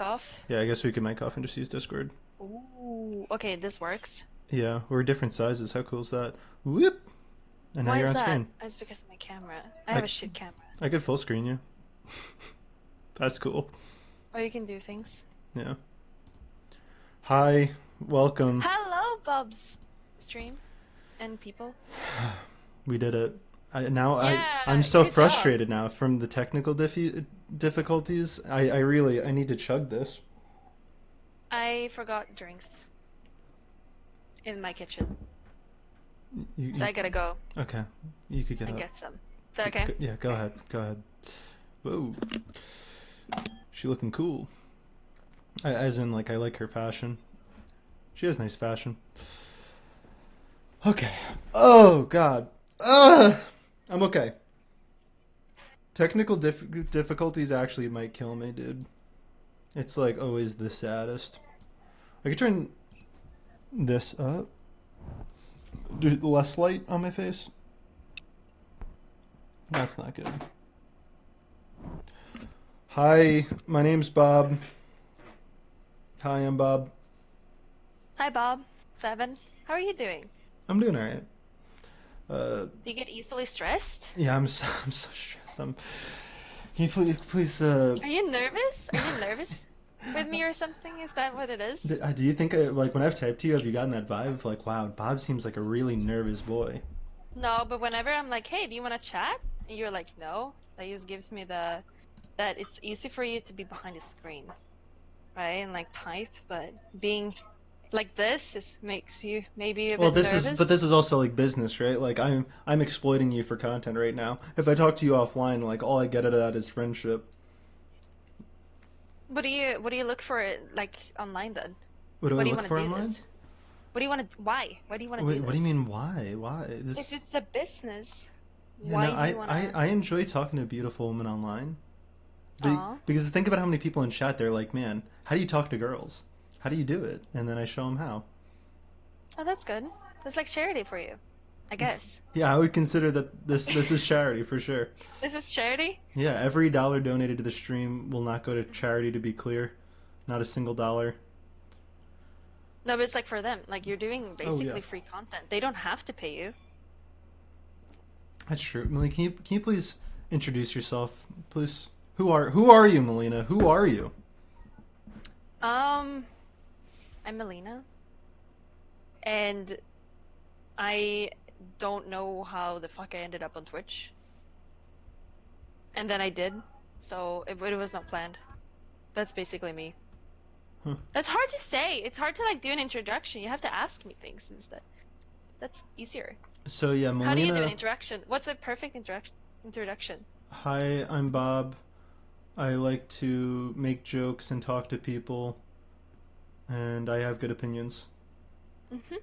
off? Yeah, I guess we could mic off and just use Discord. Ooh, okay, this works. Yeah, we're different sizes. How cool is that? Whoop! And now Why you're is on that? screen. Oh, it's because of my camera. I I, have a shit camera. I could full screen you. That's cool. Oh, you can do things. Yeah. Hi, welcome. Hello, Bob's stream and people. We did it. I'm Yeah, so good job. frustrated now from the technical difficulties. I need to chug this. I forgot drinks in my kitchen, You, so you I gotta go okay? You could get and up. get some. Is that okay? Yeah, go ahead. Go ahead. Whoa, she looking cool. As in, like, I like her fashion. She has nice fashion. Okay. Oh God. I'm okay. Technical difficulties actually might kill me, dude. It's like always the saddest. I could turn this up. Do less light on my face. That's not good. Hi, my name's Bob. Hi, I'm Bob. Hi, Bob7. How are you doing? I'm doing alright. Uh, Do you get easily stressed? yeah, I'm so stressed. Can you please, Are you nervous? Are you nervous with me or something? Is that what it is? do you think, like, when I've typed to you, have you gotten that vibe of, like, wow, Bob seems like a really nervous boy? No, but whenever I'm like, hey, do you want to chat? And you're like, no. That just gives me that it's easy for you to be behind a screen, right? And like type, but being like this makes you maybe a Well, bit nervous. this is also like business, right? Like I'm exploiting you for content right now. If I talk to you offline, like all I get out of that is friendship. What do you look for like online then? What do I What do you look want to for do online? this? What do you want to why? Why do you want to do Wait, what do you this? mean why? Why? If This it's a business, Yeah, no, why do you want to I enjoy talking to beautiful women online. Aw. Because think about how many people in chat they're like, "Man, how do you talk to girls? How do you do it?" And then I show them how. Oh, that's good. That's like charity for you, I guess. Yeah, I would consider that this is charity for sure. This is charity? Yeah, every dollar donated to the stream will not go to charity, to be clear. Not a single dollar. No, but it's like for them. Like you're doing Oh yeah. basically free content. They don't have to pay you. That's true. Melina, can you please introduce yourself, please? Who are you, Melina? Who are you? Um, I'm Melina, and I don't know how the fuck I ended up on Twitch. And then I did, so it was not planned. That's basically me. Huh. That's hard to say. It's hard to like do an introduction. You have to ask me things instead. That's easier. So yeah, How do you do an Melina. introduction? What's a perfect introduction? Hi, I'm Bob. I like to make jokes and talk to people, and I have good opinions. Mm-hmm.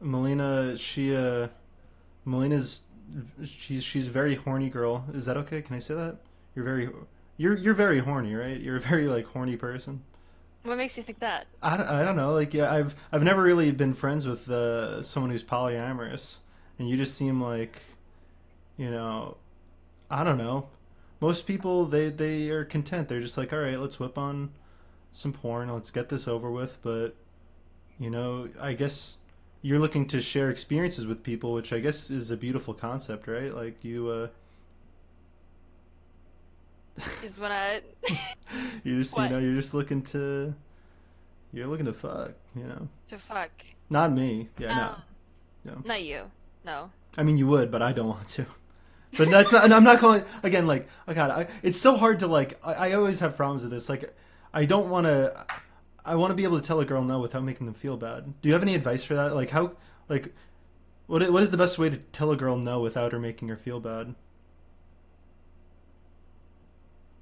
Melina, Melina's she's a very horny girl. Is that okay? Can I say that? You're very you're very horny, right? You're a very like horny person. What makes you think that? I don't know. Like yeah, I've never really been friends with someone who's polyamorous, and you just seem like, you know, I don't know. Most people they are content. They're just like, all right, let's whip on some porn. Let's get this over with. But I guess you're looking to share experiences with people, which I guess is a beautiful concept, right? Like Is when I you just what you're looking to fuck. to fuck? Not me. Yeah, no, Um, no. not you. No. I mean, you would, but I don't want to. But that's not. And I'm not calling again. Like, oh God, it's so hard to like. I always have problems with this. Like, I don't want to. I want to be able to tell a girl no without making them feel bad. Do you have any advice for that? Like, how? Like, what is the best way to tell a girl no without her making her feel bad?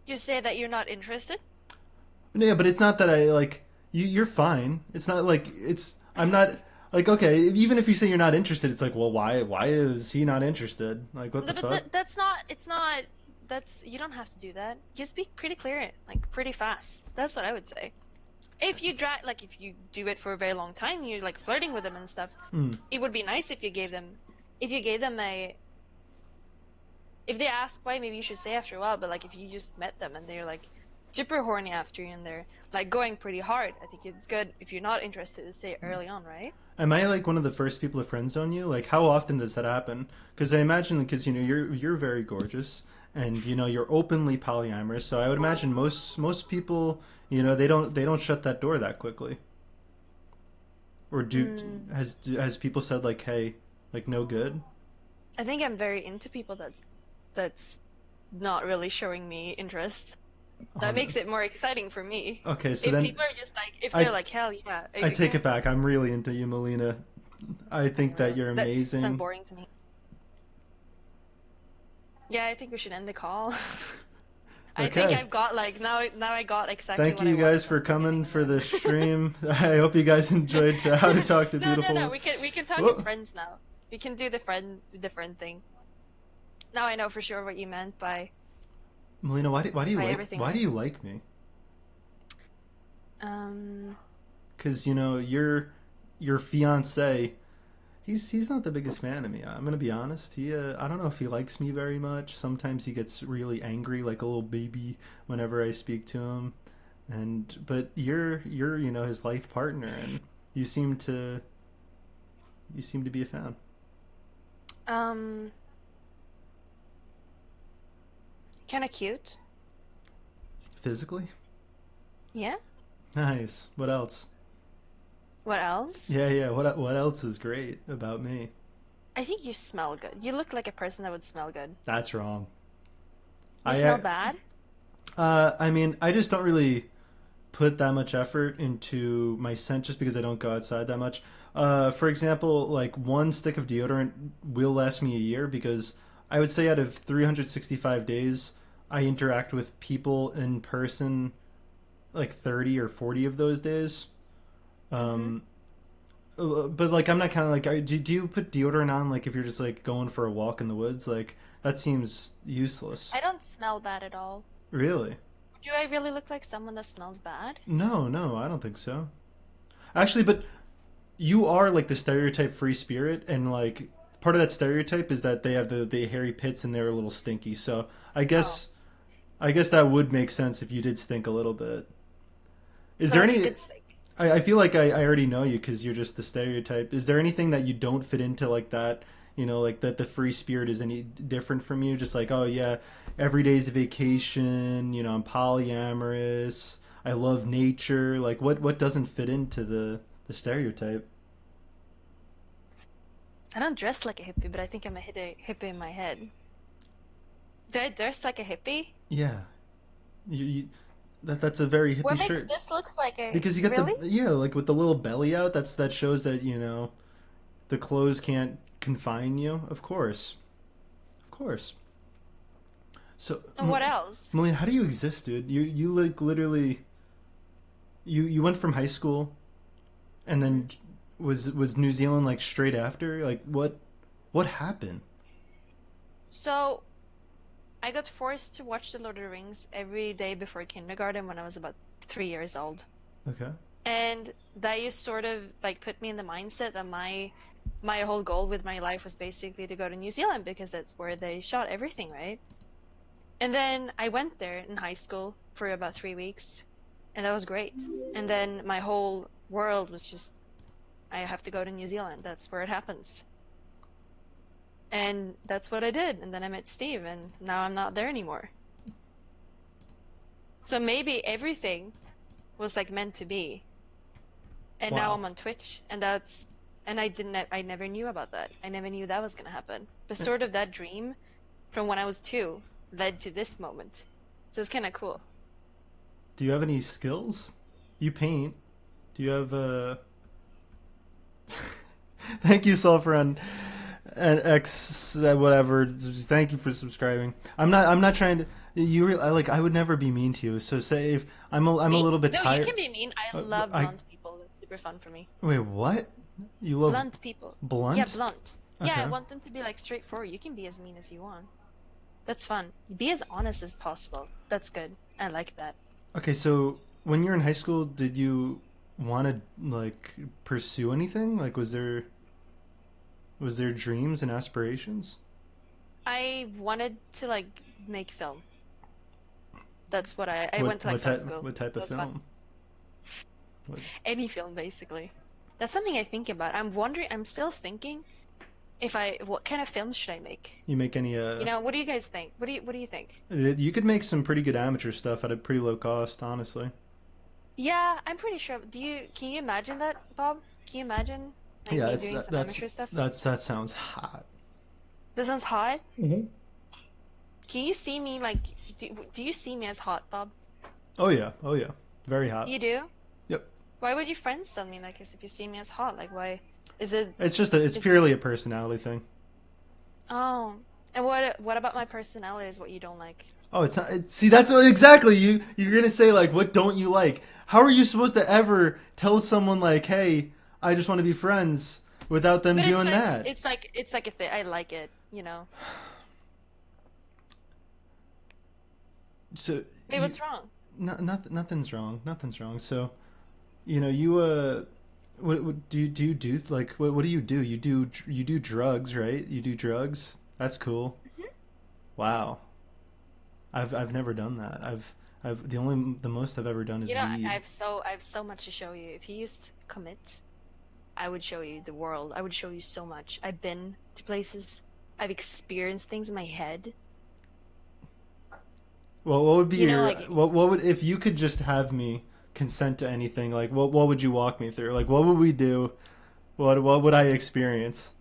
You say that you're not interested? Yeah, but it's not that I like you. You're fine. It's not like it's. I'm not like okay. Even if you say you're not interested, it's like, well, why? Why is he not interested? Like, what No, the but fuck? that's not. It's not. That's you don't have to do that. Just be pretty clear, like pretty fast. That's what I would say. If you like if you do it for a very long time, you're like flirting with them and stuff. Hmm. It would be nice if you gave them a. If they ask why, maybe you should say after a while. But like if you just met them and they're like super horny after you in there, like going pretty hard. I think it's good if you're not interested to say it early on, right? Am I like one of the first people to friend zone you? Like, how often does that happen? Because I imagine, because you're very gorgeous, and you're openly polyamorous. So I would imagine most people, they don't shut that door that quickly. Or do Mm, has people said like, hey, like no good? I think I'm very into people that's not really showing me interest. That Oh, makes it more exciting for me. okay, so If then people are just like, if they're I like, hell yeah, I take yeah, it back. I'm really into you, Melina. I I think that know you're that sounds amazing. boring to me. Yeah, I think we should end the call. I think Okay. I've got like now I got exactly Thank what I you wanted guys from for the beginning, coming you for know? the stream. I hope you guys enjoyed How to Talk to No, no, no. Beautiful. We can talk as Whoa. friends now. We can do the friend thing. Now I know for sure what you meant Melina, by everything, why do right? you like me? Um, Because your fiance. He's not the biggest fan of me. I'm gonna be honest. I don't know if he likes me very much. Sometimes he gets really angry, like a little baby, whenever I speak to him. But you're his life partner, and you seem to you seem to be a fan. um, kind of cute. Physically, Yeah. nice. What else? What else? Yeah, yeah. What else is great about me? I think you smell good. You look like a person that would smell good. That's wrong. You I smell bad? I mean, I just don't really put that much effort into my scent just because I don't go outside that much. For example, like one stick of deodorant will last me a year because I would say out of 365 days, I interact with people in person like 30 or 40 of those days. Mm-hmm. Um, but like I'm not kind of like do you put deodorant on like if you're just like going for a walk in the woods? Like that seems useless. I don't smell bad at all. Really? Do I really look like someone that smells bad? No, no, I don't think so. Actually, but you are like the stereotype free spirit, and like part of that stereotype is that they have the hairy pits and they're a little stinky. So I Oh, guess I guess that would make sense if you did stink a little bit. Is but there like a any? good steak. I feel like I already know you because you're just the stereotype. Is there anything that you don't fit into like that? Like that the free spirit is any different from you? Just like, oh yeah, every day's a vacation. I'm polyamorous. I love nature. Like what doesn't fit into the stereotype? I don't dress like a hippie, but I think I'm a hippie in my head. Do I dress like a hippie? Yeah, you that's a very hippie What makes shirt this looks like a because you got the really? yeah like with the little belly out. That shows that the clothes can't confine you. Of course. So, And what else? Melina, how do you exist, dude? You like literally you went from high school and Hmm. then was New Zealand like straight after? Like what happened? So I got forced to watch The Lord of the Rings every day before kindergarten when I was about 3 years old. Okay. And that just sort of like put me in the mindset that my whole goal with my life was basically to go to New Zealand because that's where they shot everything, right? And then I went there in high school for about 3 weeks, and that was great. And then my whole world was just, I have to go to New Zealand. That's where it happens. And that's what I did. And then I met Steve, and now I'm not there anymore. So maybe everything was like meant to be. And now Wow. I'm on Twitch, and I never knew about that. I never knew that was gonna happen. But sort of that dream from when I was 2 led to this moment. So it's kind of cool. Do you have any skills? You paint. Do you have Thank you, Sulfur, and X whatever. Thank you for subscribing. I'm not trying to. I would never be mean to you. So say if I'm a Me? little bit No, you tired. can be mean. I love I blunt people. That's super fun for me. wait. What? You love Blunt people. Yeah, blunt? blunt. Yeah, I Okay. want them to be like straightforward. You can be as mean as you want. That's fun. Be as honest as possible. That's good. I like that. Okay. So when you're in high school, did you want to like pursue anything? Like, was there dreams and aspirations? I wanted to like make film. That's what I went to like film school. What type It of was fun. film? What? Any film basically. That's something I think about. I'm wondering. I'm still thinking if I what kind of films should I make? You make any What do you guys think? What do you think? You could make some pretty good amateur stuff at a pretty low cost, honestly. Yeah, I'm pretty sure. Can you imagine that, Bob? Can you imagine like Yeah, me it's doing some amateur stuff? that sounds hot. This sounds hot. Hmm. Can you see me like do you see me as hot, Bob? Oh yeah, oh yeah, very hot. You do? Yep. Why would your friends tell me like this if you see me as hot? Like why is it It's is purely a personality thing. oh and what about my personality is what you don't like? Oh, it's not. See, that's what exactly you're gonna say. Like, what don't you like? How are you supposed to ever tell someone like, "Hey, I just want to be friends," without them But doing that? it's like a thing. I like it, you know. So Wait, you, what's wrong? nothing's wrong. Nothing's wrong. So you what do you do? Like, what do? You do drugs, right? You do drugs. That's cool. Mhm. Wow. I've never done that. The most I've ever done is You know, weed. I have so much to show you. If you used commit, I would show you the world. I would show you so much. I've been to places. I've experienced things in my head. Well, what would be You know, your like what would if you could just have me consent to anything? Like, what would you walk me through? Like, what would we do? What would I experience?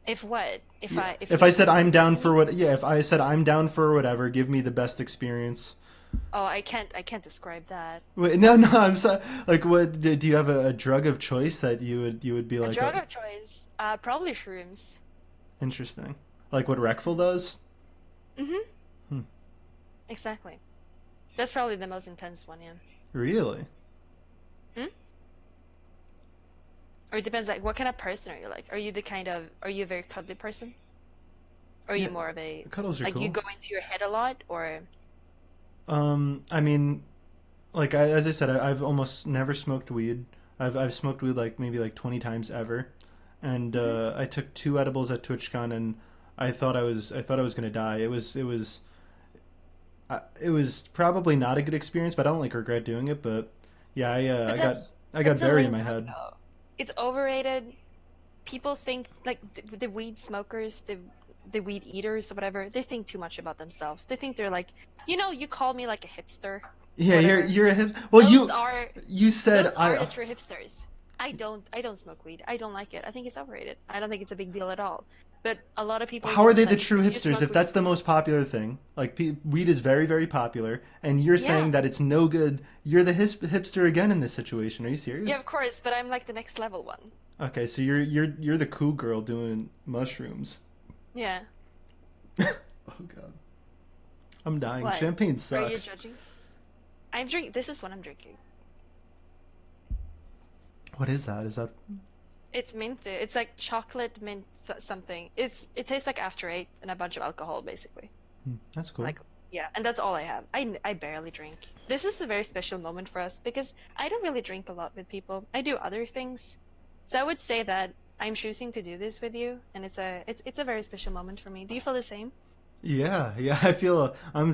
if what? If Yeah. I if If I you said I'm down consented for me? what? Yeah. If I said I'm down for whatever, give me the best experience. Oh, I can't describe that. Wait, no, no. I'm sorry. Like, what? Do you have a drug of choice that you would be A like, drug of choice, probably shrooms. interesting? Like what Reckful does? Mm-hmm. Hmm. Exactly. That's probably the most intense one, yeah. Really? Hmm? Or it depends, like, what kind of person are you like? Are you a very cuddly person? Or are you Yeah. more of a, Cuddles are like, you cool. go into your head a lot? Or, I mean, like as I said, I've almost never smoked weed. I've smoked weed like maybe like 20 times ever, and hmm I took two edibles at TwitchCon, and I thought I was gonna die. It was probably not a good experience, but I don't like regret doing it. But yeah, but I got that's a berry in lame my drug, head. though. It's overrated. People think, like, the weed smokers, the weed eaters, or whatever, they think too much about themselves. They think they're like, you call me like a hipster, Yeah, whatever. you're a hip. Well, Those are you said Those are the true hipsters. I don't smoke weed. I don't like it. I think it's overrated. I don't think it's a big deal at all. But a lot of people How are just they the like, true you hipsters smoke if weed. that's the most popular thing? Like weed is very very popular, and you're Yeah. saying that it's no good. You're the hipster again in this situation. Are you Yeah, serious? of course, but I'm like the next level one. Okay, so you're the cool girl doing mushrooms. Yeah. Oh god, I'm dying. What? Champagne Are you sucks. judging? I'm drinking. This is what I'm drinking. What is that? Is that It's mint. It's like chocolate mint something. It tastes like After Eight and a bunch of alcohol, basically. that's cool. Like, yeah, and that's all I have. I barely drink. This is a very special moment for us because I don't really drink a lot with people. I do other things. So I would say that I'm choosing to do this with you, and it's a very special moment for me. Do you feel the same? Yeah, yeah. I feel I'm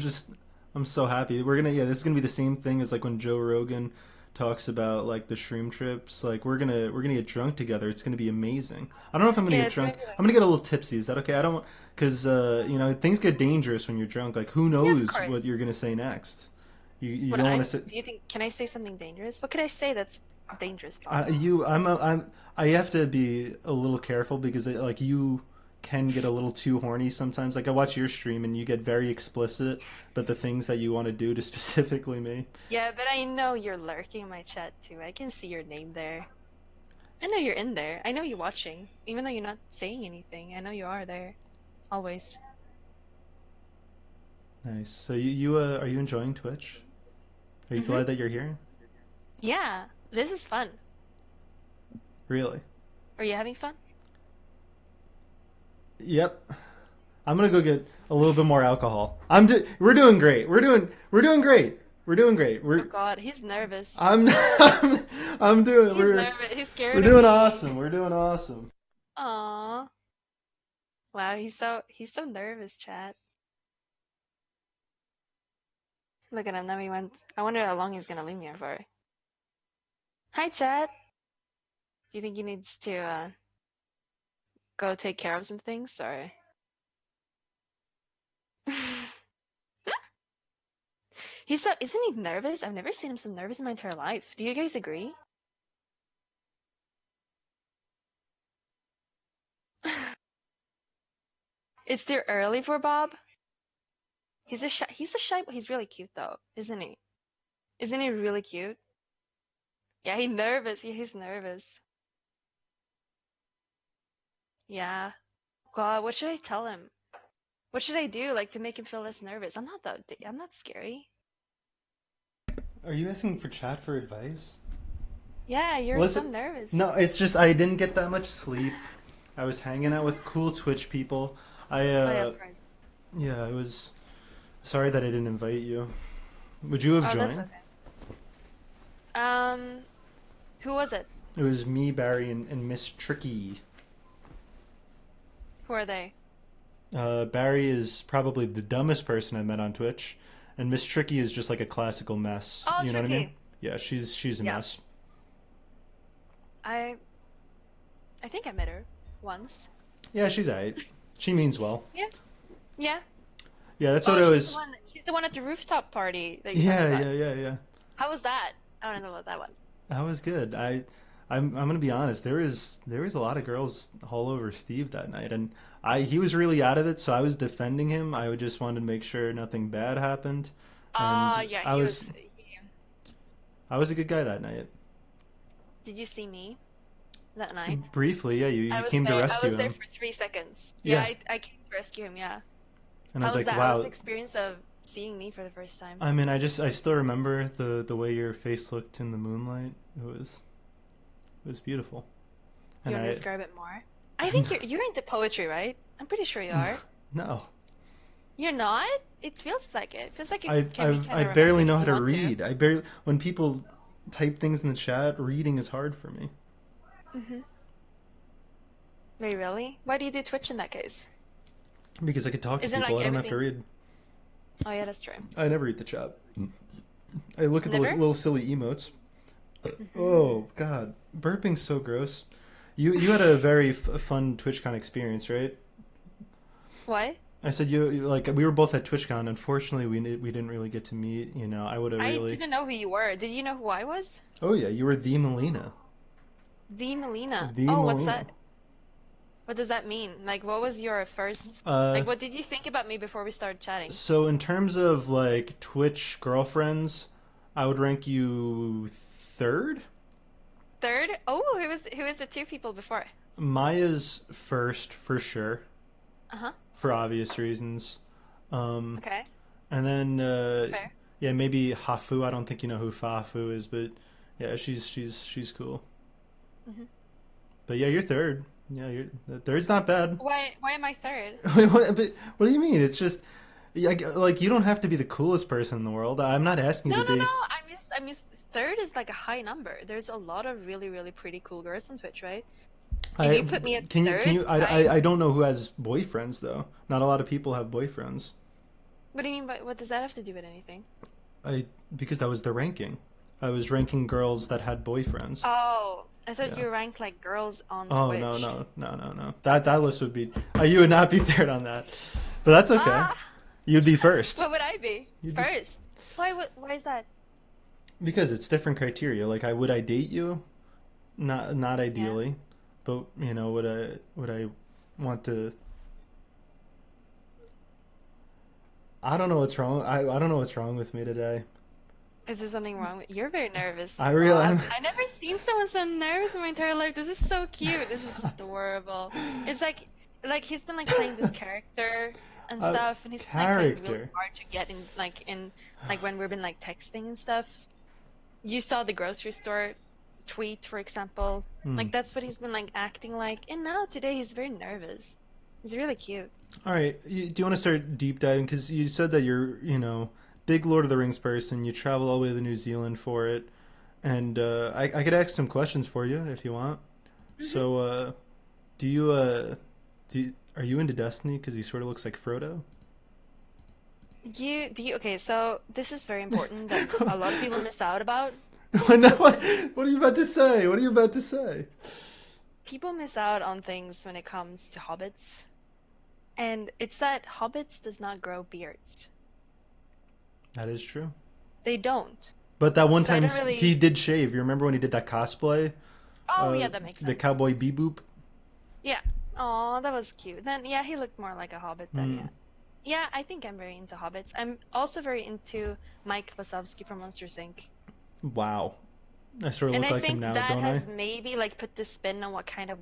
so happy. This is gonna be the same thing as like when Joe Rogan talks about like the shroom trips. Like we're gonna get drunk together. It's gonna be amazing. I don't know if I'm gonna Yeah, get it's gonna drunk. be I'm like, gonna get a little tipsy. Is that okay? I don't because things get dangerous when you're drunk. Like who yeah, of knows course. what you're gonna say next. You What don't want to I'm, say. do you think, can I say something dangerous? What could I say that's dangerous, Bob? I have to be a little careful because like you can get a little too horny sometimes. Like I watch your stream and you get very explicit, but the things that you want to do to specifically me. Yeah, but I know you're lurking in my chat too. I can see your name there. I know you're in there. I know you're watching, even though you're not saying anything. I know you are there, always. Nice. So are you enjoying Twitch? Are you hmm glad that you're here? Yeah, this is fun. Really? Are you having fun? Yep. I'm gonna go get a little bit more alcohol. We're doing great. We're doing great. We're doing great. Oh God, he's nervous. I'm doing He's nervous. He's we're scared of doing me. awesome. We're doing awesome. Aww. Wow, he's so nervous, chat. Look at him. Now he went. I wonder how long he's gonna leave me here for. Hi, chat. Do you think he needs to go take care of some things, or? He's so. Isn't he nervous? I've never seen him so nervous in my entire life. Do you guys agree? It's too early for Bob. He's a shy. He's a shy. He's really cute though, isn't he? Isn't he really cute? Yeah, he's nervous. Yeah, he's nervous. Yeah. God, what should I tell him? What should I do, like, to make him feel less nervous? I'm not that. I'm not scary. Are you asking for chat for advice? Yeah, you're Was so it? nervous. No, it's just I didn't get that much sleep. I was hanging out with cool Twitch people. I Oh yeah, of course. yeah, I was sorry that I didn't invite you. Would you have Oh, that's joined? okay. Um, who was it? It was me, Barry, and Miss Tricky. Who are they? Barry is probably the dumbest person I met on Twitch, and Miss Tricky is just like a classical mess. Oh, You know what I mean? Tricky. Yeah, she's a Yeah. mess. I I think I met her once. Yeah, she's alright. She means well. Yeah. Yeah. Yeah, that's what Oh, I was. She's the one at the rooftop party that you told me Yeah, about. yeah. How was that? I want to know about that one. That was good. I'm gonna be honest. There was a lot of girls all over Steve that night, and he was really out of it, so I was defending him. I just wanted to make sure nothing bad happened, and Yeah, I was I was a good guy that night. Did you see me that night? Briefly, yeah, you I you was came to there. I rescue was there him. for 3 seconds. Yeah, Yeah, I came to rescue him. Yeah. and I How was was like, that? How was the wow. experience of seeing me for the first time? I mean, I still remember the way your face looked in the moonlight. It was beautiful, You and want to I describe it more? I think you're into poetry, right? I'm pretty sure you are. no. You're not? It feels like it. It feels like you can be kind I of barely romantic know if how you to want to. read. I barely when people type things in the chat, reading is hard for me Wait, really? Why do you do Twitch in that case? because I could talk to Isn't people. like I don't have to everything? read. Oh yeah, that's true. I never read the chat. I look at those Never? little silly emotes. Oh God, burping's so gross. You had a very fun TwitchCon experience, right? What? I said you like we were both at TwitchCon. Unfortunately, we didn't really get to meet. You know, I would have I really. didn't know who you were. Did you know who I was? Oh yeah, you were the Melina. The Melina. The Oh, what's Melina. that? What does that mean? Like, what was your first? Uh, Like, what did you think about me before we started chatting? so in terms of like Twitch girlfriends, I would rank you third. Third? Oh, who was the two people before? Maya's first for sure, Uh-huh. for obvious reasons. Um, Okay. and then That's fair. yeah, maybe Hafu. I don't think you know who Fafu is, but yeah, she's cool. hmm But yeah, you're third. Yeah, third's not bad. Why am I third? Wait, what do you mean? It's just like you don't have to be the coolest person in the world. I'm not asking No, you to no, no. be. I'm just third is like a high number. There's a lot of really, really pretty cool girls on Twitch, right? If I you put me at can third, you I don't know who has boyfriends though. Not a lot of people have boyfriends. what do you mean by what does that have to do with anything? I because that was the ranking. I was ranking girls that had boyfriends. Oh, I thought Yeah. you ranked like girls on Oh no Twitch. no no no no. That list would be you would not be third on that. But that's okay. Ah, You'd be first. what would I be? You'd be First. Why is that? because it's different criteria. Like I date you? Not Yeah. ideally, but you know would I want to? I don't know what's wrong. I don't know what's wrong with me today. Is there something wrong with you're very nervous, I Bob. realize. I never seen someone so nervous in my entire life. This is so cute. This is adorable. It's like he's been like playing this character and A stuff, and he's been like trying really character. hard to get in like when we've been like texting and stuff. You saw the grocery store tweet, for example. Hmm. Like that's what he's been like acting like, and now today he's very nervous. He's really cute. All right. Do you want to start deep diving? Because you said that you're big Lord of the Rings person. You travel all the way to New Zealand for it, and I could ask some questions for you if you want. hmm So do you are you into Destiny? Because he sort of looks like Frodo. Okay, so this is very important that a lot of people miss out about. What are you about to say? What are you about to say? People miss out on things when it comes to hobbits, and it's that hobbits does not grow beards. That is true. They don't. But that one So I time don't he really. did shave. You remember when he did that cosplay? Oh yeah, that makes The sense. cowboy beboop? Yeah. Oh, that was cute. Then yeah, he looked more like a hobbit then, Hmm. yeah. Yeah, I think I'm very into hobbits. I'm also very into Mike Wazowski from Monsters Inc. Wow. I sort of And look I like him think now, that don't I? has maybe like put the spin on what kind of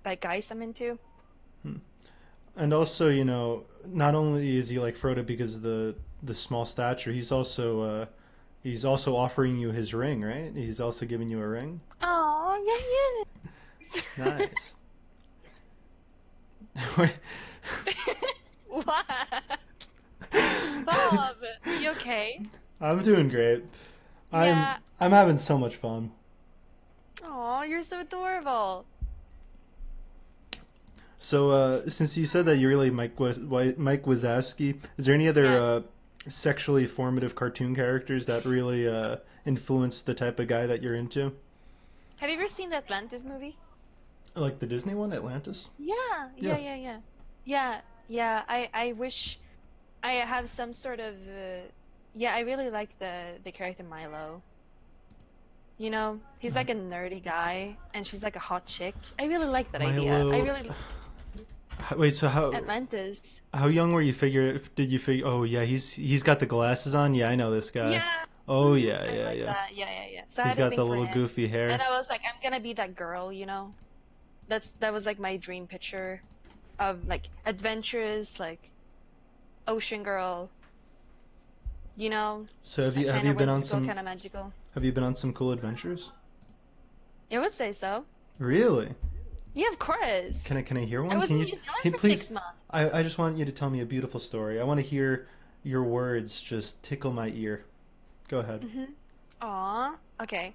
like guys I'm into. And also, not only is he like Frodo because of the small stature, he's also offering you his ring, right? He's also giving you a ring. Oh, yeah, yeah. Nice. What? Bob, you okay? I'm doing great. I'm Yeah. I'm having so much fun. Oh, you're so adorable. So, since you said that you really Mike Wazowski, is there any other Yeah. sexually formative cartoon characters that really influenced the type of guy that you're into? Have you ever seen the Atlantis movie? Like the Disney one, Atlantis? Yeah, Yeah. yeah, yeah, yeah. Yeah, yeah. I wish I have some sort of yeah, I really like the character Milo. You know, he's Uh, like a nerdy guy and she's like a hot chick. I really like that idea. I Milo. really Wait, so Atlantis. how young were you? Did you figure? Oh yeah, he's got the glasses on. Yeah, I know this guy. Yeah. Oh yeah, I yeah, like yeah. that. Yeah, yeah, yeah. So I He's had to got the think for little him. goofy And hair. I was like, I'm gonna be that girl, you know? That was like my dream picture of like adventurous, like ocean girl, you know, So have you have kind you of been on whimsical, some kind of magical. have you been on some cool adventures? I would say so. Really? Yeah, of course. Can I hear I one? was in New Zealand Can you for please? 6 months. I just want you to tell me a beautiful story. I want to hear your words just tickle my ear. Go ahead. Aw. Okay.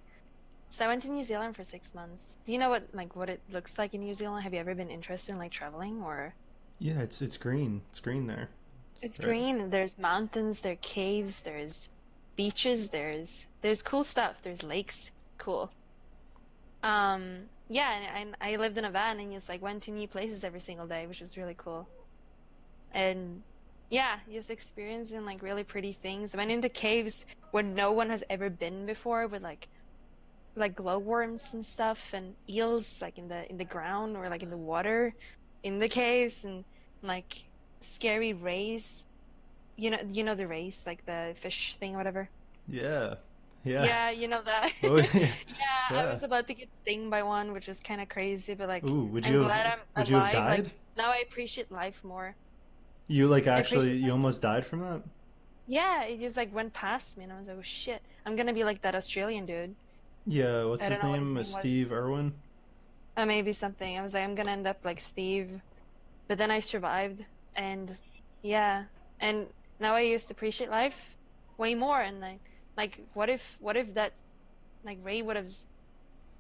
So I went to New Zealand for 6 months. Do you know what it looks like in New Zealand? Have you ever been interested in like traveling or Yeah, it's green. It's green there. it's Right. green and there's mountains, there are caves, there's beaches, there's cool stuff, there's lakes. Cool. Yeah, and I lived in a van and just like went to new places every single day, which was really cool. And yeah, just experiencing like really pretty things. I went into caves where no one has ever been before with like glowworms and stuff and eels like in the ground or like in the water in the caves and like scary rays. You know the rays, like the fish thing or whatever. Yeah. Yeah. Yeah, you know that. Oh yeah. Yeah, I Yeah. was about to get stung by one, which was kind of crazy, but like Ooh, I'm glad I'm would you have alive. died? Like now I appreciate life more. You like I actually appreciate you life. almost died from that? Yeah, it just like went past me and I was like, oh shit, I'm gonna be like that Australian dude. Yeah, what's I don't his know what his name? name was. Steve Irwin. Maybe something. I was like, I'm gonna end up like Steve, but then I survived, and yeah, and now I used to appreciate life way more. And like, what if that like Ray would have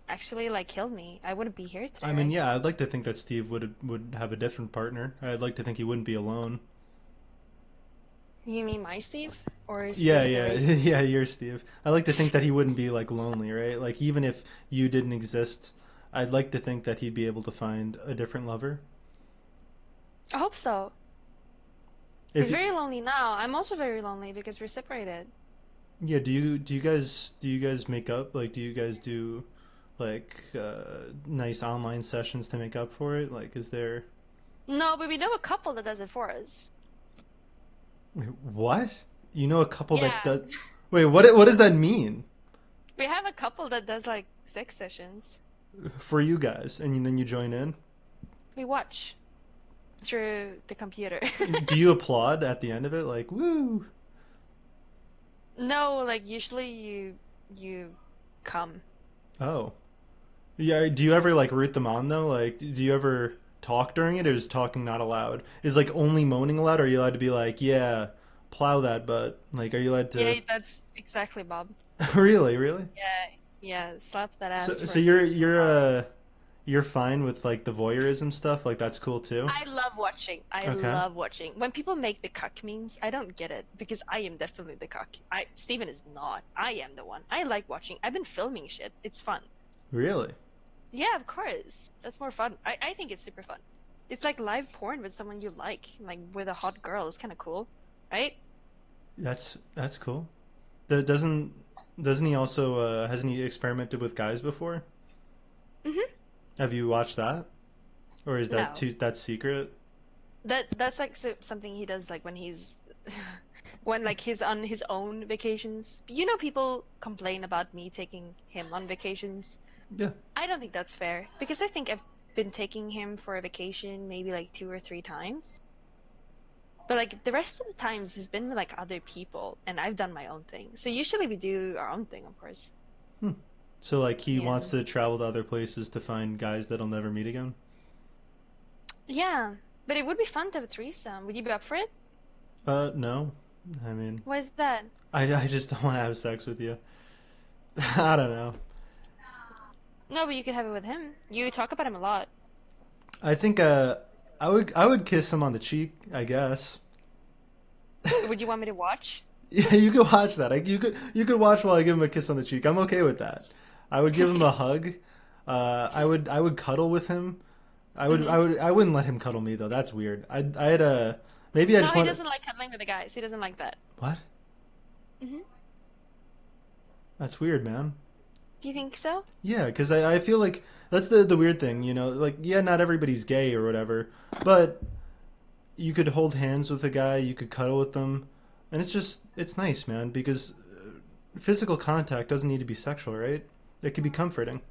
actually like killed me? I wouldn't be here I today, mean, right? yeah, I'd like to think that Steve would have a different partner. I'd like to think he wouldn't be alone. You mean my Steve or Yeah, Steve the yeah, Ray Steve? yeah, you're Steve. I like to think that he wouldn't be like lonely, right? Like even if you didn't exist, I'd like to think that he'd be able to find a different lover. I hope so. If He's you, very lonely now. I'm also very lonely because we're separated. yeah, do you guys make up? Like do you guys do like nice online sessions to make up for it? Like is there No, but we know a couple that does it for us. Wait, what? You know a couple that Yeah, does Wait, what does that mean we have a couple that does like sex sessions. for you guys? And then you join in? We watch through the computer. Do you applaud at the end of it like woo? No, like usually you come. Oh. Yeah, do you ever like root them on though? Like, do you ever talk during it, or is talking not allowed? Is like only moaning allowed, or are you allowed to be like, yeah, plow that butt? Like, are you allowed to? Yeah, that's exactly Bob. Really, really? Yeah, yeah, slap that So, ass for so a you're good few you're hours. you're fine with like the voyeurism stuff. Like that's cool too. I love watching. I Okay. love watching. When people make the cuck memes, I don't get it because I am definitely the cuck. Steven is not. I am the one. I like watching. I've been filming shit. It's fun. Really? Yeah, of course. That's more fun. I think it's super fun. It's like live porn with someone you like with a hot girl. It's kind of cool, right? That's cool. Doesn't he also hasn't he experimented with guys before? Hmm. Have you watched that? Or is that No. too that's secret? That's like something he does like when he's when like he's on his own vacations. You know, people complain about me taking him on vacations. Yeah. I don't think that's fair because I think I've been taking him for a vacation maybe like 2 or 3 times. But like the rest of the times has been with like other people and I've done my own thing. So usually we do our own thing, of course. Hmm. So like he wants And to travel to other places to find guys that'll never meet again? yeah, but it would be fun to have a threesome. Would you be up for it? No. I mean, Why is that? I just don't want to have sex with you. I don't know. No, but you could have it with him. You talk about him a lot. I think I would kiss him on the cheek, I guess. Would you want me to watch? Yeah, you could watch that. You could watch while I give him a kiss on the cheek. I'm okay with that. I would give him a hug. I would cuddle with him. Hmm. I wouldn't let him cuddle me though. That's weird. I had a maybe I No, just he want doesn't like cuddling with the guys. He doesn't like that. what? Hmm. That's weird, man. Do you think so? Yeah, because I feel like that's the weird thing, you know. Like yeah, not everybody's gay or whatever, but you could hold hands with a guy, you could cuddle with them, and it's nice, man. Because physical contact doesn't need to be sexual, right? It could be comforting.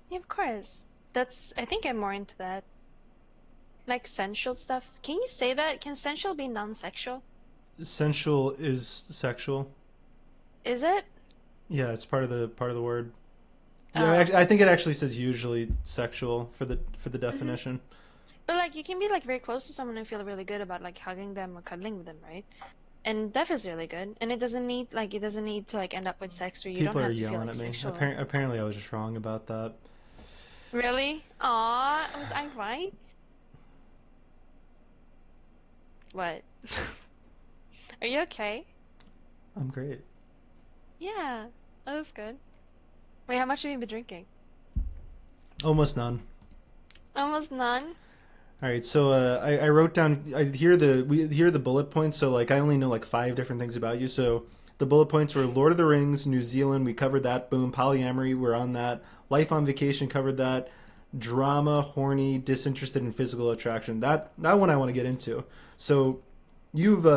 Yeah, of course. I think I'm more into that. Like sensual stuff. Can you say that? Can sensual be non-sexual? Sensual is sexual. Is it? Yeah, it's part of the word. Yeah, Oh. I think it actually says usually sexual for the Hmm. definition. But like you can be like very close to someone and feel really good about like hugging them or cuddling with them, right? And that feels really good. And it doesn't need to like end up with sex or you don't People are have to feel yelling like at me. sexual. Apparently, I was just wrong about that. Really? Aw, was I right? What? Are you okay? I'm great. Yeah, that was good. Wait, how much have you been drinking? Almost none. Almost none. All right, so I wrote down. I hear we hear the bullet points. So like I only know like five different things about you. So the bullet points were Lord of the Rings, New Zealand. We covered that. Boom. Polyamory. We're on that. Life on vacation. Covered that. Drama, horny, disinterested in physical attraction. That one I want to get into. So you've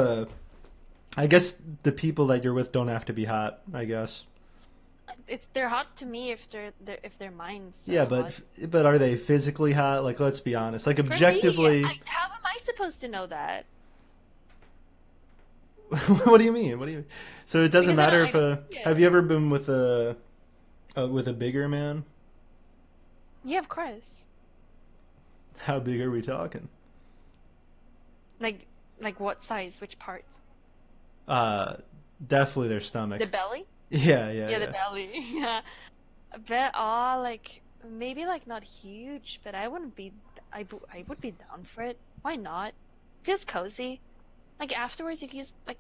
I guess the people that you're with don't have to be hot. I guess. They're hot to me if their minds Yeah, are hot. but are they physically hot? Like let's be honest. Like For me, objectively. how am I supposed to know that? What do you mean? What do you mean? So it doesn't Because matter I if don't see have it. you ever been with a bigger man? Yeah, of course. How big are we talking? Like like what size? Which parts? Uh, definitely their The stomach. belly? Yeah, yeah, Yeah, the yeah. belly. Yeah. But like maybe like not huge, but I wouldn't be I would be down for it. Why not? Feels cozy. Like afterwards you can just like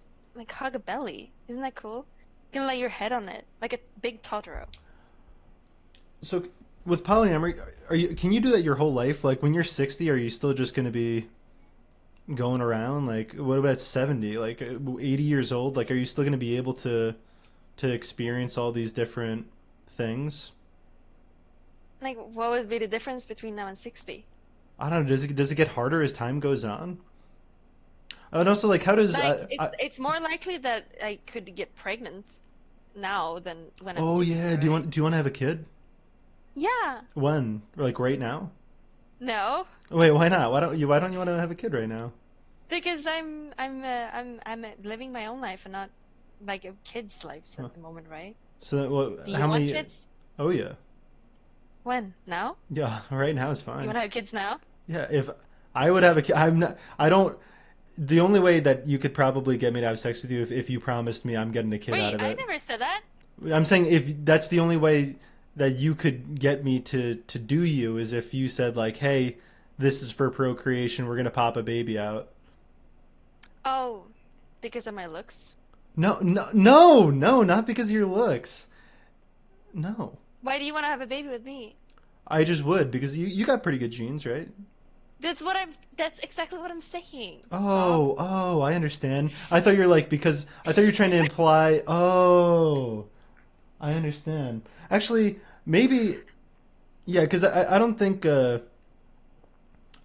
hug a belly. Isn't that cool? You can lay your head on it like a big Totoro. So with polyamory, are you can you do that your whole life? Like when you're 60, are you still just going to be going around? Like what about 70? Like 80 years old? Like are you still going to be able to experience all these different things? Like what would be the difference between now and 60? I don't know. Does it get harder as time goes on? And also, like, how does Like it's more likely that I could get pregnant now than when I'm oh 60, yeah, right? do you want to have a kid? Yeah. When? Like right now? No, Wait, why not? Why don't you want to have a kid right now? because I'm living my own life and not like a kid's lives Huh. at the moment, right? So Do what? you How want many? kids? Oh yeah, When? Now? yeah. Right now is You fine. want to have kids now? Yeah, if I would have a kid, I'm not. I don't. The only way that you could probably get me to have sex with you if you promised me I'm getting a kid out Wait, of I it. never said that. I'm saying if that's the only way. that you could get me to do you is if you said like, "Hey, this is for procreation. We're gonna pop a baby out." Oh, because of my looks? No, no, no, no, not because of your looks. No, Why do you want to have a baby with me? I just would because you got pretty good genes, right? That's exactly what I'm saying, Bob. Oh, I understand. I thought you were like because I thought you were trying to imply. Oh, I understand. Actually, maybe yeah, because I don't think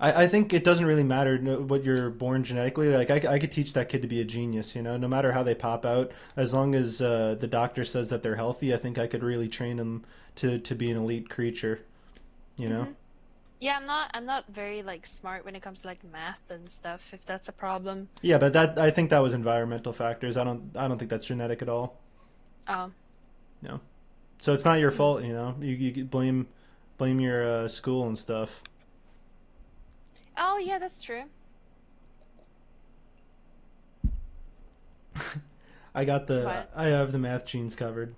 I think it doesn't really matter what you're born genetically. Like I could teach that kid to be a genius, you know, no matter how they pop out, as long as the doctor says that they're healthy. I think I could really train them to be an elite creature, you know. Hmm. Yeah, I'm not very like smart when it comes to like math and stuff, if that's a problem. Yeah, but that I think that was environmental factors. I don't think that's genetic at all. Oh. No, so it's not your Hmm. fault, you know. You could blame your school and stuff. Oh, yeah, that's true. What? I have the math genes covered.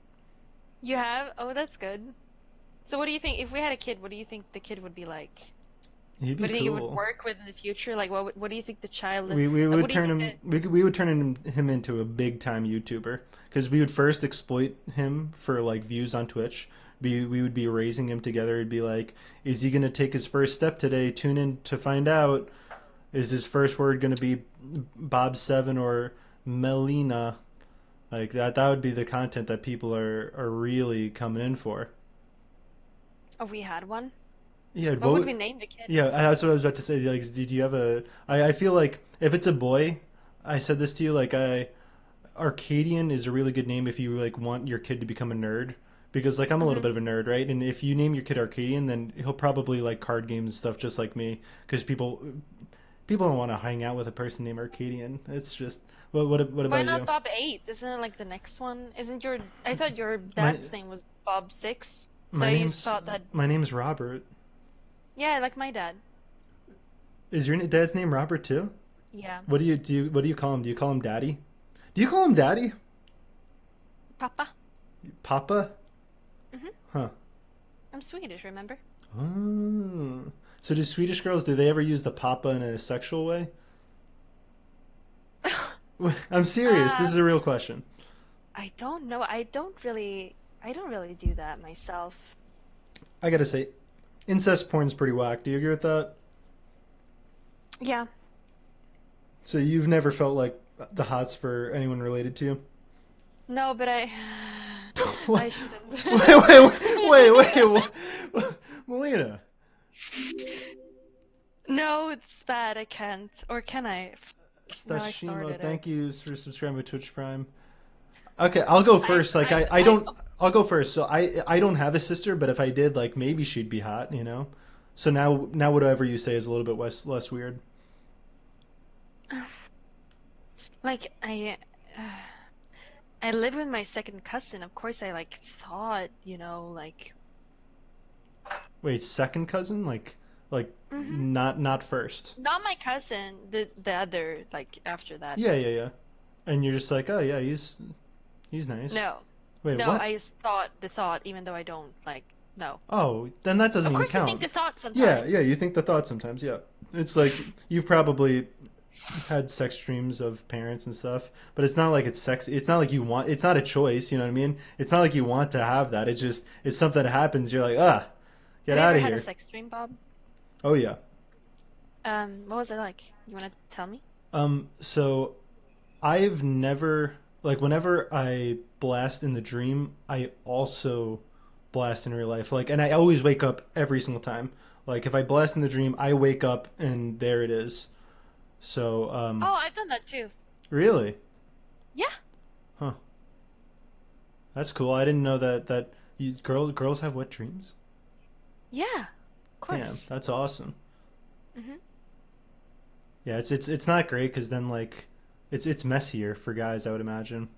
You have? Oh, that's good. So what do you think if we had a kid, what do you think the kid would be like? He'd be What do you think it would cool. work with in the future? Like what do you think the child We like would what do you turn think him the we would turn him into a big time YouTuber because we would first exploit him for like views on Twitch. We would be raising him together. It'd be like, is he gonna take his first step today? Tune in to find out. Is his first word gonna be Bob7 or Melina? Like that would be the content that people are really coming in for. Oh, we had one? Yeah, What would we name the kid? yeah, that's what I was about to say. Like, did you have a? I feel like if it's a boy, I said this to you. Like, Arcadian is a really good name if you like want your kid to become a nerd. Because like I'm a little Hmm. bit of a nerd, right? And if you name your kid Arcadian, then he'll probably like card games and stuff just like me. Because people don't want to hang out with a person named Arcadian. It's just what Why about not you? Bob 8? Isn't it like the next one? Isn't your I thought your My dad's name was Bob 6. So my I used name's thought that my name's Robert. yeah, like my dad. Is your dad's name Robert too? Yeah. What do you do? What do you call him? Do you call him Daddy? Do you call him Daddy? Papa. Papa? Hmm. Huh. I'm Swedish, remember? Oh. So do Swedish girls, do they ever use the papa in a sexual way? I'm serious. This Uh, is a real question. I don't know. I don't really do that myself. I gotta say, incest porn's pretty whack. Do you agree with that? Yeah. So you've never felt like the hots for anyone related to you? No, but I What? I shouldn't. Wait. Melina, No, it's bad. I can't. Or can I? Now I Stashimo, started it. thank you for subscribing to Twitch Prime. Okay, I'll go I first. Like I I I don't I'll go first. So I don't have a sister, but if I did, like maybe she'd be hot, you know? So now whatever you say is a little bit less weird. like I live with my second cousin. Of course, I like thought, like Wait, second cousin? Like hmm not first. not my cousin, the other like after that. Yeah. And you're just like, "Oh yeah, he's nice." No, Wait, no, what? I just thought the thought, even though I don't like. No, Oh, then that doesn't of even course you think count. the thought Yeah, sometimes. you think the thought sometimes, yeah. It's like you've probably had sex dreams of parents and stuff, but it's not like it's sex. It's not like you want. It's not a choice. You know what I mean? It's not like you want to have that. It's something that happens. You're like, get Have you out ever of had a here. sex dream, Bob? Oh yeah. What was it like? You want to tell me? So I've never like whenever I blast in the dream, I also blast in real life. Like, and I always wake up every single time. Like if I blast in the dream, I wake up and there it is. So Oh, I've done that too. really, Yeah, huh? That's cool. I didn't know that girls have wet dreams. yeah, of Damn, course. that's awesome. Hmm. Yeah, it's not great because then like it's messier for guys. I would imagine.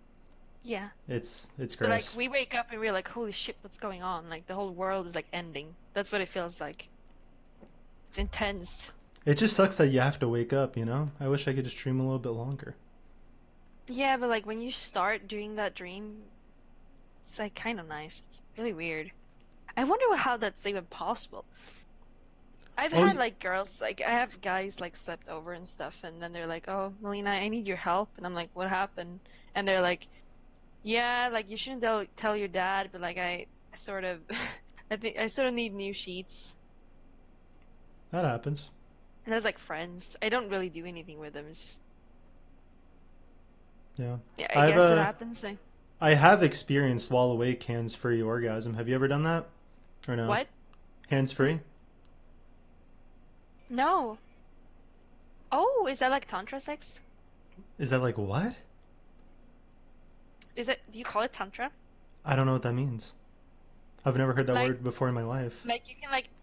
Yeah. It's But like gross. we wake up and we're like, holy shit, what's going on? Like the whole world is like ending. That's what it feels like. It's intense. It just sucks that you have to wake up. You know. I wish I could just dream a little bit longer. Yeah, but like when you start doing that dream, it's like kind of nice. It's really weird. I wonder how that's even possible. I've Oh, had like girls, like I have guys like slept over and stuff, and then they're like, "Oh, Melina, I need your help," and I'm like, "What happened?" And they're like, "Yeah, like you shouldn't tell your dad, but like I sort of, I think I sort of need new sheets." that happens. And I was like, "Friends, I don't really do anything with them. It's just, Yeah. yeah, I I've guess it happens." Like, I have experienced wall awake hands free orgasm. Have you ever done that? Or no? what? Hands free? No. Oh, is that like tantra sex? Is that like what? Is it? Do you call it tantra? I don't know what that means. I've never heard that Like, word before in my life.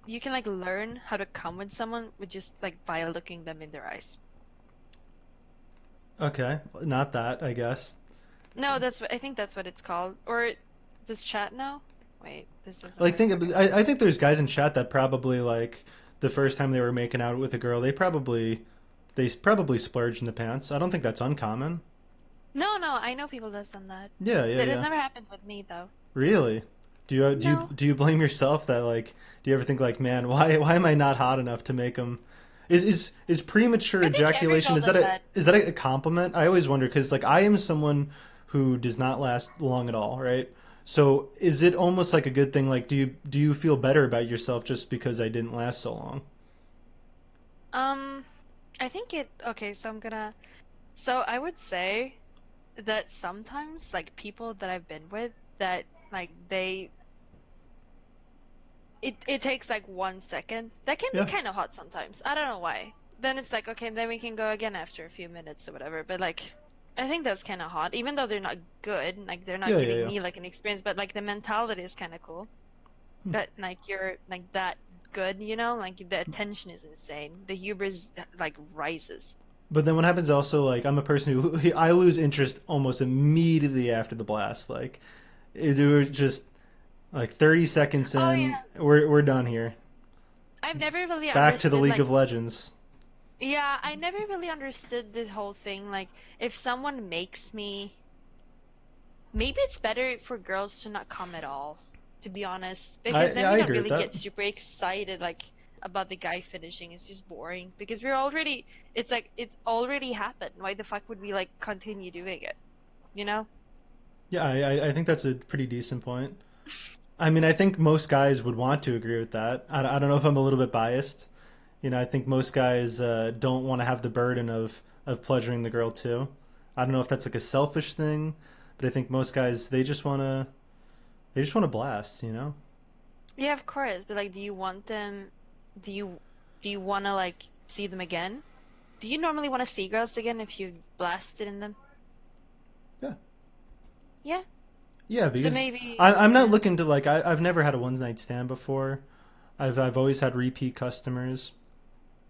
you can like learn how to come with someone with just like by looking them in their eyes. Okay, not that, I guess. No, that's what I think that's what it's called. Or does chat know? Wait, this doesn't Like work. think Okay. I think there's guys in chat that probably like the first time they were making out with a girl, they probably splurged in the pants. I don't think that's uncommon. No, no, I know people that's done that. Yeah, yeah, That has yeah. never happened with me though. Really? No. Do you blame yourself that like do you ever think like man why am I not hot enough to make them is premature I think every ejaculation girl does that. is that a compliment? I always wonder because like I am someone who does not last long at all, right? So is it almost like a good thing? Like do you feel better about yourself just because I didn't last so long? Um, I think it, okay, so so I would say that sometimes like people that I've been with that like it takes like 1 second. That can be Yeah, kind of hot sometimes. I don't know why. Then it's like, okay, then we can go again after a few minutes or whatever. But like, I think that's kind of hot, even though they're not good. Like they're not yeah, yeah, giving yeah. me like an experience, but like the mentality is kind of cool. That like you're like that good, you know? Like the attention is insane. The hubris like rises. But then what happens also like I'm a person who I lose interest almost immediately after the blast. Like it was just like 30 seconds Oh in, yeah. we're done here. I've never really Back to the understood League like of Legends. yeah, I never really understood the whole thing. Like if someone makes me maybe it's better for girls to not come at all, to be honest, because then Yeah, we I don't agree with really that. get super excited like about the guy finishing. It's just boring because we're already it's like it's already happened. Why the fuck would we like continue doing it? You know? Yeah, I think that's a pretty decent point. I mean, I think most guys would want to agree with that. I don't know if I'm a little bit biased. You know, I think most guys don't want to have the burden of pleasuring the girl too. I don't know if that's like a selfish thing, but I think most guys they just want to blast. You know? Yeah, of course. But like, do you want them? Do you do you want to like see them again? Do you normally want to see girls again if you blasted in them? Yeah. Yeah. Yeah, So because maybe, I'm not yeah. looking to like I've never had a one night stand before. I've always had repeat customers.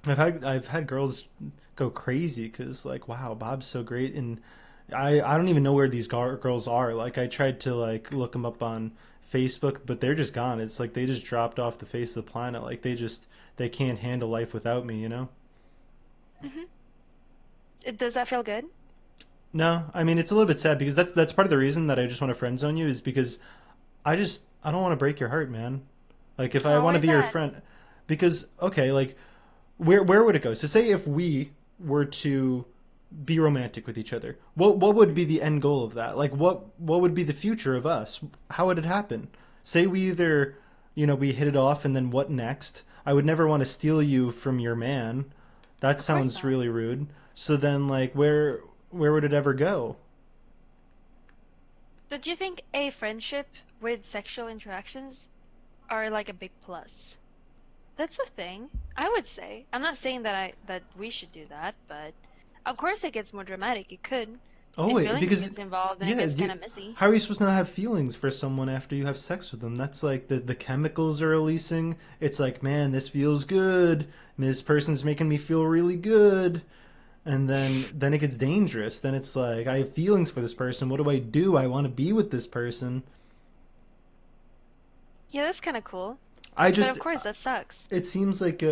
I've had girls go crazy because like wow Bob's so great and I don't even know where these girls are. Like I tried to like look them up on Facebook, but they're just gone. It's like they just dropped off the face of the planet. Like they can't handle life without me. You know? Hmm. Does that feel good? No, I mean it's a little bit sad because that's part of the reason that I just want to friend zone you is because I don't want to break your heart, man. Like if I Oh, want why to is be your that? friend, because okay, like where would it go? So say if we were to be romantic with each other, what would be the end goal of that? Like what would be the future of us? How would it happen? Say we either we hit it off and then what next? I would never want to steal you from your man. That Of course sounds not. really rude. So then like where would it ever go? Did you think a friendship with sexual interactions are like a big plus? That's a thing, I would say. I'm not saying that we should do that, but of course it gets more dramatic. It could. Oh If wait, feelings because gets involved, then it yeah, gets kind of messy. how are you supposed to not have feelings for someone after you have sex with them? That's like the chemicals are releasing. It's like, man, this feels good. This person's making me feel really good. And then it gets dangerous. Then it's like I have feelings for this person. What do I do? I want to be with this person. Yeah, that's kind of cool. I But just of course, that sucks. it seems like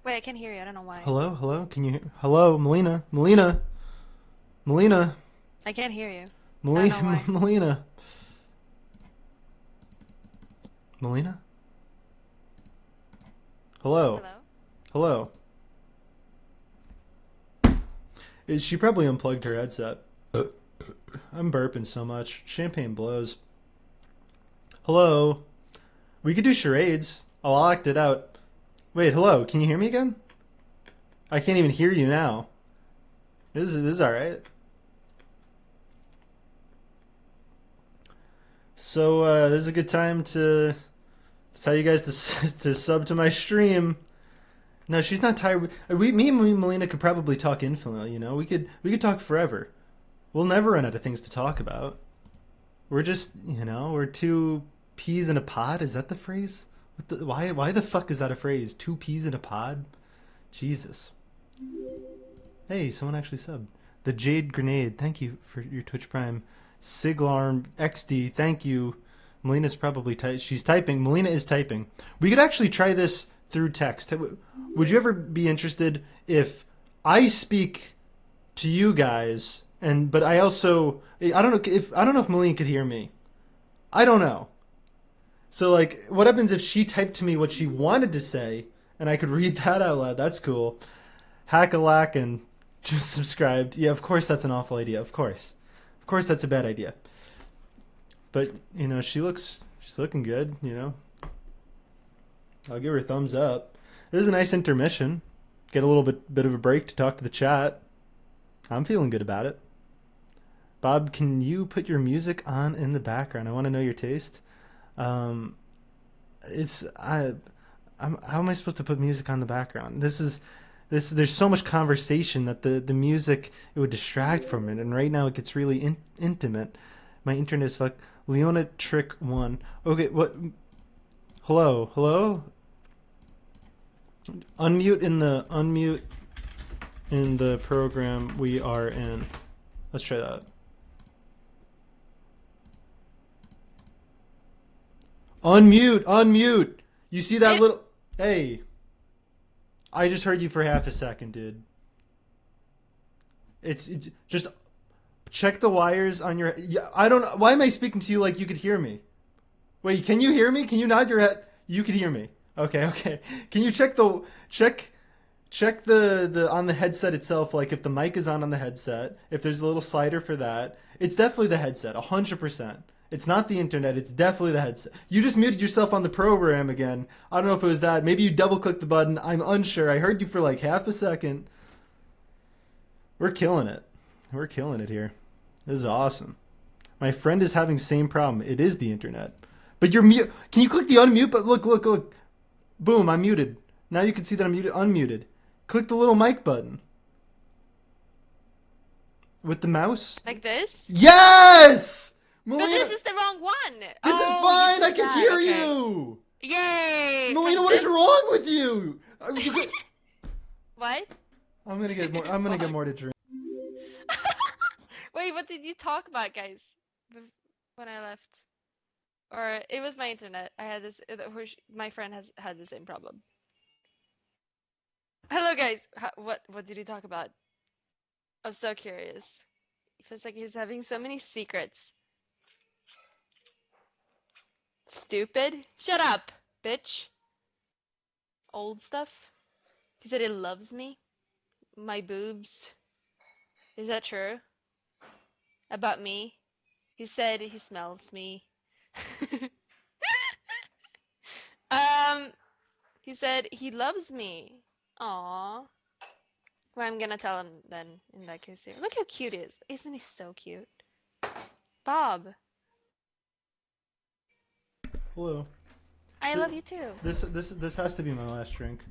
Wait, I can hear you. I don't know why. hello, can you hear? Hello, Melina, I can't hear you. I don't know Melina, why. Melina, Melina. Hello. Hello? Hello. She probably unplugged her headset. I'm burping so much. Champagne blows. Hello. We could do charades. I'll act it out. Wait, hello. Can you hear me again? I can't even hear you now. This is all right. So this is a good time to tell you guys to to sub to my stream. No, she's not tired. Me and Melina could probably talk infinitely. You know, we could talk forever. We'll never run out of things to talk about. We're just, we're two peas in a pod. Is that the phrase? Why the fuck is that a phrase? Two peas in a pod? Jesus. Hey, someone actually subbed. The Jade Grenade, thank you for your Twitch Prime. Siglarm XD, thank you. Melina's probably she's typing. Melina is typing. We could actually try this through text. Would you ever be interested if I speak to you guys but I also I don't know if Melina could hear me. I don't know. So like what happens if she typed to me what she wanted to say and I could read that out loud? That's cool. Hack-a-lack and just subscribed. Yeah, of course that's an awful idea. Of course. Of course that's a bad idea. But, she's looking good. I'll give her a thumbs up. This is a nice intermission. Get a little bit of a break to talk to the chat. I'm feeling good about it. Bob, can you put your music on in the background? I want to know your taste. It's how am I supposed to put music on the background? There's so much conversation that the music it would distract from it, and right now it gets really intimate. My internet is fucked. Leona Trick 1. Okay, what? Hello. Unmute in the program we are in. Let's try that. Unmute. You see that little? Hey, I just heard you for half a second, dude. It's just check the wires on your. Yeah, I don't know. Why am I speaking to you like you could hear me? Wait, can you hear me? Can you nod your head? You could hear me. Okay. Can you check the on the headset itself, like if the mic is on the headset, if there's a little slider for that. It's definitely the headset, 100%. It's not the internet, it's definitely the headset. You just muted yourself on the program again. I don't know if it was that. Maybe you double clicked the button. I'm unsure. I heard you for like half a second. We're killing it. We're killing it here. This is awesome. My friend is having the same problem. It is the internet. But you're mute. Can you click the unmute? But look. Boom, I'm muted. Now you can see that I'm unmuted. Click the little mic button. With the mouse? Like this? Yes! But Melina, this is the wrong one! this is fine! I can hear you! Yay! Melina, what is wrong with you? What? I'm gonna get more to drink. Wait, what did you talk about, guys? When I left? Or it was my internet. I had this. My friend has had the same problem. Hello, guys. What did he talk about? I'm so curious. It feels like he's having so many secrets. Stupid. Shut up, bitch. Old stuff. He said he loves me. My boobs. Is that true? About me? He said he smells me. um, he said he loves me. Aww. Well, I'm gonna tell him then in that case too. Look how cute he is. Isn't he so cute? Bob, Hello. I love you too. This has to be my last drink.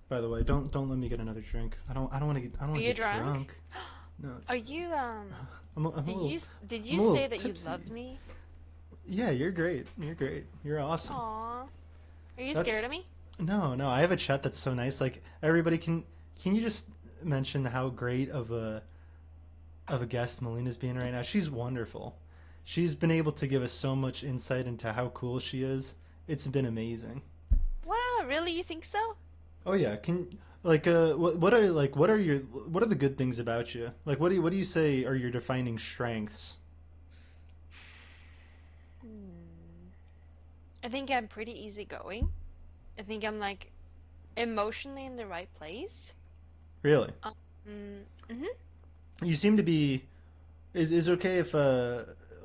By the way, don't let me get another drink. I don't want to get Are you drunk? drunk. No. Are you did I'm you a say little that tipsy. you loved me? Yeah, you're great. You're awesome. Aww. Are you That's- scared of me? No. I have a chat that's so nice. Like everybody can you just mention how great of a guest Melina's being right now? She's wonderful. She's been able to give us so much insight into how cool she is. It's been amazing. Wow, really? You think so? Oh yeah, what are the good things about you? Like what do you say are your defining strengths? Hmm. I think I'm pretty easygoing. I think I'm like emotionally in the right place. Really? Um, mm-hmm. You seem to be. Is it okay if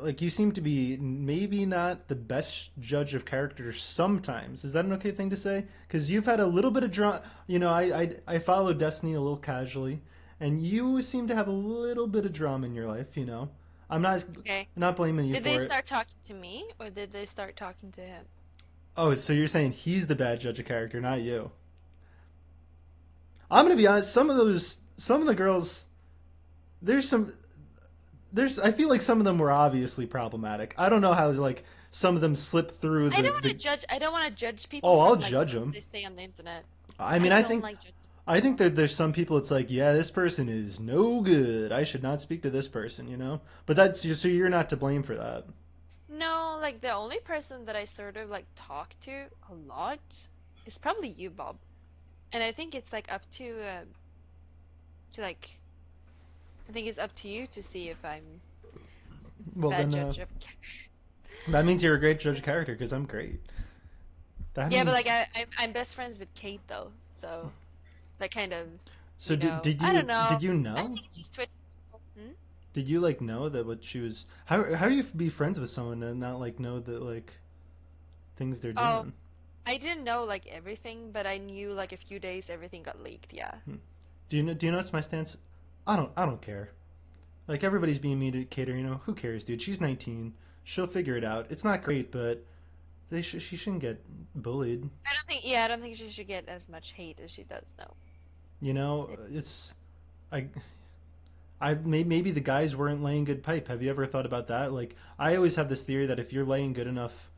like you seem to be maybe not the best judge of characters sometimes. Is that an okay thing to say? Because you've had a little bit of drama. You know, I follow Destiny a little casually, and you seem to have a little bit of drama in your life. You know, I'm Okay. not blaming you Did they for it. start talking to me or did they start talking to him? Oh, so you're saying he's the bad judge of character, not you? I'm gonna be honest. Some of the girls, there's some, there's. I feel like some of them were obviously problematic. I don't know how like some of them slipped through I don't want the. to judge. I don't want to judge people Oh, I'll from like judge what them. they say on the internet. I I mean, don't like judging I think people. that there's some people. It's like, yeah, this person is no good. I should not speak to this person. You know. But that's so you're not to blame for that. No, like the only person that I sort of like talk to a lot is probably you, Bob. And I think it's like up to like I think it's up to you to see if I'm Well, bad then judge of character. that means you're a great judge of character because I'm great. That Yeah, but like means. I'm best friends with Kate though, so that kind of So I don't know. did you I know? think it's just Twitch. Hmm? Did you like know that what she was? How do you be friends with someone and not like know that like things they're Oh, doing? I didn't know like everything, but I knew like a few days everything got leaked. Yeah. Hmm. Do you know what's my stance? I don't care. Like everybody's being mean to Cater, you know. Who cares, dude? She's 19. She'll figure it out. It's not great, but she shouldn't get bullied. I don't think she should get as much hate as she does now. You know, it's I maybe the guys weren't laying good pipe. Have you ever thought about that? Like I always have this theory that if you're laying good enough,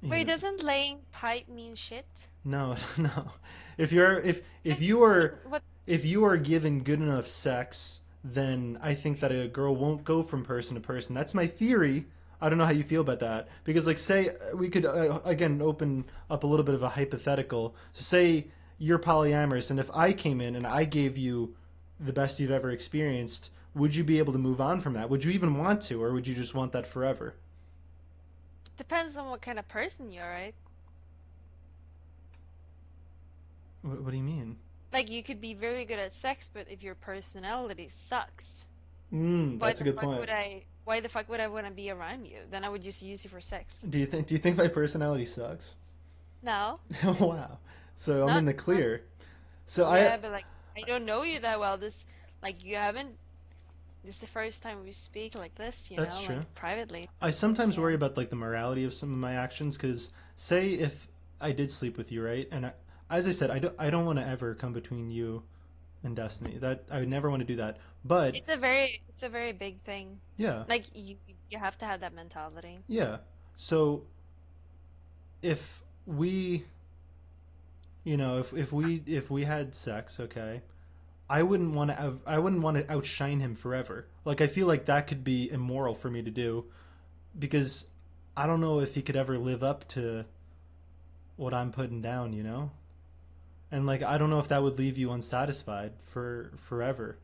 you Wait, know, doesn't laying pipe mean shit? no, no. If you're if Like, you are what? if you are given good enough sex, then I think that a girl won't go from person to person. That's my theory. I don't know how you feel about that because, like, say we could again open up a little bit of a hypothetical. So, say you're polyamorous, and if I came in and I gave you the best you've ever experienced, would you be able to move on from that? Would you even want to, or would you just want that forever? Depends on what kind of person you're, right? What do you mean? Like you could be very good at sex, but if your personality sucks, That's a good point. why the fuck would I want to be around you? Then I would just use you for sex. Do you think my personality sucks? No, Wow. So I'm in not the not clear. So I yeah, but like I don't know you that well. This like you haven't. This is the first time we speak like this, That's like true. privately. I sometimes Yeah. worry about like the morality of some of my actions because say if I did sleep with you, right? And as I said, I don't want to ever come between you and Destiny. That I would never want to do that. But It's a very big thing. yeah, Like you have to have that mentality. yeah. So if we, you know, if we had sex, okay, I wouldn't want to outshine him forever. Like I feel like that could be immoral for me to do because I don't know if he could ever live up to what I'm putting down, you know? And like I don't know if that would leave you unsatisfied for forever.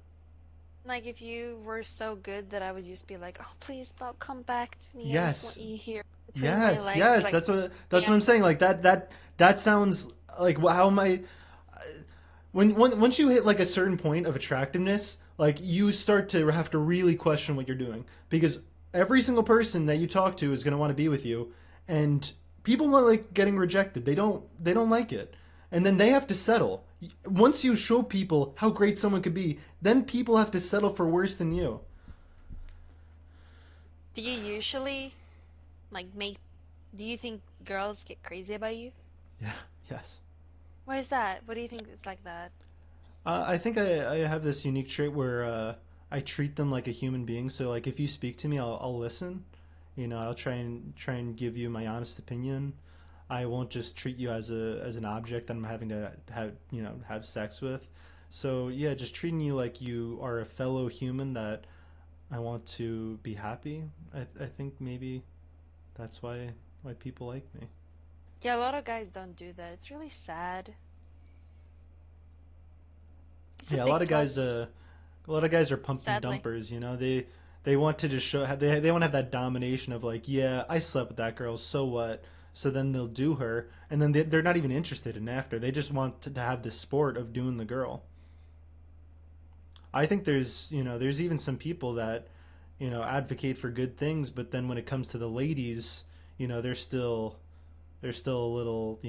Like if you were so good that I would just be like, "Oh, please, Bob, come back to me. I just want Yes. you here between my Yes, legs." yes, Like, that's yeah. what I'm saying. Like that sounds like how am I when once you hit like a certain point of attractiveness, like you start to have to really question what you're doing because every single person that you talk to is going to want to be with you, and people not like getting rejected. They don't like it, and then they have to settle. Once you show people how great someone could be, then people have to settle for worse than you. Do you usually like make? Do you think girls get crazy about you? Yeah. Yes. Why is that? What do you think it's like that? I think I have this unique trait where I treat them like a human being. So like if you speak to me, I'll listen. You know, I'll try and give you my honest opinion. I won't just treat you as an object that I'm having to have have sex with. So yeah, just treating you like you are a fellow human that I want to be happy. I think maybe that's why people like me. Yeah, a lot of guys don't do that. It's really sad. It's a Yeah, big plus, a lot of guys are pump and sadly. dumpers. You know, they want to just show they want to have that domination of like, yeah, I slept with that girl, so what? So then they'll do her, and then they're not even interested in after. They just want to have the sport of doing the girl. I think there's even some people that advocate for good things, but then when it comes to the ladies, they're still a little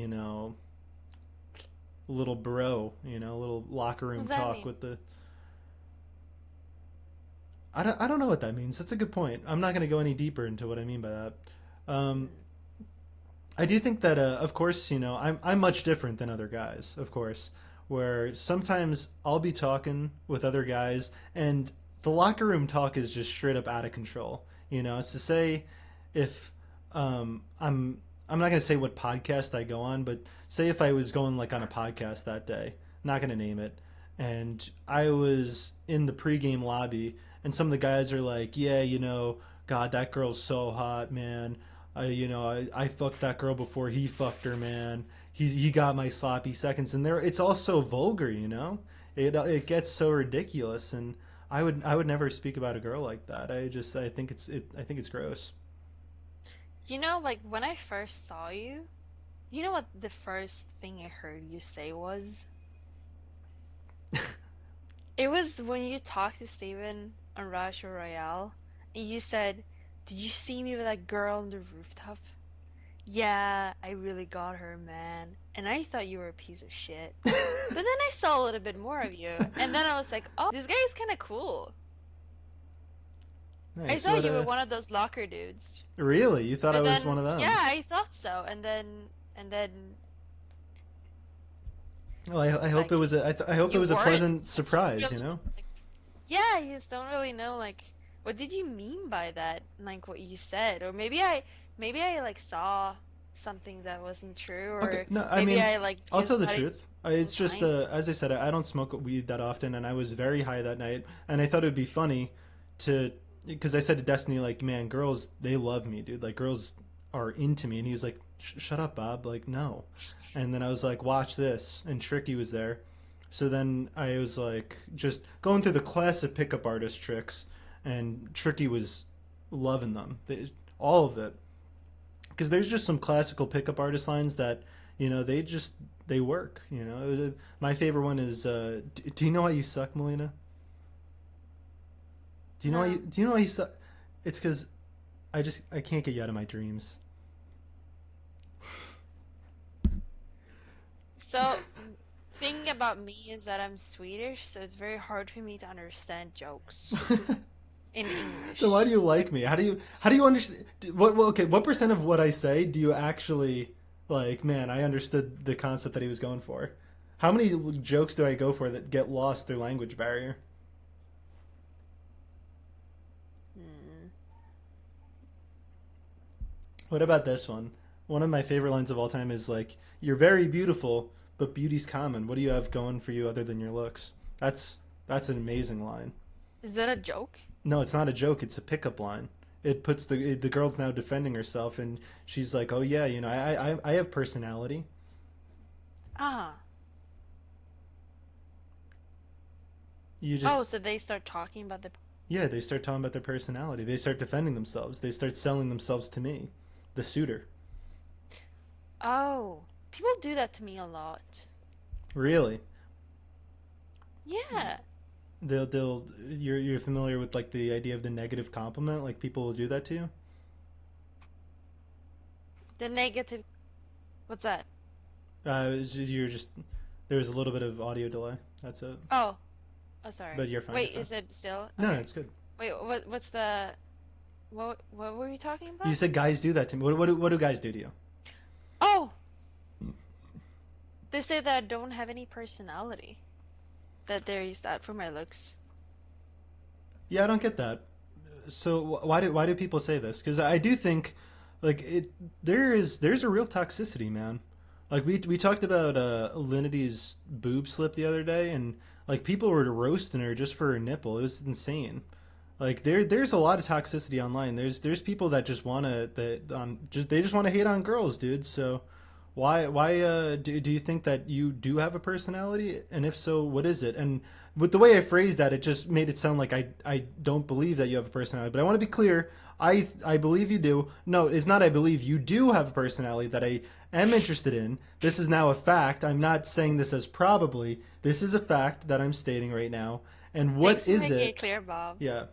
little bro, a little locker What room does that talk mean? with the. I don't know what that means. That's a good point. I'm not going to go any deeper into what I mean by that. Um, Mm. I do think that, of course, I'm much different than other guys, of course. Where sometimes I'll be talking with other guys, and the locker room talk is just straight up out of control. It's to say, if I'm not gonna say what podcast I go on, but say if I was going like on a podcast that day, not gonna name it, and I was in the pregame lobby, and some of the guys are like, yeah, God, that girl's so hot, man. I fucked that girl before he fucked her, man. He got my sloppy seconds, and it's all so vulgar. It gets so ridiculous, and I would never speak about a girl like that. I think it's gross. Like when I first saw you, you know what the first thing I heard you say was? It was when you talked to Steven on Rasha Royale, and you said, "Did you see me with that girl on the rooftop? Yeah, I really got her, man." And I thought you were a piece of shit. But then I saw a little bit more of you, and then I was like, "Oh, this guy is kind of cool." I Nice. thought What you were one of those locker dudes. Really? You thought I But was one then, of yeah, them? I thought so. And then, Well, I hope it like, was I hope it you was a weren't. pleasant Like, you surprise. feel just like, yeah, you just don't really know, like, what did you mean by that? Like, what you said, or maybe I like saw something that wasn't true, Okay, or no, I maybe mean, I like I'll tell just the thought it truth. was It's just, fine. as I said, I don't smoke weed that often, and I was very high that night, and I thought it would be funny to, because I said to Destiny, like, man, girls, they love me, dude. Like, girls are into me, and he was like, shut up, Bob. Like, no. And then I was like, watch this, and Tricky was there. So then I was like, just going through the classic pickup artist tricks, and Tricky was loving them, all of it. Because there's just some classical pickup artist lines that they work. My favorite one is, do you know why you suck, Melina? No. Do you know why you suck? It's because I can't get you out of my dreams. So, thing about me is that I'm Swedish, so it's very hard for me to understand jokes in Then why do English. you like me? How do you understand? Okay, what percent of what I say do you actually like? Man, I understood the concept that he was going for. How many jokes do I go for that get lost through language barrier? Hmm. What about this one? One of my favorite lines of all time is like, "You're very beautiful, but beauty's common. What do you have going for you other than your looks?" That's an amazing line. Is that a joke? No, it's not a joke. It's a pickup line. It puts the girl's now defending herself, and she's like, "Oh yeah, I have personality." Ah. You just Oh, so they start talking about the. Yeah, they start talking about their personality. They start defending themselves. They start selling themselves to me, the suitor. Oh, people do that to me a lot. Really? Yeah. You're familiar with like the idea of the negative compliment? Like people will do that to you? The negative. What's that? You're just there was a little bit of audio delay. That's it. Oh, oh, sorry. But you're fine. You're Wait, fine. is it still? No, no, Okay. it's good. Wait, what's the what were you talking You about? said guys do that to me. What do guys do to you? Oh, they say that I don't have any personality. That there is that for my looks. Yeah, I don't get that. So why do people say this? Because I do think like there's a real toxicity, man. Like we talked about Linity's boob slip the other day, and like people were roasting her just for her nipple. It was insane. Like there's a lot of toxicity online. There's people that just wanna that just they just want to hate on girls, dude. So Do you think that you do have a personality? And if so, what is it? And with the way I phrased that, it just made it sound like I don't believe that you have a personality. But I want to be clear. I believe you do. No, it's not I believe you do have a personality that I am interested in. This is now a fact. I'm not saying this as probably. This is a fact that I'm stating right now. And Thanks what for is making it it? clear, Bob. Yeah.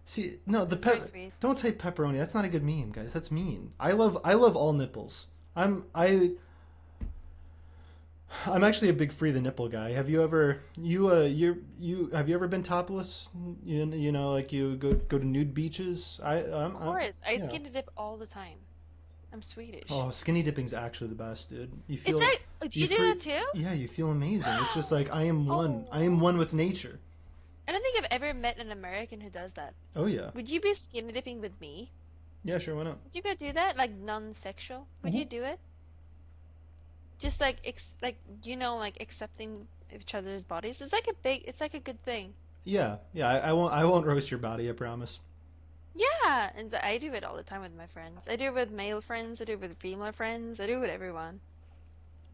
See, no, the That's very pep. sweet. Don't say pepperoni. That's not a good meme, guys. That's mean. I love all nipples. I'm actually a big free the nipple guy. Have you ever you have you ever been topless? You know like you go to nude beaches. Of course, I Yeah. skinny dip all the time. I'm Swedish. Oh, skinny dipping's actually the best, dude. It's like, oh, do You you do free that too? yeah, you feel amazing. It's just like I am one. I am Oh, one with nature. I don't think I've ever met an American who does that. Oh yeah. Would you be skinny dipping with me? Yeah, sure, why not? Would you go do that? Like non-sexual? Would you Hmm. do it? Just like like like accepting each other's bodies. It's like a good thing. Yeah. Yeah, I won't roast your body, I promise. Yeah, and I do it all the time with my friends. I do it with male friends, I do it with female friends, I do it with everyone.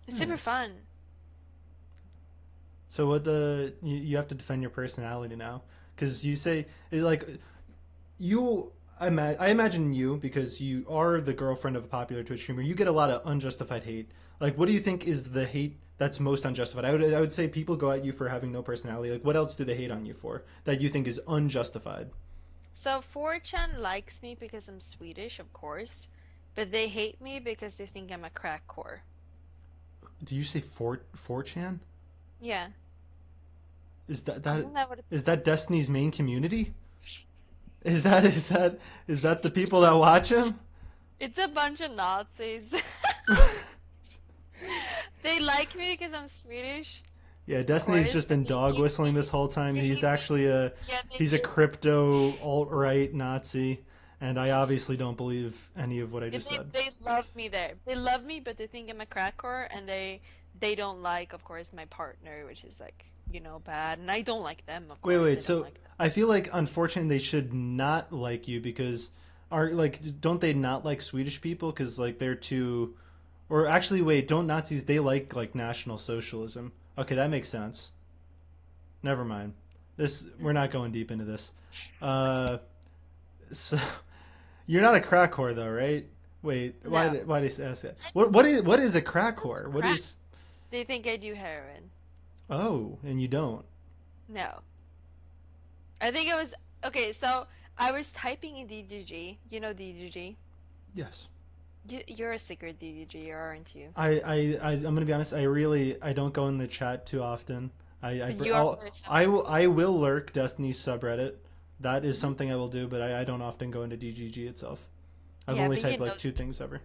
It's super Nice. fun. So what you have to defend your personality now because you say like you I imagine you because you are the girlfriend of a popular Twitch streamer. You get a lot of unjustified hate. Like, what do you think is the hate that's most unjustified? I would say people go at you for having no personality. Like, what else do they hate on you for that you think is unjustified? So 4chan likes me because I'm Swedish, of course, but they hate me because they think I'm a crack whore. Do you say 4chan? Yeah, Is that isn't that what it is that Destiny's main community? Is that the people that watch him? It's a bunch of Nazis. They like me because I'm Swedish, Yeah, of Destiny's course, just but been they dog hate whistling me. this whole time. They He's hate me. actually a Yeah, they he's a do. crypto alt right Nazi, and I obviously don't believe any of what I Yeah, just said. they love me there. They love me, but they think I'm a crack whore, and they don't like, of course, my partner, which is like, bad. And I don't like them, of Wait, course. wait. I don't So like them. I feel like unfortunately they should not like you because are like don't they not like Swedish people because like they're too or actually wait don't Nazis they like National Socialism? Okay, that makes sense. Never mind. This we're not going deep into this. Uh, so you're not a crack whore though, right? Wait, why No. did I ask that? What is a crack whore? What Crack. is They think I do heroin. oh, and you don't. No. I think it was okay, so I was typing in DDG. You know DDG? Yes. You're a secret DDG, aren't you? I'm gonna be honest. I don't go in the chat too often. But you are there I sometimes. will lurk Destiny's subreddit. That is Hmm. something I will do, but I don't often go into DGG itself. I've Yeah, only but typed like two things ever.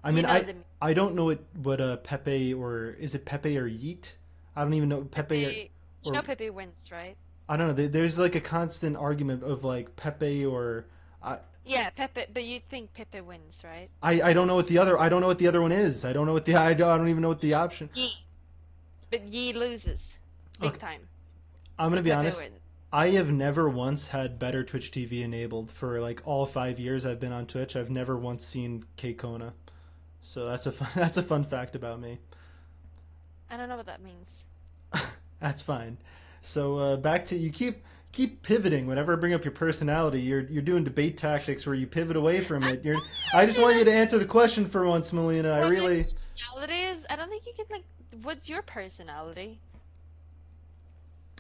I you mean, know I don't know what Pepe or is it Pepe or Yeet? I don't even know Pepe Pepe. You know or Pepe wins, right? I don't know. There's like a constant argument of like Pepe or I Yeah, Pepe. But you think Pepe wins, right? I don't know what the other I don't know what the other one is. I don't know what the I don't even know what the option. Yi. But Yi loses big Okay, time. I'm gonna But be Pepe honest. wins. I have never once had better Twitch TV enabled for like all 5 years I've been on Twitch. I've never once seen K Kona, so that's a fun, that's a fun fact about me. I don't know what that means. That's fine. So back to you keep pivoting whenever I bring up your personality. You're doing debate tactics where you pivot away from I'm it. I just want you not to answer the question for once, Melina. I what my really personality is. I don't think you can like. What's your personality?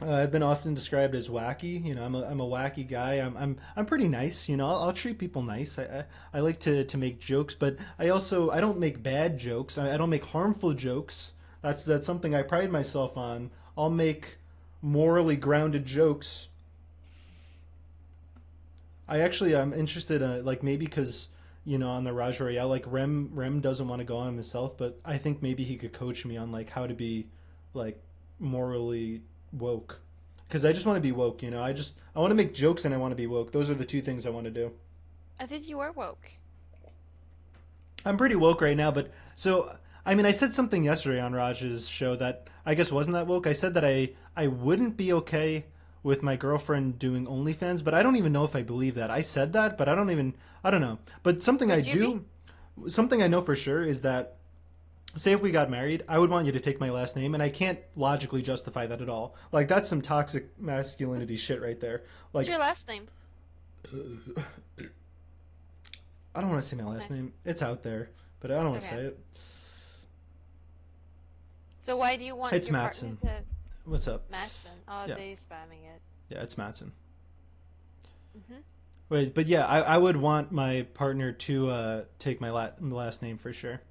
I've been often described as wacky. You know, I'm a wacky guy. I'm pretty nice. You know, I'll treat people nice. I like to make jokes, but I don't make bad jokes. I don't make harmful jokes. That's something I pride myself on. I'll make morally grounded jokes. I'm interested like maybe because on the Raj Royale like Rem doesn't want to go on himself, but I think maybe he could coach me on like how to be like morally woke because I just want to be woke. I want to make jokes and I want to be woke. Those are the two things I want to do. I think you are woke. I'm pretty woke right now, but so I mean I said something yesterday on Raj's show that I guess wasn't that woke. I said that I wouldn't be okay with my girlfriend doing OnlyFans, but I don't even know if I believe that. I said that, but I don't know. But Would you be? something I know for sure is that say if we got married, I would want you to take my last name, and I can't logically justify that at all. Like that's some toxic masculinity shit right there. What's Like your last name? I don't want to say my last Okay. name. It's out there, but I don't want to say Okay. it. So why do you want It's your partner Matson. to What's up? Madsen? Oh, Yeah, they spamming it. yeah, it's Matson. Mhm. Wait, but yeah, I would want my partner to take my last name for sure.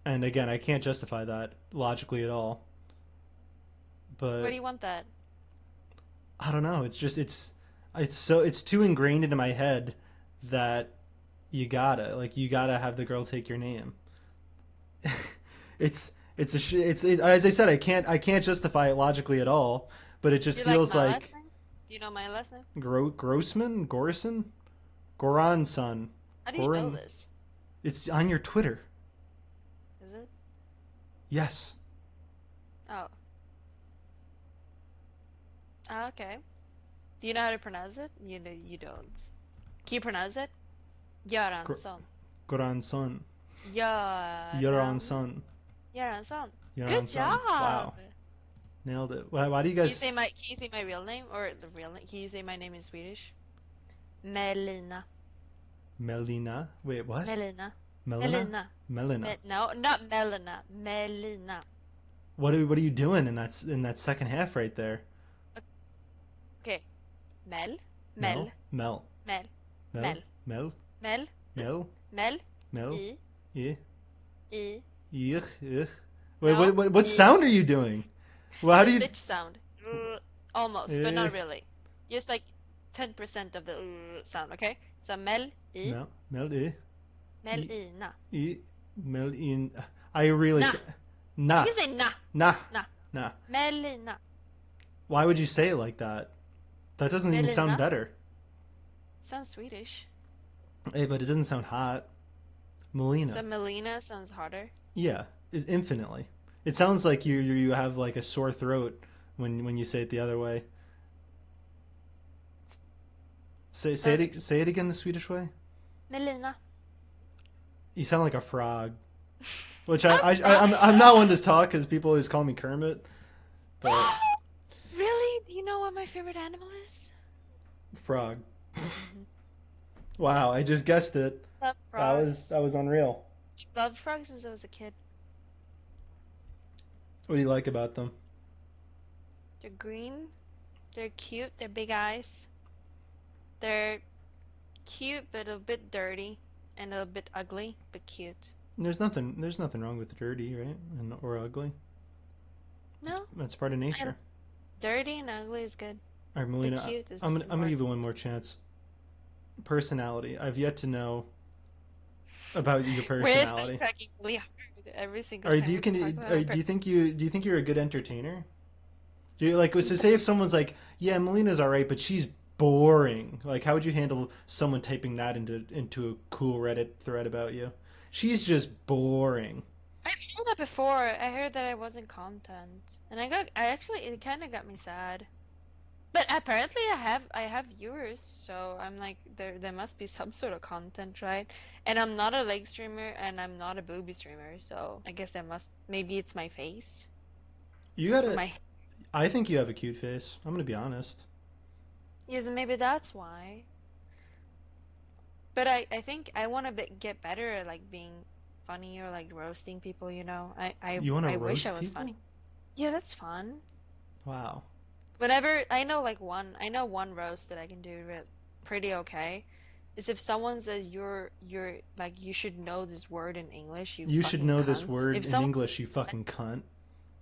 And again, I can't justify that logically at all. Why do But you want that? I don't know. It's too ingrained into my head that you gotta have the girl take your name. As I said, I can't justify it logically at all. But it Do just you like feels my last like name? Do you know my last name? Grossman, Gorson, Goran son, How do you know Goran. this? It's on your Twitter. Is it? Yes, Oh. Ah, okay. Do you know how to pronounce it? You don't. Can you pronounce it? Gr- Göransson. Goran son, Yaran Göran. son, Göransson. Yaran Good son. job. Wow, nailed it. Why do you Can you say guys? my can you say my real name or the real name? Can you say my name in Swedish? Melina. Melina? Wait, what? Melina. Melina? Melina. Melina. No, not Melina. Melina. What are you doing in that second half right there? Okay. Mel. Mel, Mel. Mel, Mel. Mel, Mel. Mel, Mel. Mel, Mel. Mel. I. Eh, I. ich, ich. Wait, No. what I. sound are you doing? Well, how The do you? Stitch sound. Almost, but Eh, not really. Just like 10% of the sound, okay? So Mel. I. Mel, Mel, eh, I, Melina. I, Mel in. I really. Na. You Nah, can say na. nah, Na. nah. Melina. Why would you say it like that? That doesn't even sound Melina. better. Sounds Swedish. Hey, but it doesn't sound hot. So Melina. Melina sounds harder. Yeah, infinitely. It sounds like you have like a sore throat when you say it the other way. Sounds like Say it again the Swedish way. Melina. You sound like a frog. Which I'm I'm not one to talk because people always call me Kermit, but Really? Do you know what my favorite animal is? frog. Mhm. Wow, I just guessed it. Love That frogs. was unreal. I've loved frogs since I was a kid. What do you like about them? They're green. They're cute. They're big eyes. They're cute, but a bit dirty and a bit ugly, but cute. There's nothing wrong with dirty, right? And or ugly. No, That's part of I, nature. dirty and ugly is good, All right, but Melina, cute is I'm gonna more. give you one more chance. Personality. I've yet to know about your We're so personality. fucking really hard every single Or time we talk about our do you think you're a good entertainer? Do you like so say if someone's like, yeah, Melina's all right, but she's boring. Like, how would you handle someone typing that into a cool Reddit thread about you? She's just boring. I've heard that before. I heard that I wasn't content, and I actually, it kind of got me sad. But apparently I have viewers, so I'm like there must be some sort of content, right? And I'm not a leg streamer and I'm not a booby streamer, so I guess there must maybe it's my face You or gotta. my I think you have a cute face. I'm gonna be honest. yes, maybe that's why. But I think I want to get better at like being funny or like roasting people, you know. You want to I wish I roast was people? funny. Yeah, that's fun. Wow. Whenever I know one roast that I can do pretty okay is if someone says you're like you should know this word in English, you You should fucking know this cunt. word If in someone English, you fucking cunt.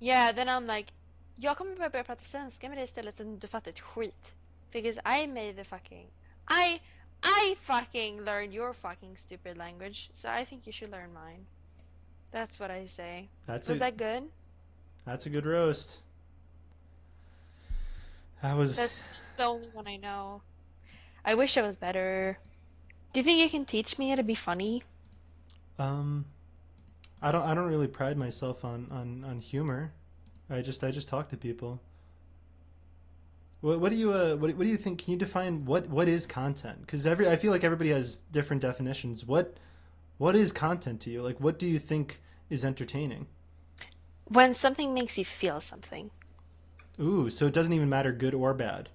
yeah, then I'm like jag kommer bara börja prata svenska med dig istället så du inte fattar ett skit. Because I made the fucking I I fucking learned your fucking stupid language, so I think you should learn mine. That's what I say. That's Was a that good? that's a good roast. That was. That's the only one I know. I wish I was better. Do you think you can teach me how to be funny? Um, I don't really pride myself on humor. I just talk to people. What do you what do you think? Can you define what is content? Because I feel like everybody has different definitions. What is content to you? Like what do you think is entertaining. When something makes you feel something. Ooh, so it doesn't even matter good or bad,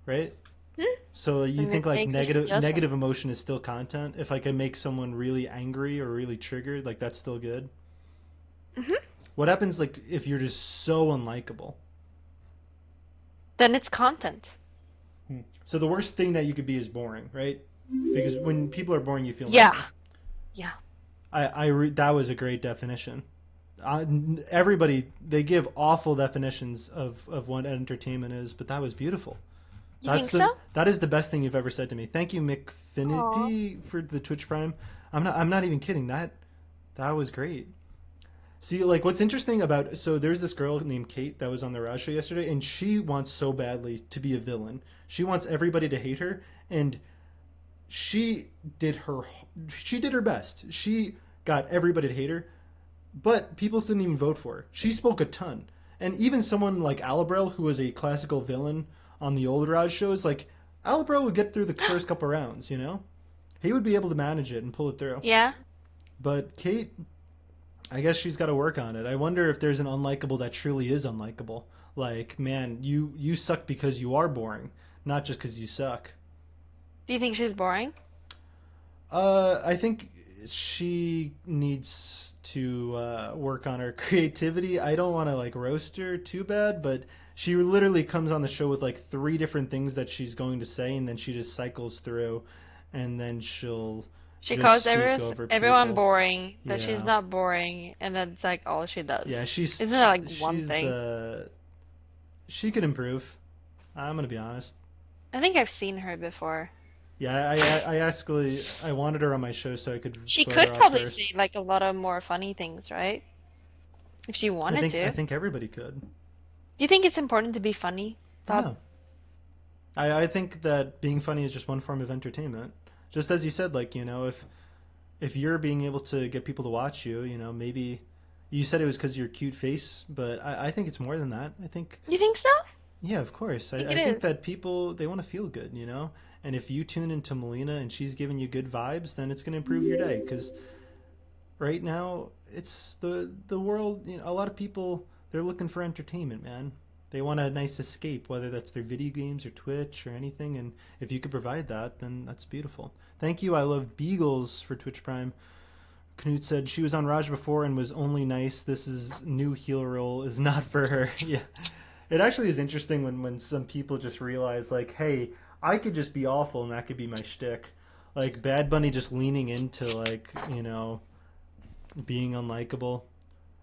right? Hmm? So you When it think like makes you feel negative something. emotion is still content? If like I make someone really angry or really triggered, like that's still good. Hmm. What happens like if you're just so unlikable? Then it's content. So the worst thing that you could be is boring, right? Because when people are boring, you feel Yeah. nothing. Yeah. That was a great definition. Everybody they give awful definitions of what entertainment is, but that was beautiful. You think so? That is the best thing you've ever said to me. Thank you, Aw. McFinity, for the Twitch Prime. I'm not even kidding. That was great. See, like what's interesting about so there's this girl named Kate that was on the Raj show yesterday, and she wants so badly to be a villain. She wants everybody to hate her, and she did her she did her best. She got everybody to hate her, but people didn't even vote for her. She spoke a ton, and even someone like Alabrel, who was a classical villain on the old Raj shows, like Alabrel would get through the first couple rounds. You know, he would be able to manage it and pull it through. Yeah. But Kate, I guess she's got to work on it. I wonder if there's an unlikable that truly is unlikable. Like, man, you suck because you are boring, not just because you suck. Do you think she's boring? I think she needs to work on her creativity. I don't want to like roast her too bad, but she literally comes on the show with like three different things that she's going to say, and then she just cycles through, and then she'll She just calls speak over everyone people. boring, that she's Yeah, not boring, and that's like all she yeah. does. Isn't that like one She's thing? she could improve. I'm gonna be honest. I think I've seen her before. Yeah, I actually I wanted her on my show so I could She vote her could off probably say first. like a lot of more funny things, right? If she wanted I to. think everybody could. Do you think it's important to be funny, Bob? No, I think that being funny is just one form of entertainment. Just as you said, like if you're being able to get people to watch you, maybe you said it was because of your cute face, but I think it's more than that. I think You think so? I yeah, of course. think it I think is. that people they want to feel good, and if you tune into Melina and she's giving you good vibes, then it's going to improve your day. Because right now it's the world. A lot of people they're looking for entertainment, man. They want a nice escape, whether that's their video games or Twitch or anything. And if you could provide that, then that's beautiful. Thank you. I love Beagles for Twitch Prime. Knut said she was on Raj before and was only nice. This is new heel role is not for her. Yeah, it actually is interesting when some people just realize like, hey, I could just be awful and that could be my shtick. Like Bad Bunny just leaning into like being unlikable.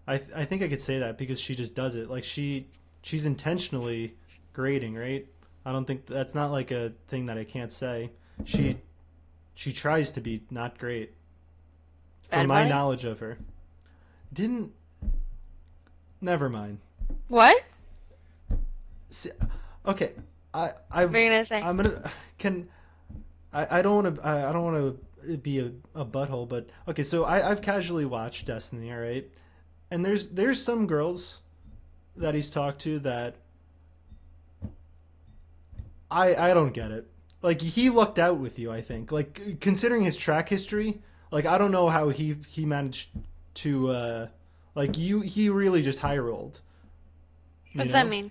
I think I could say that because she just does it. Like she's intentionally grading, right? I don't think that's not like a thing that I can't say. She she tries to be not great from Bad my Bunny? knowledge of her. Didn't never mind. What? See, okay, What are I've you gonna say? I'm gonna can I don't want to I don't want to be a butthole, but okay. So I've casually watched Destiny, all right, and there's some girls that he's talked to that I don't get it. Like he lucked out with you, I think. Like considering his track history, like I don't know how he managed to like he really just high rolled, What you does that know? mean?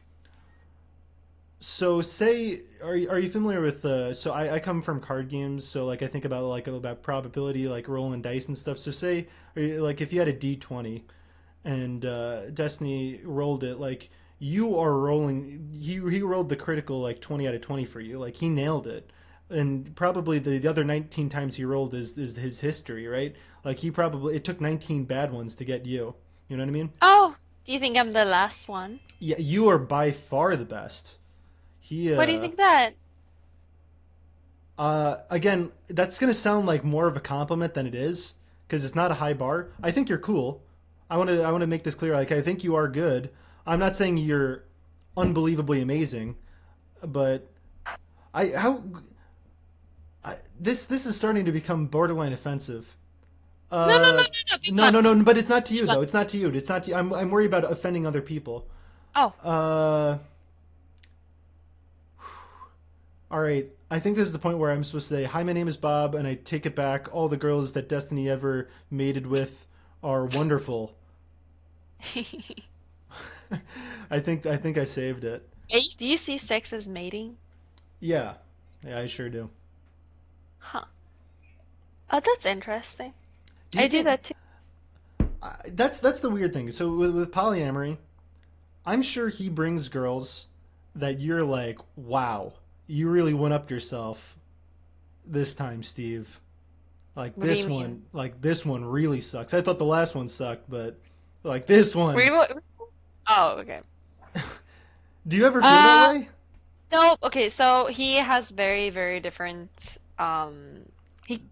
So say are you familiar with so I come from card games, so like I think about probability like rolling dice and stuff. So say like if you had a D20 and Destiny rolled it like you are rolling he rolled the critical like 20 out of 20 for you. Like he nailed it. And probably the other 19 times he rolled is his history, right? Like he probably it took 19 bad ones to get you. You know what I mean? Oh, do you think I'm the last one? Yeah, you are by far the best. He Why do you think that? again, that's gonna sound like more of a compliment than it is because it's not a high bar. I think you're cool. I want to make this clear. Like I think you are good. I'm not saying you're unbelievably amazing, but I how this is starting to become borderline offensive. No, no, no, Uh, no, no. Be no, no, blunt. no. But it's not to Be you though. blunt. It's not to you. It's not to you. I'm worried about offending other people. Oh, Uh, all right. I think this is the point where I'm supposed to say, "Hi, my name is Bob," and I take it back. All the girls that Destiny ever mated with are wonderful. I think I saved it. Do you see sex as mating? Yeah, yeah, I sure do. Huh. Oh, that's interesting. Do you I do think that too. that's the weird thing? So with polyamory, I'm sure he brings girls that you're like, wow, you really went up yourself this time, Steve. What do you mean? Like this one really sucks. I thought the last one sucked, but like this Were one. you? Oh, okay. Do you ever feel that Uh, way? no. Okay, so he has very, very different. He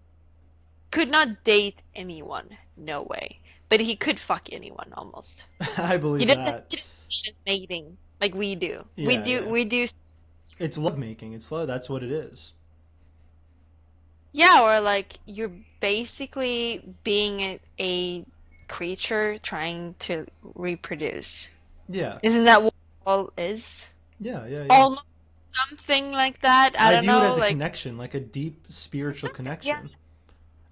could not date anyone. No way. But he could fuck anyone almost. I He believe doesn't. that. He doesn't see it as mating like we do. We Yeah, do. yeah. We do. It's love making. It's love. That's what it is. Yeah, or like you're basically being a creature trying to reproduce. Yeah, Isn't that what all is? yeah, yeah, yeah. Almost something like that. I I don't view it know. as a Like, connection, like a deep spiritual yeah, connection.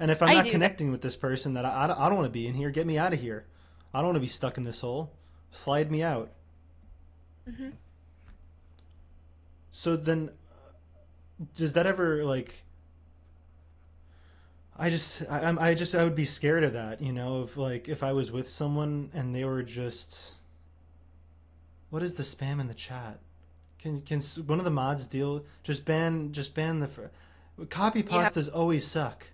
And if I'm I not do that. connecting with this person, that I don't want to be in here. Get me out of here. I don't want to be stuck in this hole. Slide me out. Hmm. So then, does that ever like? I would be scared of that. Of like if I was with someone and they were just. What is the spam in the chat? Can one of the mods deal? Just ban the. Copy Yeah, pastas always suck.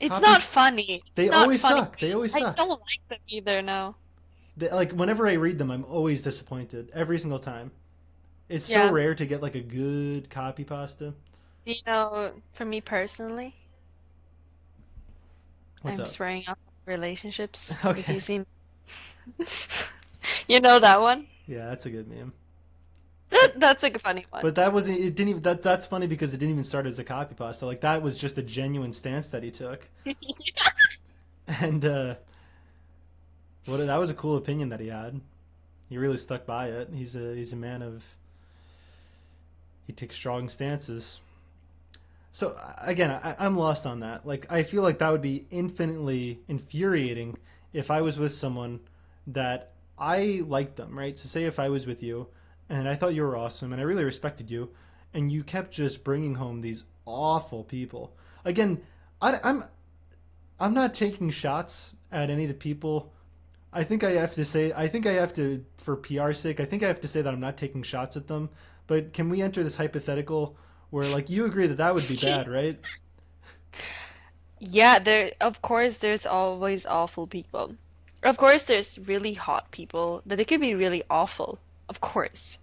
it's Copy. not funny. They It's not always funny. suck. They always I suck. don't like them either. No. Like whenever I read them, I'm always disappointed every single time. It's so Yeah. rare to get like a good copy pasta. For me personally, What's I'm up? swearing off relationships. If Okay. you seen, you know that one. Yeah, that's a good meme. That's like a funny one. But that wasn't. It didn't even. That's funny because it didn't even start as a copy pasta. Like that was just a genuine stance that he took, and that was a cool opinion that he had. He really stuck by it. He's a man of. He takes strong stances. So again, I'm lost on that. Like I feel like that would be infinitely infuriating if I was with someone that I liked them, right? So say if I was with you and I thought you were awesome and I really respected you, and you kept just bringing home these awful people. Again, I'm not taking shots at any of the people. I think I have to say I think I have to for PR's sake. I think I have to say that I'm not taking shots at them. But can we enter this hypothetical where like you agree that that would be bad, right? Yeah, of course there's always awful people. Of course there's really hot people, but they could be really awful. Of course.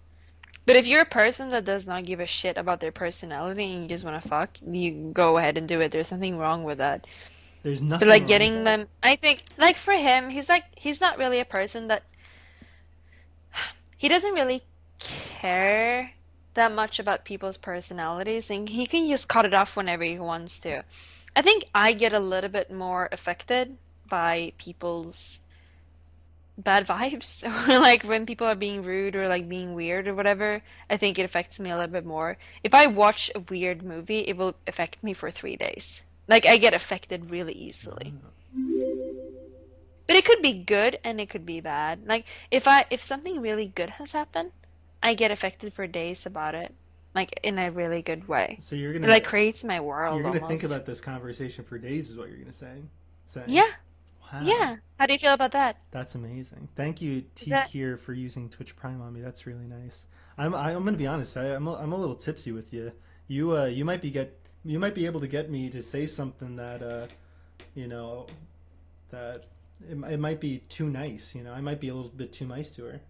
But if you're a person that does not give a shit about their personality and you just want to fuck, you go ahead and do it. There's nothing wrong with that. There's But nothing like wrong with getting that. them, I think like for him, he's not really a person that he doesn't really care that much about people's personalities and he can just cut it off whenever he wants to. I think I get a little bit more affected by people's bad vibes or like when people are being rude or like being weird or whatever. I think it affects me a little bit more. If I watch a weird movie, it will affect me for 3 days. Like I get affected really easily. But it could be good and it could be bad. Like if something really good has happened, I get affected for days about it. Like in a really good way. So you're It like gonna creates my you're world gonna think almost. about this conversation for days, is what you're gonna say. Saying, Yeah, wow, yeah. How do you feel about that? that's amazing. Thank you, Is T that Kier, for using Twitch Prime on me. That's really nice. I'm gonna be honest. I'm a little tipsy with you. You might be able to get me to say something that you know that it might be too nice. I might be a little bit too nice to her.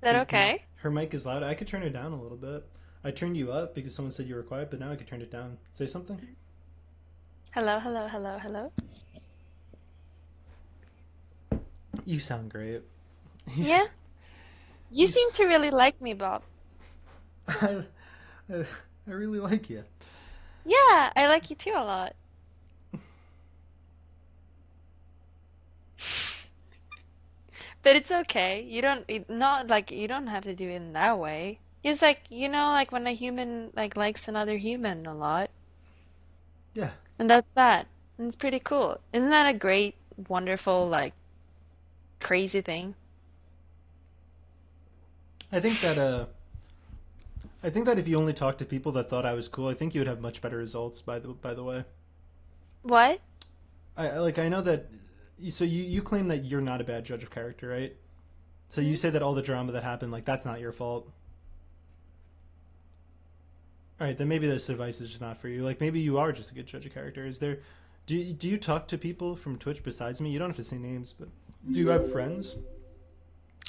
that okay? Her mic is loud. I could turn it down a little bit. I turned you up because someone said you were quiet, but now I could turn it down. Say something. Hello, hello, hello, hello. You sound great. You, Yeah, you you, seem to really like me, Bob. I, I, I really like you. Yeah, I like you too a lot. But it's okay. Not like you don't have to do it in that way. It's like, like when a human like likes another human a lot. Yeah, And that's that. And it's pretty cool. Isn't that a great, wonderful, like crazy thing? I think that I think that if you only talked to people that thought I was cool, I think you would have much better results. By the way, What? I know that. So you claim that you're not a bad judge of character, right? So you Hmm? say that all the drama that happened, like that's not your fault. All right, then maybe this advice is just not for you. Like maybe you are just a good judge of character. Is there? Do you talk to people from Twitch besides me? You don't have to say names, but do you have friends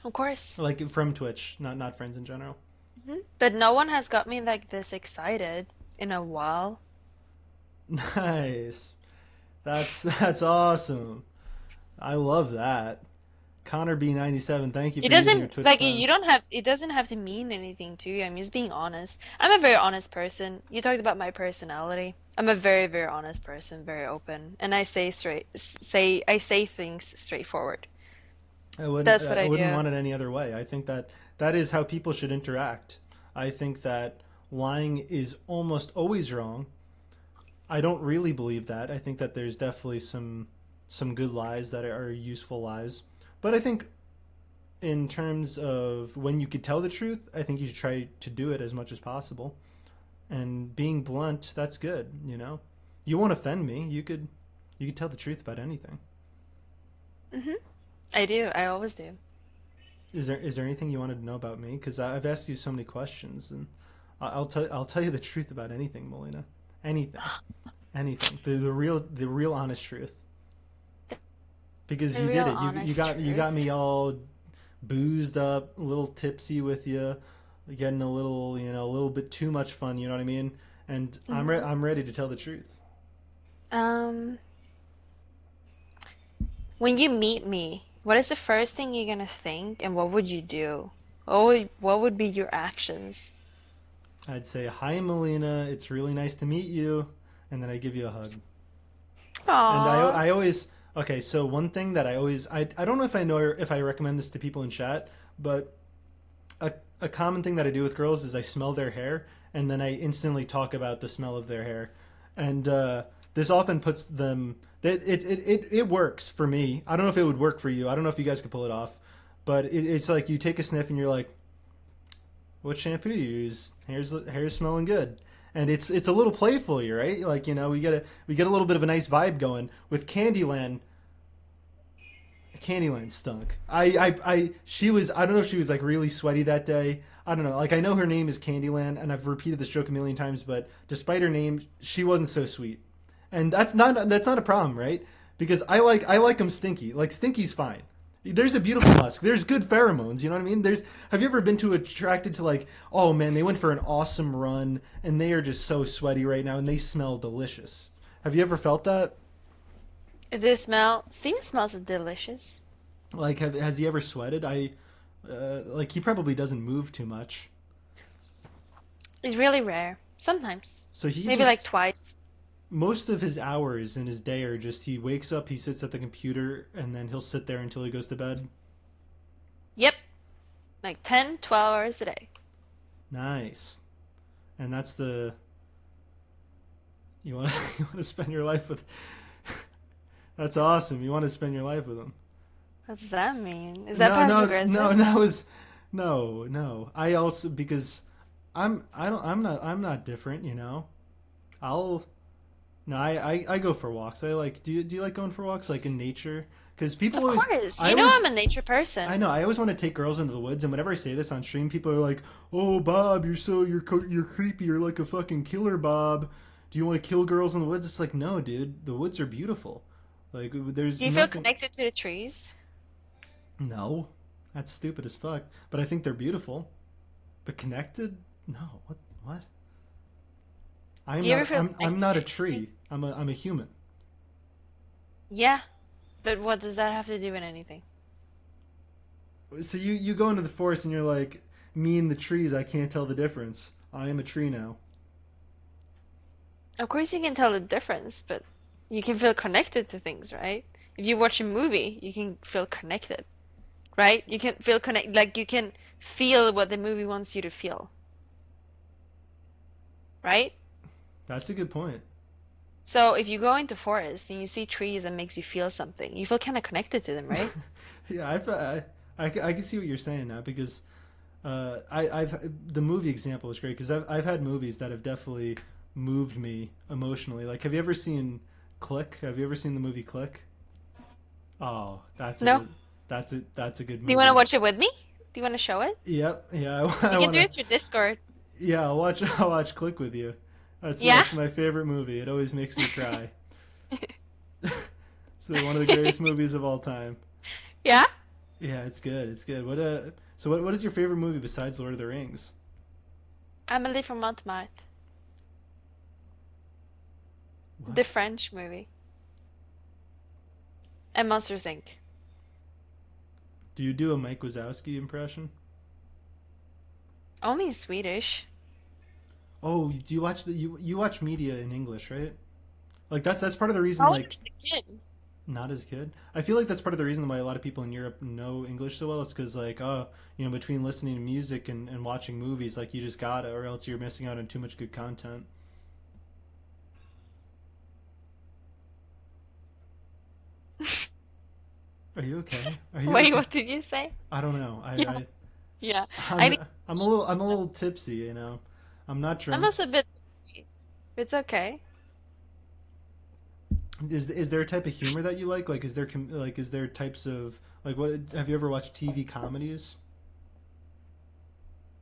Of course. like from Twitch? Not friends in general. But no one has got me like this excited in a while. Nice. That's awesome. I love that. Connor B97, thank you It for using your doesn't Twitch like Prime. you don't have it doesn't have to mean anything to you. I'm just being honest. I'm a very honest person. You talked about my personality. I'm a very, very honest person, very open, and I say things straightforward. That's what I I wouldn't do. want it any other way. I think that that is how people should interact. I think that lying is almost always wrong. I don't really believe that. I think that there's definitely some good lies that are useful lies. But I think in terms of when you could tell the truth, I think you should try to do it as much as possible. And being blunt, that's good, you know. You won't offend me. You could tell the truth about anything. Hmm. I do. I always do. Is there anything you wanted to know about me? Because I've asked you so many questions, and I'll tell you the truth about anything, Melina. Anything, anything. The real honest truth. Because The you did real it. honest You got truth. me all boozed up, a little tipsy with you, getting a little bit too much fun. You know what I mean? And Hmm. I'm ready to tell the truth. Um, when you meet me, what is the first thing you're gonna think, and what would you do? What would be your actions? I'd say, "Hi, Melina. It's really nice to meet you," and then I give you a hug. And Aw. I always okay. So one thing that I don't know if I know if I recommend this to people in chat, but a a common thing that I do with girls is I smell their hair and then I instantly talk about the smell of their hair, and this often puts them. It works for me. I don't know if it would work for you. I don't know if you guys could pull it off, but it's like you take a sniff and you're like, "What shampoo do you use? Hair's smelling good." And it's a little playful, right? Like we get a little bit of a nice vibe going with Candyland. Candyland stunk. She was, I don't know if she was like really sweaty that day. I don't know. Like I know her name is Candyland, and I've repeated this joke a million times, but despite her name, she wasn't so sweet, and that's not a problem, right? Because I like them stinky. Like stinky's fine. There's a beautiful musk. There's good pheromones. You know what I mean? Have you ever been too attracted to like, oh man, they went for an awesome run and they are just so sweaty right now and they smell delicious. Have you ever felt that? Steven smells delicious. Like, has he ever sweated? Like he probably doesn't move too much, It's really rare. Sometimes. so he Maybe like just twice. most of his hours in his day are just he wakes up, he sits at the computer, and then he'll sit there until he goes to bed. Yep. Like 10, 12 hours a day. Nice, and that's the you want you want to spend your life with. That's awesome. You want to spend your life with him. What does that mean? Is that No, passive no, no, aggressive? no. Is no. I also because I'm not different. I'll No, I go for walks. I like. Do you like going for walks like in nature? Because people Of always, course. I You know always, I'm a nature I person. know I always want to take girls into the woods, and whenever I say this on stream, people are like, "Oh, Bob, you're creepy. You're like a fucking killer, Bob. Do you want to kill girls in the woods?" It's like, no, dude. The woods are beautiful. Like, Do there's you feel nothing. connected to the trees? No, that's stupid as fuck. But I think they're beautiful. But connected? No. What? Do you ever feel I'm connected not to a anything? tree. I'm a human. Yeah, but what does that have to do with anything? So you go into the forest and you're like, me and the trees, I can't tell the difference. I am a tree now. Of course you can tell the difference, but you can feel connected to things, right? If you watch a movie, you can feel connected, right? You can feel like you can feel what the movie wants you to feel, right? That's a good point. So if you go into forest and you see trees and makes you feel something, you feel kind of connected to them, right? Yeah, I can see what you're saying now because I've the movie example is great because I've had movies that have definitely moved me emotionally. Like, have you ever seen Click? Have you ever seen the movie Click? Oh, No? that's a good Do you want to movie. watch it with me? Do you want to show it? Yep, yeah, You I can do wanna. it through Discord. Yeah, I'll watch Click with you. Yeah? That's my favorite movie. It always makes me cry. It's one of the greatest movies of all time. Yeah? Yeah, it's good. It's good. What is your favorite movie besides Lord of the Rings? Emily from Montmartre. What? The French movie. And Monsters Inc. Do you do a Mike Wazowski impression? Only in Swedish. Oh, do you watch you watch media in English, right? Like that's part of the reason, Only like, as a kid. not as good. I feel like that's part of the reason why a lot of people in Europe know English so well. It's because, like, oh, between listening to music and watching movies, like, you just gotta, or else you're missing out on too much good content. Are you okay? Are you Wait, okay? what did you say? I don't know. Yeah, I yeah. I I'm need I'm a little tipsy. I'm not I'm drunk. also a bit. It's okay. Is there a type of humor that you like? Like, is there types of, like, what have you ever watched TV comedies?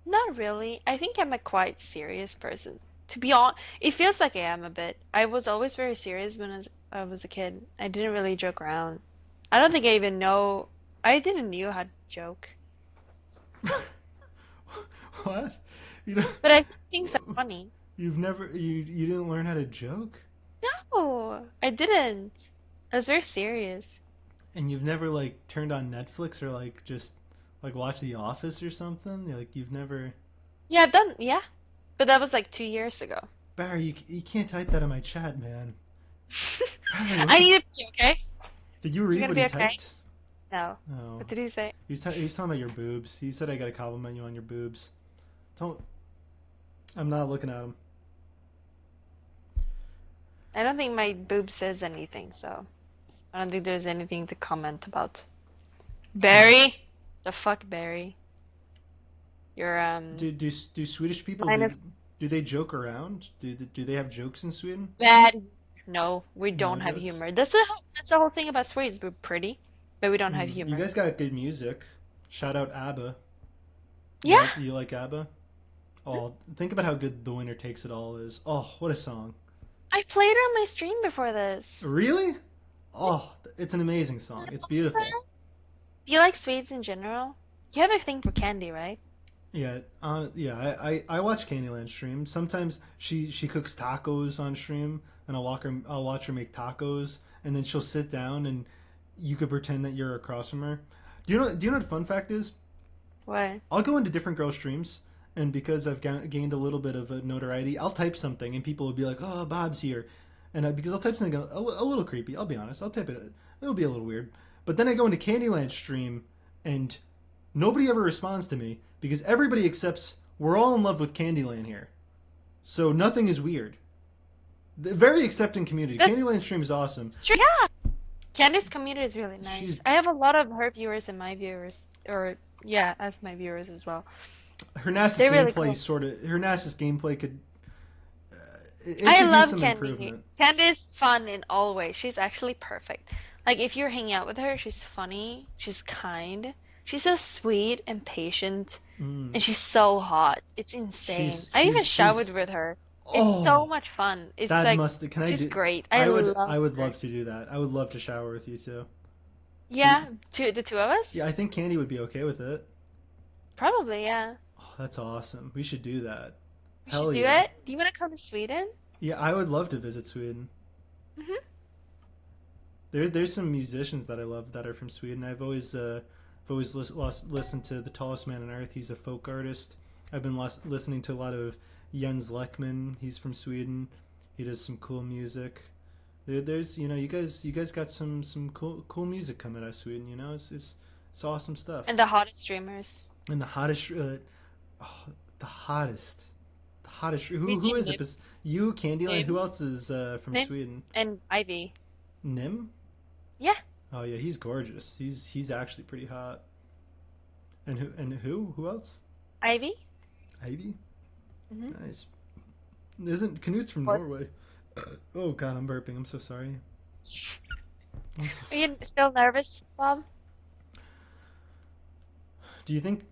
Not really. I think I'm a quite serious person. To be honest, it feels like I am a bit. I was always very serious when I was a kid. I didn't really joke around. I don't think I even know. I didn't knew how to joke. What? You know, But I think things are funny. you didn't learn how to joke, No, I didn't. I was very serious. and you've never, like, turned on Netflix or, like, just, like, watched The Office or something. Like, you've never. Yeah, I've done. Yeah, but that was like 2 years ago. Barry, you can't type that in my chat, man. Barry, what I the? need to be okay. Did you You're read gonna what be he okay? typed? No. No. What did he say? He was talking about your boobs. He said I got to compliment you on your boobs. Don't. I'm not looking at him. I don't think my boob says anything, so I don't think there's anything to comment about. Yeah. Barry? The fuck, Barry? You're Do Swedish people minus do they joke around? Do they have jokes in Sweden? bad. No, we No don't have jokes. humor. That's the whole thing about Swedes. We're pretty, but we don't have You humor. guys got good music. Shout out ABBA. Yeah, You like ABBA? Oh, think about how good "The Winner Takes It All" is. Oh, what a song! I played it on my stream before this. Really? Oh, it's an amazing song. It's beautiful. Do you like Swedes in general? You have a thing for candy, right? Yeah. I watch Candyland stream. Sometimes she cooks tacos on stream, and I'll watch her make tacos, and then she'll sit down, and you could pretend that you're across from her. Do you know what the fun fact is? What? I'll go into different girl streams, and because I've gained a little bit of a notoriety, I'll type something, and people will be like, "Oh, Bob's here," and because I'll type something a little creepy. I'll be honest. I'll type it. It'll be a little weird. But then I go into Candyland stream, and nobody ever responds to me because everybody accepts we're all in love with Candyland here, so nothing is weird. The very accepting community. That's Candyland stream is awesome. true. Yeah, Candy's community is really nice. She's I have a lot of her viewers and my viewers, or yeah, as my viewers as well. her Nasus They're really gameplay cool. sort of her Nasus gameplay could it I could use love some Candy. improvement. Candy's fun in all ways. She's actually perfect. Like if you're hanging out with her, she's funny, she's kind, she's so sweet and patient, Mm. and she's so hot. It's insane. I even showered She's with her. It's so oh much fun. It's that like must can I she's do great. I love I would her. love to do that. I would love to shower with you too. Yeah, the two of us? Yeah, I think Candy would be okay with it. Probably, yeah. Oh, that's awesome. We should do that. We should Hell do yeah. it. Do you want to come to Sweden? Yeah, I would love to visit Sweden. Hmm. There's some musicians that I love that are from Sweden. I've always listened to the Tallest Man on Earth. He's a folk artist. I've been listening to a lot of Jens Lekman. He's from Sweden. He does some cool music. There's you guys got some cool music coming out of Sweden. It's awesome stuff. And the hottest streamers. And the hottest, oh, the hottest, the hottest. Museum Who is it? Nim, You, Candyland. Who Nim, else is from Nim, Sweden? and Ivy. Nim. Yeah, Oh yeah, he's gorgeous. He's actually pretty hot. And who else? Ivy? Ivy? Mm-hmm. Of Nice. Isn't Canute's from course. Norway? Oh god, I'm burping. I'm so sorry. I'm so Are sorry. you still nervous, Bob? Do you think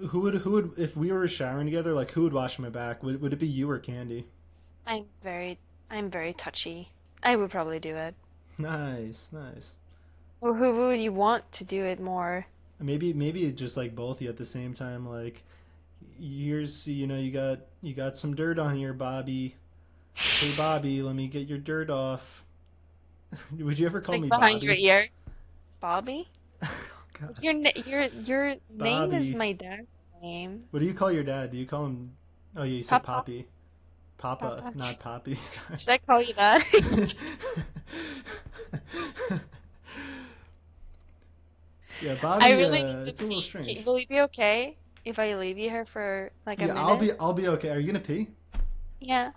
who would if we were showering together? Like who would wash my back? Would it be you or Candy? I'm very, I'm very touchy. I would probably do it. Nice, nice. Or who would you want to do it more? Maybe just like both of you at the same time. Like here's you got some dirt on here, Bobby. Hey Bobby, let me get your dirt off. Would you ever call Like me behind your Bobby? ear? Bobby? Oh god, Your name is Bobby. my dad's name. What do you call your dad? Do you call him? Oh yeah, you said Papa? Poppy. Papa, Papa. not Poppy. Sorry. Should I call you that? Yeah, I Bobby. really need to It's a little pee. strange. Will you be okay if I leave you here for like a Yeah, I'll minute? be. I'll be okay. Are you gonna pee? Yeah.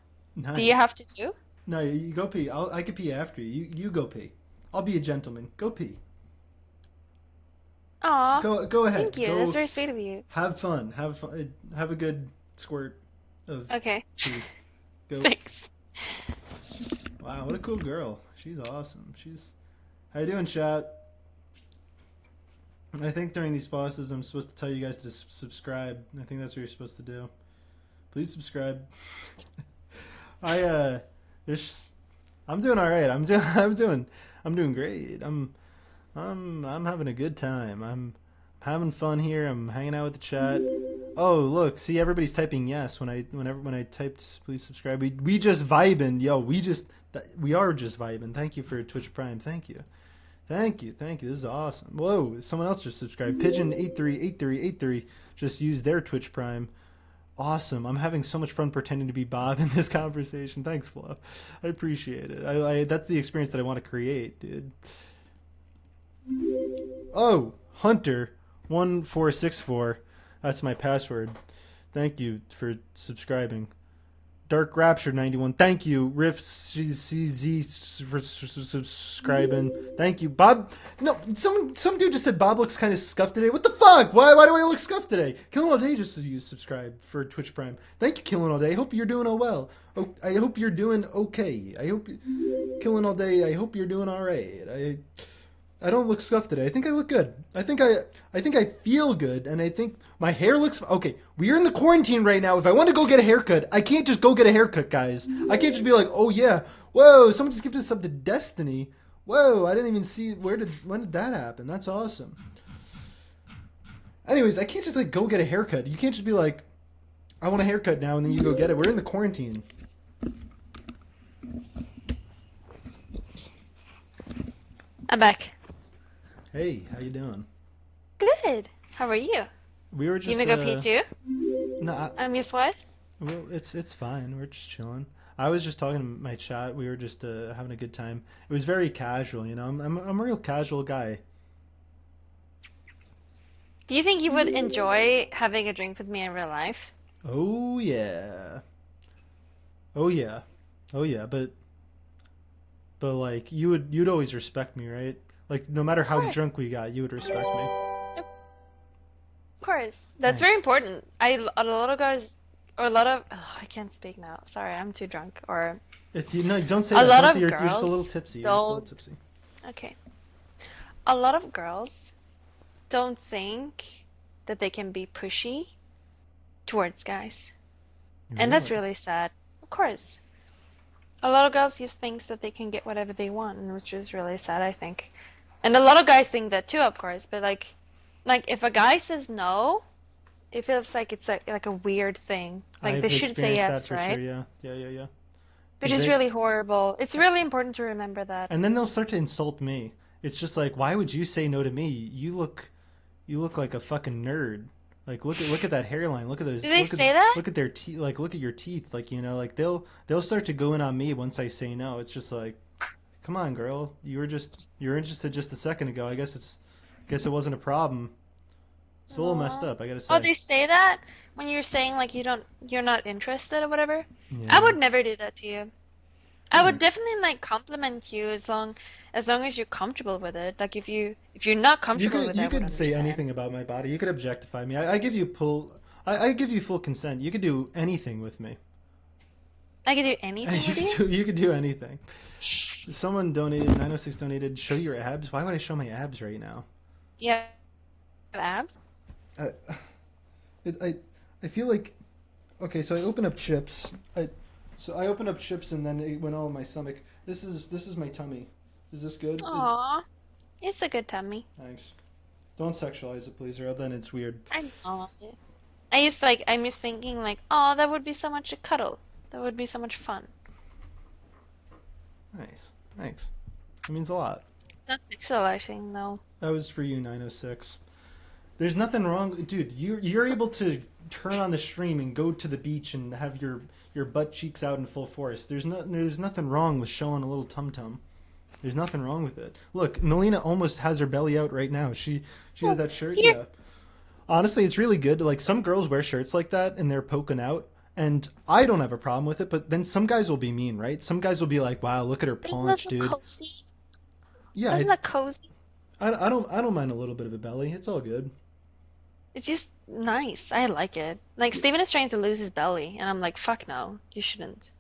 Do you have Nice. to do? No, you go pee. I could pee after you. You go pee. I'll be a gentleman. Go pee. Aw, Go ahead. thank you. That's Go very sweet of you. have fun. Have fun. Have a good squirt of Okay. pee. Go. Thanks. Wow, what a cool girl. She's awesome. She's. How you doing, chat? I think during these bosses, I'm supposed to tell you guys to subscribe. I think that's what you're supposed to do. Please subscribe. I this I'm doing all right. I'm doing great. I'm having a good time. I'm having fun here. I'm hanging out with the chat. Oh, look, see everybody's typing yes when I typed please subscribe. We just vibing. Yo, we are just vibing. Thank you for Twitch Prime. Thank you. Thank you. Thank you. This is awesome. Whoa, someone else just subscribed. Pigeon838383 just used their Twitch Prime. Awesome. I'm having so much fun pretending to be Bob in this conversation. Thanks, Flo. I appreciate it. That's the experience that I want to create, dude. Oh, Hunter1464. That's my password. Thank you for subscribing. Dark Rapture 91. Thank you. Riff CZ for subscribing. Thank you. Bob. No, some dude just said Bob looks kind of scuffed today. What the fuck? Why do I look scuffed today? Killing All Day just you subscribe for Twitch Prime. Thank you, Killing All Day. I hope you're doing well. Oh, I hope you're doing okay. Killing All Day. I hope you're doing all right. I don't look scuffed today. I think I look good. I think I feel good, and I think my hair looks okay. We're in the quarantine right now. If I want to go get a haircut, I can't just go get a haircut, guys. I can't just be like, oh yeah, whoa, someone just gifted us up to Destiny. Whoa, I didn't even see when did that happen? That's awesome. Anyways, I can't just like go get a haircut. You can't just be like, I want a haircut now, and then you go get it. We're in the quarantine. I'm back. Hey, how you doing? Good. How are you? We were You just gonna go pee too? no, I miss what? well, it's fine. We're just chilling. I was just talking to my chat. We were just having a good time. It was very casual, you know. I'm a real casual guy. Do you think you would enjoy having a drink with me in real life? Oh yeah, oh yeah, oh yeah. But like you'd always respect me, right? Like no matter Of how course. drunk we got, you would respect me. Of course. That's very Nice. important. A lot of guys, or a lot of, oh, I can't speak now. Sorry, I'm too drunk. Or It's you know don't say a that. lot Don't say of you're just a little girls tipsy. You're just a little don't, tipsy. okay. A lot of girls don't think that they can be pushy towards guys. And that's Really? really sad. Of course. A lot of girls use things that they can get whatever they want, and which is really sad, I think. And a lot of guys think that too, of course, but like if a guy says no, it feels like it's like a weird thing. Like they I've should say experienced that yes, for sure. right? Yeah, yeah, yeah, yeah. Which Because is they really horrible. It's really important to remember that. and then they'll start to insult me. It's just like, why would you say no to me? You look like a fucking nerd. Like look at that hairline. Look at Do those. they say that? Look at their teeth. Like look at your teeth. Like like they'll start to go in on me once I say no. It's just like, come on, girl. You were interested just a second ago. I guess it wasn't a problem. It's a little messed Aw. up. I gotta Oh, say. they say that when you're saying like you're not interested or whatever? I Yeah. would never do that to you. I would Thanks. definitely like compliment you as long as you're comfortable with it. Like if you're not You comfortable could with it, you I would could say understand. anything about my body. You could objectify me. I give you pull. I give you full consent. You could do anything with me. I could do anything with you? You could do anything. Someone donated 906 donated. Show your abs. Why would I show my abs right now? You have abs? I it, I feel like okay. So I open up chips. I open up chips and then it went all in my stomach. This is my tummy. Is this good? Aw, it's a good tummy. Thanks. Don't sexualize it, please, or then it's weird. I know. I'm just thinking like, oh, that would be so much a cuddle. That would be so much fun. Nice. Thanks. It means a lot. Not sexualizing, though. That was for you, 906. There's nothing wrong, dude. You're able to turn on the stream and go to the beach and have your butt cheeks out in full force. There's nothing wrong with showing a little tum tum. There's nothing wrong with it. Look, Melina almost has her belly out right now. She has that shirt. Here. Yeah. Honestly, it's really good. Like some girls wear shirts like that and they're poking out. And I don't have a problem with it, but then some guys will be mean, right? Some guys will be like, "Wow, look at her Isn't that paunch, so dude." cozy? Yeah, Isn't that cozy? I don't mind a little bit of a belly. It's all good. It's just nice. I like it. Like Steven is trying to lose his belly, and I'm like, fuck no, you shouldn't.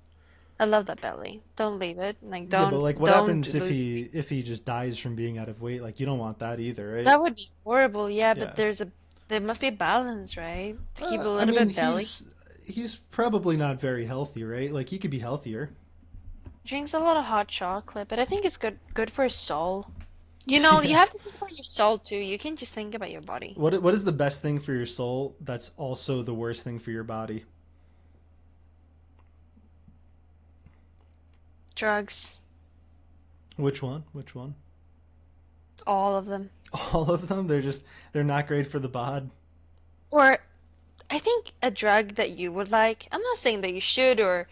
I love that belly. Don't leave it. Like Yeah, but like, what don't happens lose. if he just dies from being out of weight? Like, you don't want that either, right? That would be horrible. Yeah, but Yeah. there must be a balance, right? To keep a I little mean, bit belly. he's probably not very healthy, right? Like, he could be healthier. Drinks a lot of hot chocolate, but I think it's good for his soul. You know, you Yeah. have to think about your soul too. You can't just think about your body. What is the best thing for your soul? That's also the worst thing for your body. Drugs, Which one? Which one? all of them. All of them? They're not great for the bod. Or I think a drug that you would like, I'm not saying that you should or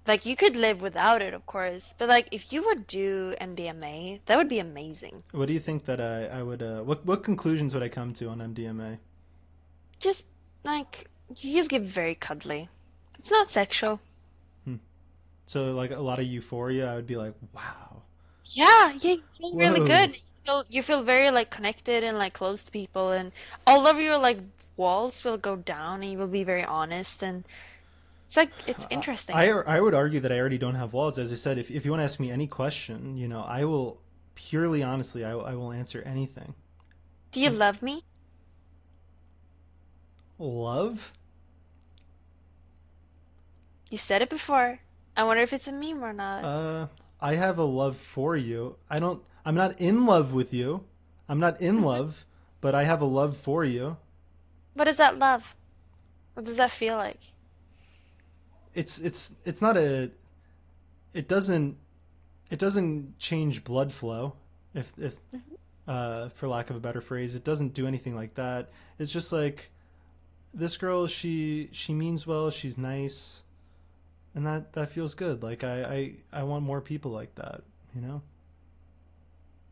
like you could live without it, of course, but like if you would do MDMA, that would be amazing. What do you think that I would what conclusions would I come to on MDMA? Just like you just get very cuddly. It's not sexual. Hmm. So like a lot of euphoria, I would be like, wow. Yeah, you feel really Whoa. good. You feel very like connected and like close to people and all of your like walls will go down and you will be very honest and it's like it's interesting. I would argue that I already don't have walls. As I said, if you want to ask me any question, I will purely honestly, I will answer anything. Do you love me? Love? You said it before. I wonder if it's a meme or not. Uh, I have a love for you. I'm not in love with you. I'm not in Mhm. love, but I have a love for you. What is that love? What does that feel like? It's not a it doesn't it doesn't change blood flow if Mhm. for lack of a better phrase. It doesn't do anything like that. It's just like this girl, she means well, she's nice, and that feels good. Like I want more people like that, you know?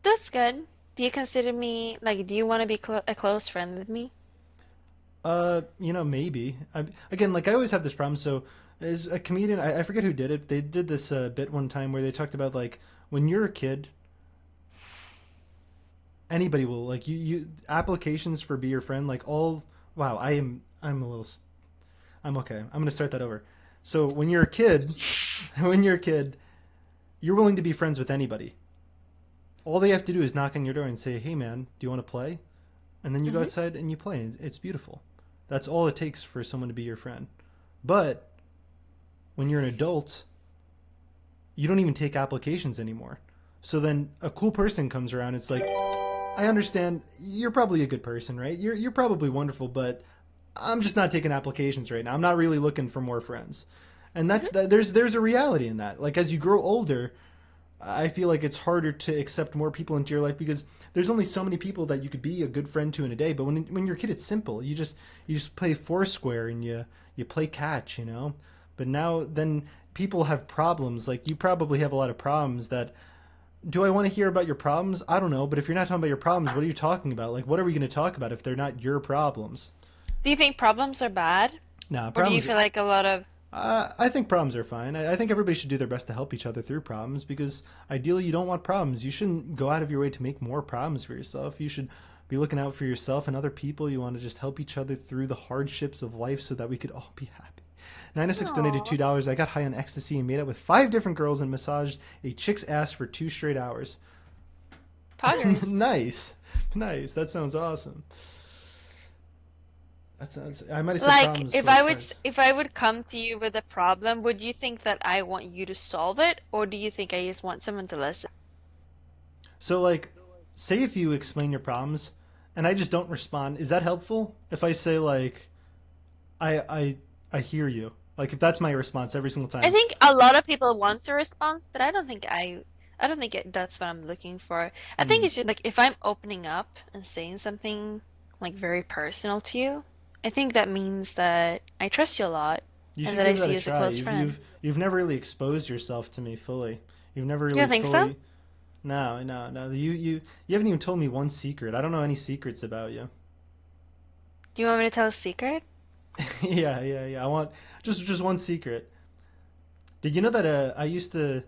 That's good. Do you consider me like, do you want to be a close friend with me? Maybe. Again, like I always have this problem. So, as a comedian, I forget who did it. They did this bit one time where they talked about like when you're a kid, anybody will like you applications for be your friend like all. Wow, I'm a little. I'm okay. I'm gonna start that over. So when you're a kid, when you're a kid, you're willing to be friends with anybody. All they have to do is knock on your door and say, "Hey, man, do you want to play?" And then you go Hmm. outside and you play, and it's beautiful. That's all it takes for someone to be your friend. But when you're an adult, you don't even take applications anymore. So then a cool person comes around. It's like, I understand you're probably a good person, right? You're probably wonderful, but I'm just not taking applications right now. I'm not really looking for more friends. And Hmm. that there's a reality in that. Like as you grow older, I feel like it's harder to accept more people into your life because there's only so many people that you could be a good friend to in a day. But when you're a kid, it's simple. You just play Foursquare and you play catch, you know. But now then people have problems. Like you probably have a lot of problems. That do I want to hear about your problems? I don't know. But if you're not talking about your problems, what are you talking about? Like what are we going to talk about if they're not your problems? Do you think problems are bad? Nah, Or do you problems. feel like a lot of I think problems are fine. I think everybody should do their best to help each other through problems because ideally you don't want problems. You shouldn't go out of your way to make more problems for yourself. You should be looking out for yourself and other people. You want to just help each other through the hardships of life so that we could all be happy. 906 donated Aw. $2. I got high on ecstasy and made out with 5 different girls and massaged a chick's ass for 2 straight hours. Poggers. Nice. Nice. That sounds awesome. That sounds. I might have said Like, problems for friends. if I would come to you with a problem, would you think that I want you to solve it, or do you think I just want someone to listen? So, like, say if you explain your problems and I just don't respond, is that helpful? If I say, like, I, I, I hear you. Like, if that's my response every single I time. think a lot of people want a response, but I don't think that's what I'm looking for. I think Hmm. it's just like if I'm opening up and saying something like very personal to you, I think that means that I trust you a lot You and should that I give that see a you as a try. close You've friend. you've you've never really exposed yourself to me fully. You've never You really don't think so? fully. No, no, no. You haven't even told me one secret. I don't know any secrets about you. Do you want me to tell a secret? Yeah, yeah, yeah. I want just one secret. Did you know that I used to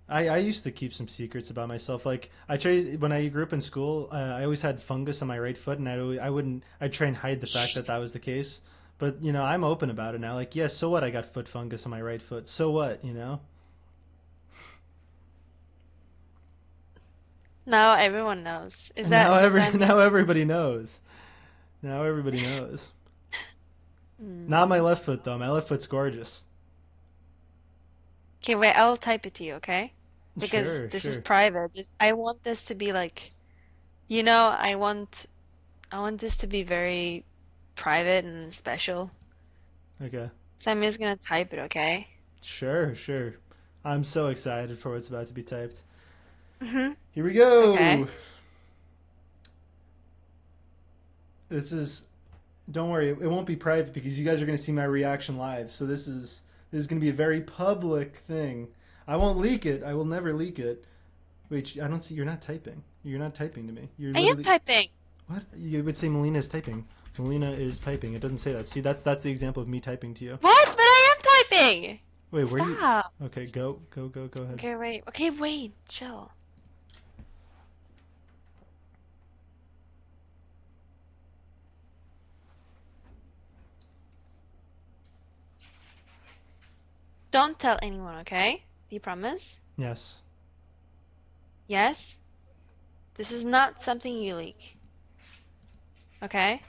I used to keep some secrets about myself. Like I tried when I grew up in school, I always had fungus on my right foot, and I wouldn't I'd try and hide the fact that Shh. that was the case. But I'm open about it now. Like, yes, so what? I got foot fungus on my right foot. So what? Now everyone knows. Is And now that does every that mean? now everybody knows. Now everybody knows. Not my Hmm. left foot though. My left foot's gorgeous. Okay, wait, I'll type it to you, okay? Because Sure, this is sure. private. I want this to be like, I want this to be very private and special. Okay. So I'm just gonna type it, okay? Sure, sure. I'm so excited for what's about to be typed. Mm-hmm. Here we Okay. go. This is don't worry, it won't be private because you guys are going to see my reaction live. So this is going to be a very public thing. I won't leak it. I will never leak it. Wait, I don't see. You're not typing. You're not typing to me. You're I am literally typing. what? You would say Melina is typing. Melina is typing. It doesn't say that. See, that's the example of me typing to you. What? But I am typing! Wait, where you? Stop. Okay, go ahead. Okay, wait. Okay, wait. Chill. Don't tell anyone, okay? Do you promise? Yes. Yes? This is not something you leak. Okay?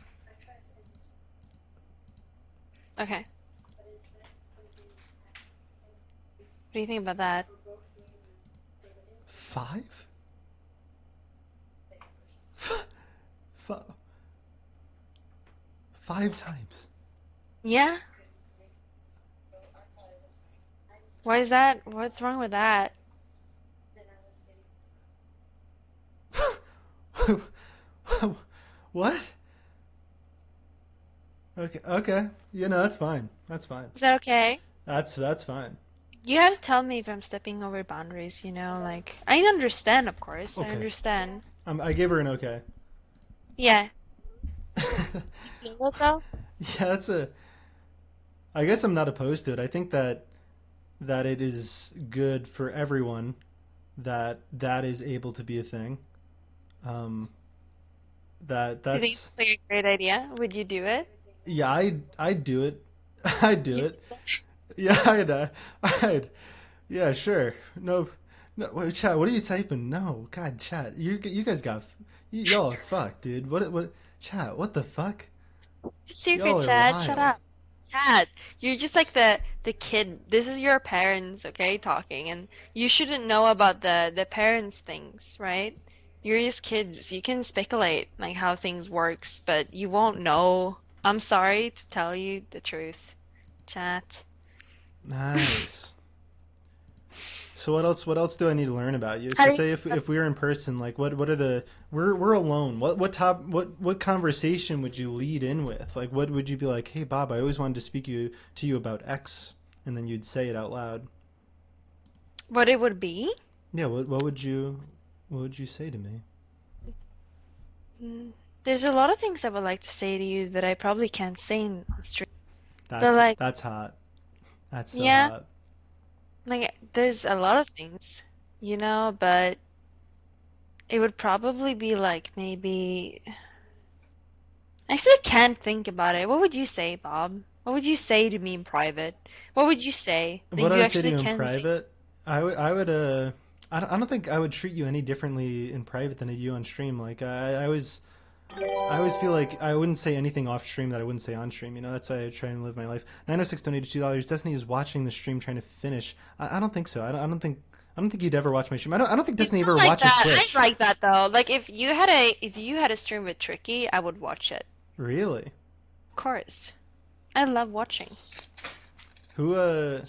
Okay. What do you think about that? 5? F- 5 times. Yeah? Why is that? What's wrong with that? What? Okay, okay. That's fine. That's fine. Is that okay? That's fine. You have to tell me if I'm stepping over boundaries, like I understand, of course. I Okay. understand. I gave her an okay. Yeah. Yeah, You feel it though? that's a. I guess I'm not opposed to it. I think that it is good for everyone that is able to be a thing. Um, that Do you think that's it's like a great idea? Would you do it? yeah. I'd do it. I'd do You it. Yeah, I'd. Yeah, sure. No, no. Wait, chat. What are you typing? No, God, chat. You guys got. Y'all are fucked, dude. What? Chat. What the fuck? secret, Y'all are Chad. Shut wild. up. Chad, you're just like the kid. This is your parents, okay, talking, and you shouldn't know about the parents things, right? You're just kids. You can speculate like how things works, but you won't know. I'm sorry to tell you the truth, chat. Nice. So what else do I need to learn about you? How So do you say if we were in person, like what are the we're alone. What conversation would you lead in with? Like what would you be like, "Hey Bob, I always wanted to speak to you about X." And then you'd say it out loud. what it would be? Yeah, what would you say to me? Mm, There's a lot of things I would like to say to you that I probably can't say in on stream. But That's like, that's hot. That's so yeah, hot. like there's a lot of things, but It would probably be like maybe. Actually, I can't think about it. What would you say, Bob? What would you say to me in private? What would you say that What I you would say to actually you in can say? private, I would, I don't think I would treat you any differently in private than I do on stream. Like, I always feel like I wouldn't say anything off stream that I wouldn't say on stream. You know, that's how I try and live my life. 906 donated $2. Destiny is watching the stream trying to finish. I don't think so. I don't think you'd ever watch my stream. I don't think It's Destiny not ever like watches that. I Twitch. like that though. Like if you had a stream with Tricky, I would watch it. Really? Of course. I love watching. Who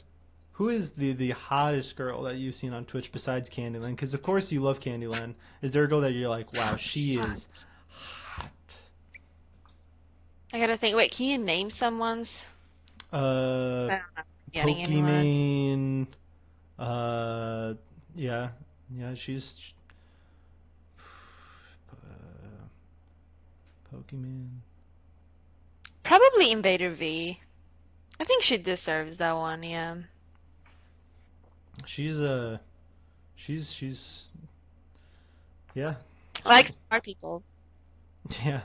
who is the hottest girl that you've seen on Twitch besides Candyland? Because of course you love Candyland. Is there a girl that you're like, wow, she Fuck. is hot? I gotta think. Wait, can you name someone's? Uh, I'm not getting anyone. Pokimane. Uh, yeah, yeah, she's Pokemon. Probably Invader V. I think she deserves that one, yeah. She's she's yeah, I like smart people. yeah.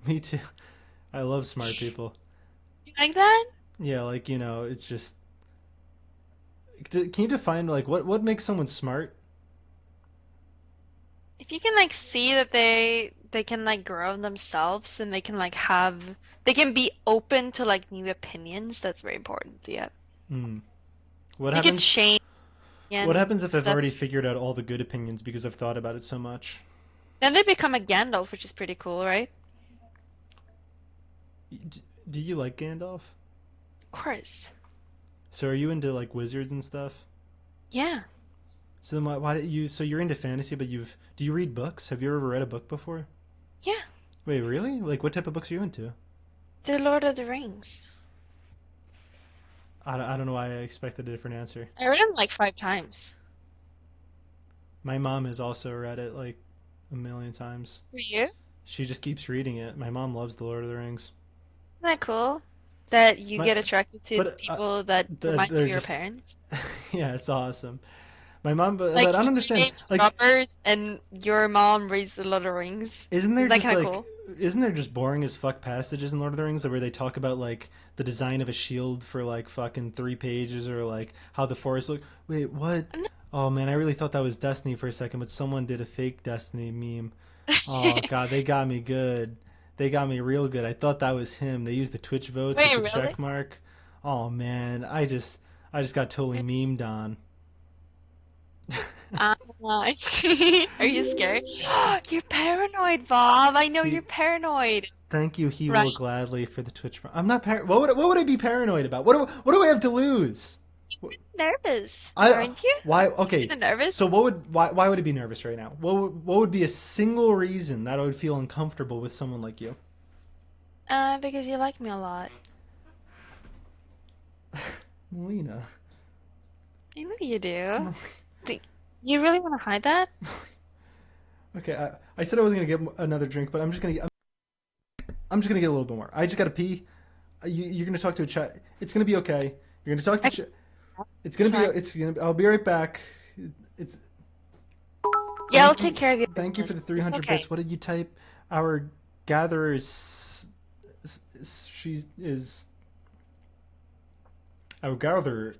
Me too. I love smart people. You like that? Yeah, like you know, it's just. Can you define like what makes someone smart? If you can like see that they can like grow themselves and they can like have they can be open to like new opinions, that's very important, yeah. Hmm. What They could happens? change What and happens if I've already stuff. figured out all the good opinions because I've thought about it so much? Then they become a Gandalf, which is pretty cool, right? Do you like Gandalf? Of course. So are you into like wizards and stuff? Yeah. So then why did you? So you're into fantasy, but do you read books? Have you ever read a book before? Yeah. Wait, really? Like what type of books are you into? The Lord of the Rings. I don't know why I expected a different answer. I read them like 5 times. My mom has also read it like a million times. For you? Isn't She just keeps reading it. My mom loves the Lord of the Rings. that cool? That you My get attracted to but people that reminds you they're of your just parents? yeah, it's awesome. My mom, Like but I don't your understand. name is Like, Robert and your mom reads The Lord of the Rings. isn't there Isn't that just kind of like, cool? isn't there just boring as fuck passages in Lord of the Rings where they talk about like the design of a shield for like fucking 3 pages or like how the forest look? Wait, what? Oh man, I really thought that was Destiny for a second, but someone did a fake Destiny meme. Oh god, they got me good. They got me real good. I thought that was him. They used the Twitch votes with Wait, the really? check mark. Oh man, I just got totally memed on. Ah, I see. Are you scared? You're paranoid, Bob. I know you're he paranoid. Thank you. He Right. will gladly for the Twitch. I'm not. What would I be paranoid about? What do I have to lose? Nervous, I aren't you? why? Kind Okay. of nervous? So why would I be nervous right now? What would be a single reason that I would feel uncomfortable with someone like you? Because you like me a lot. Melina. I know you do. Do you really want to hide that? Okay, I said I wasn't gonna get another drink, but I'm just gonna get a little bit more. I just gotta pee. You're gonna talk to a chat. It's gonna be okay. You're gonna talk to. I can It's gonna It's be. fine. It's gonna. I'll be right back. It's. Yeah, I'll Thank take you. care of your Thank you for business. the It's 300 okay. bits. What did you type? Our gatherers. She is our gather.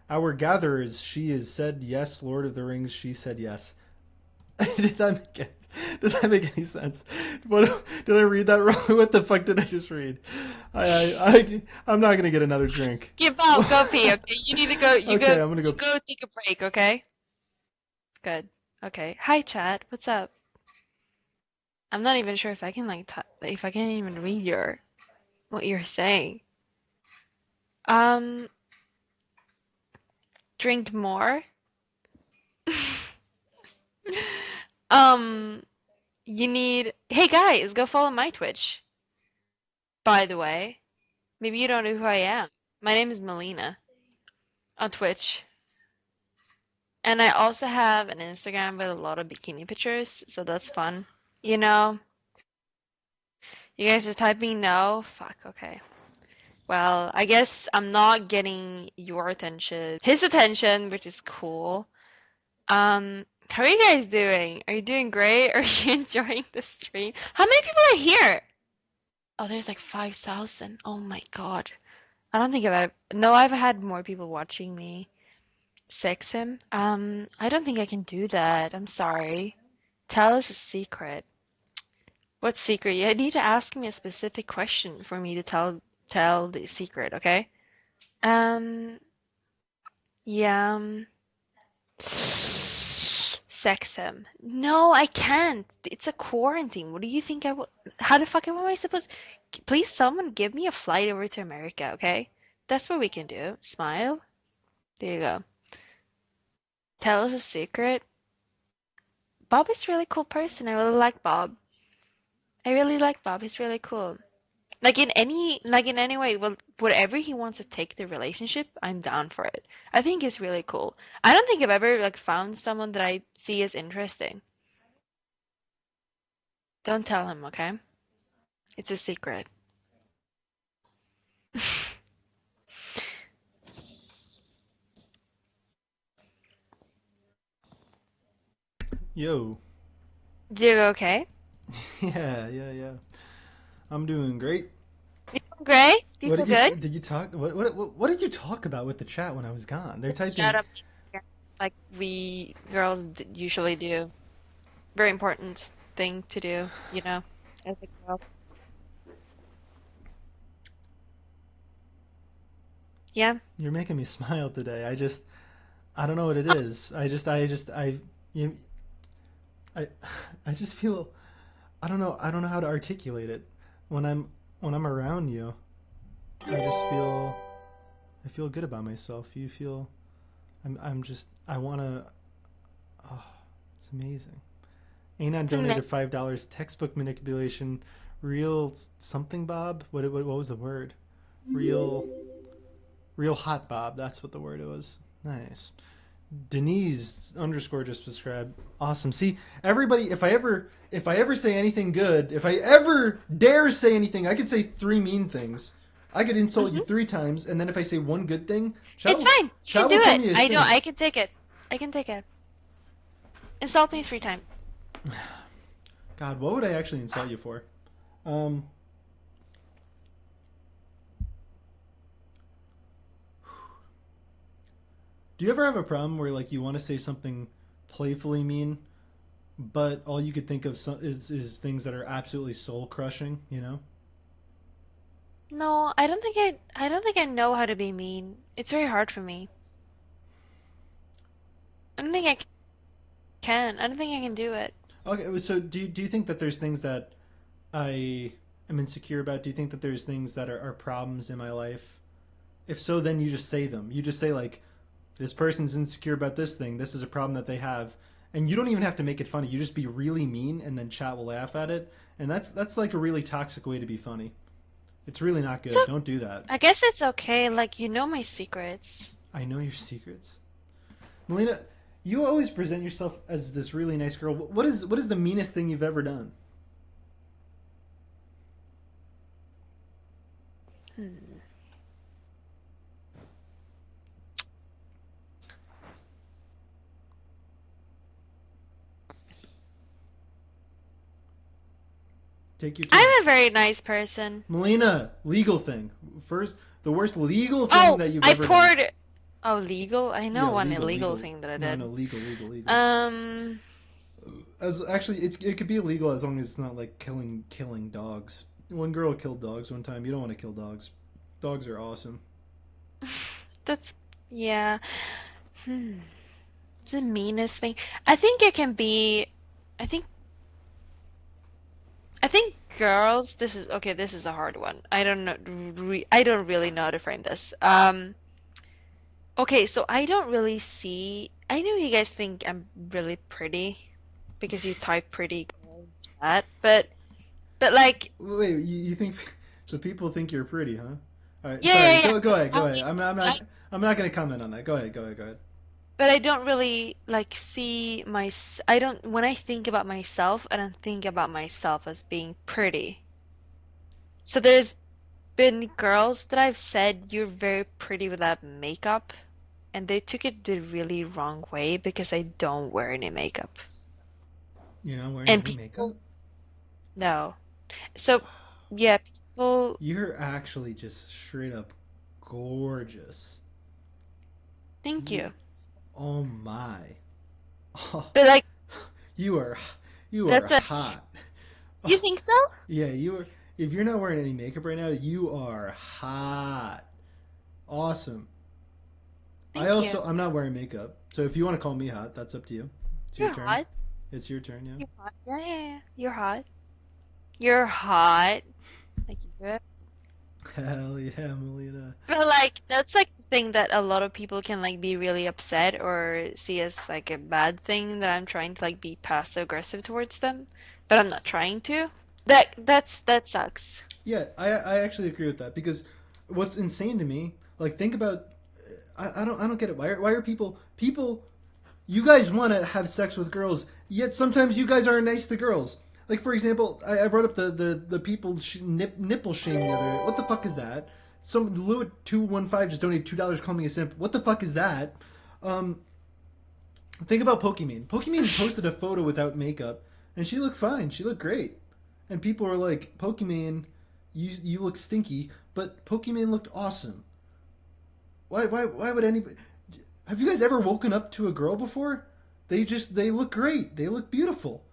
Our gatherers. She is said yes. Lord of the Rings. She said yes. did that make any, did that make any sense? What did I read that wrong? What the fuck did I just read? I'm not gonna get another drink. Give up, go pee, okay? You need to go, Okay, I'm gonna you go. go take a break, okay? Good. Okay. Hi, chat. What's up? I'm not even sure if I can like if I can even read what you're saying. Um, drink more. Um, you need. Hey guys, go follow my Twitch. By the way, maybe you don't know who I am. My name is Melina on Twitch, and I also have an Instagram with a lot of bikini pictures, so that's fun. You know, you guys are typing no. Fuck. Okay. Well, I guess I'm not getting your attention. His attention, which is cool. Um, How are you guys doing? Are you doing great? Are you enjoying the stream? How many people are here? Oh, there's like 5,000. Oh my God. I don't think no, I've had more people watching me sex him. I don't think I can do that. I'm sorry. Tell us a secret. What secret? You need to ask me a specific question for me to tell the secret, okay? Um, yeah. Sex him. No, I can't. It's a quarantine. What do you think I would? How the fuck am I supposed? Please, someone give me a flight over to America, okay? That's what we can do. Smile. There you go. Tell us a secret. Bob is a really cool person. I really like Bob. I really like Bob. He's really cool. Like in any way, well, whatever he wants to take the relationship, I'm down for it. I think he's really cool. I don't think I've ever like found someone that I see as interesting. Don't tell him, okay? It's a secret. Yo. You okay? Yeah, yeah, yeah. I'm doing great. You feel great? Do you What feel did you good? did you talk? What did you talk about with the chat when I was gone? They're Shut typing. up, like we girls usually do. Very important thing to do, as a girl. Yeah. You're making me smile today. I don't know what it is. You, I, I just feel, I don't know how to articulate it. When I'm around you, I feel good about myself. You feel, I wanna, oh, it's amazing. Anon It's amazing. donated $5. Textbook manipulation, real something Bob. What was the word? Real, real hot Bob. That's what the word was. Nice. Denise underscore just subscribed. Awesome. See, everybody, if I ever say anything good, if I ever dare say anything, I could say three mean things. I could insult you Hmm. three times, and then if I say one good thing, It's fine. You can chat do will call it. me a I know. saint. I can take it. I can take it. Insult me 3 times. God, what would I actually insult you for? Um, do you ever have a problem where like you want to say something playfully mean, but all you could think of is things that are absolutely soul crushing? You know? No, I don't think I know how to be mean. It's very hard for me. I don't think I can. I don't think I can do it. Okay, so do you think that there's things that I am insecure about? Do you think that there's things that are problems in my life? If so, then you just say them. You just say like, this person's insecure about this thing. This is a problem that they have, and you don't even have to make it funny. You just be really mean, and then chat will laugh at it. And that's like a really toxic way to be funny. It's really not good. So Don't do that. I guess it's okay. Like, you know my secrets. I know your secrets, Melina. You always present yourself as this really nice girl. What is the meanest thing you've ever done? Hmm. Take your time. I'm a very nice person. Melina, legal thing. First, the worst legal thing Oh, that you've I ever done. poured. Oh, legal? I know Yeah, one legal, illegal legal. thing that I No, no, did. legal, legal, legal. Um, As actually, it could be illegal as long as it's not like killing dogs. One girl killed dogs one time. You don't want to kill dogs. Dogs are awesome. that's yeah. Hmm. It's the meanest thing. I think it can be. I think. I think girls. This is okay. This is a hard one. I don't know. I don't really know how to frame this. Okay, so I don't really see. I know you guys think I'm really pretty because you type pretty girl in chat, but like, Wait, you think the people think you're pretty, huh? All right, yeah, sorry. yeah, yeah. Go ahead, go ahead. I, I'm not going to comment on that. Go ahead, go ahead. but I don't really like see I don't when I think about myself, I don't think about myself as being pretty. So there's been girls that I've said you're very pretty without makeup. and they took it the really wrong way because I don't wear any makeup. You're not wearing And any makeup? people no. So, yeah, people, You're actually just straight up gorgeous. thank You, you. oh my. Oh, But like, you are, you are that's a, hot. you Oh, think so? yeah, you are. If you're not wearing any makeup right now, you are hot. Awesome. Thank you. I'm not wearing makeup, so if you want to call me hot, that's up to you. It's your You're turn. hot. It's your turn, yeah. You're hot. Yeah, yeah, yeah. You're hot. You're hot. Like you do it. Hell yeah, Melina. But like that's like the thing that a lot of people can like be really upset or see as like a bad thing that I'm trying to like be passive aggressive towards them, but I'm not trying to. That sucks. Yeah, I actually agree with that because what's insane to me, like think about, I don't get it. Why are people you guys want to have sex with girls, yet sometimes you guys aren't nice to girls. Like for example, I brought up the people nipple shaming the other. What the fuck is that? Some Lewitt215 just donated $2, call me a simp. What the fuck is that? Um, think about Pokimane. Pokimane posted a photo without makeup, and she looked fine. She looked great, and people were like, "Pokimane, you look stinky," but Pokimane looked awesome. Why would anybody? Have you guys ever woken up to a girl before? They look great. They look beautiful.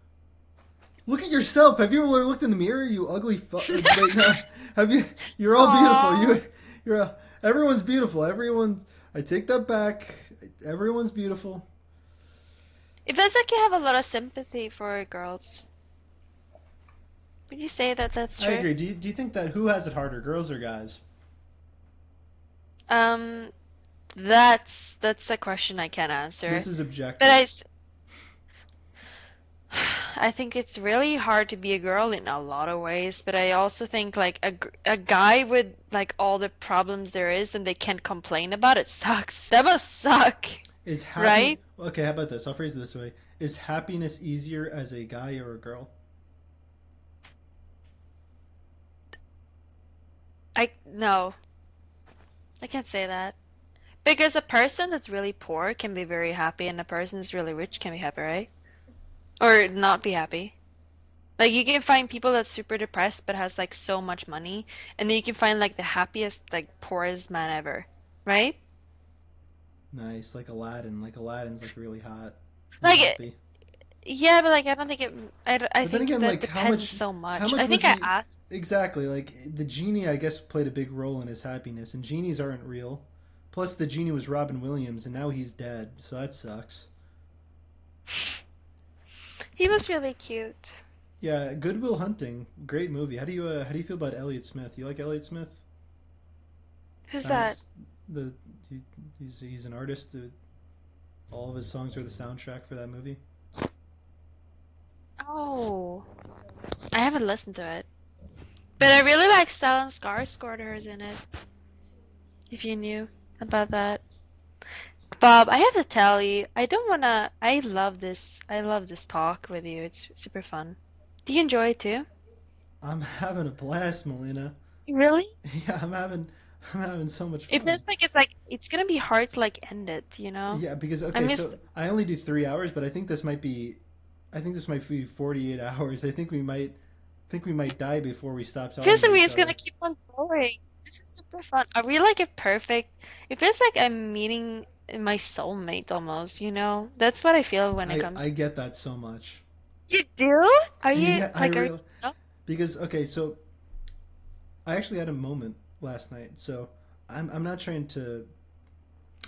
Look at yourself. Have you ever looked in the mirror? You ugly fuck. Wait, no. Have you? You're all beautiful. Aww. Everyone's beautiful. Everyone's. I take that back. Everyone's beautiful. It feels like you have a lot of sympathy for girls. Would you say that that's I true? agree. Do you think that who has it harder, girls or guys? Um, that's a question I can't This answer. is But objective. I think it's really hard to be a girl in a lot of ways, but I also think like a guy with like all the problems there is and they can't complain about it sucks. That must suck, Is happy? right? Okay, how about this? I'll phrase it this way: is happiness easier as a guy or a girl? I no, I can't say that. Because a person that's really poor can be very happy and a person that's really rich can be happy, right? Or not be happy. Like you can find people that's super depressed but has like so much money, and then you can find like the happiest, like poorest man ever, right? Nice, like Aladdin. Like Aladdin's like really hot and Like happy. yeah, but like I don't think it. I But then think again, that like depends so how much. much I was think I he asked. exactly? Like the genie, I guess, played a big role in his happiness, and genies aren't real. Plus, the genie was Robin Williams, and now he's dead, so that sucks. He was really cute. Yeah, Goodwill Hunting, great movie. How do you feel about Elliott Smith? You like Elliott Smith? Who's that? Sounds the he, he's an artist. All of his songs are the soundtrack for that movie. Oh, I haven't listened to it, but I Hmm. really like Stellan Skarsgård in it. If you knew about that, Bob, I have to tell you, I don't wanna. I love this. I love this talk with you. It's super fun. Do you enjoy it too? I'm having a blast, Melina. Really? Yeah, I'm having so much It fun. feels like it's gonna be hard to like end it, you know? Yeah, because I okay, missed. so I only do 3 hours, but I think this might be 48 hours. I think we might die before we stop talking Feels to like each it's gonna other. keep on going. This is super fun. Are we like a perfect? It feels like I'm meeting my soulmate almost, you know? That's what I feel when it comes. I get that so much. You do? Are you Yeah, I like are you? really No? because okay, so I actually had a moment last night. So I'm not trying to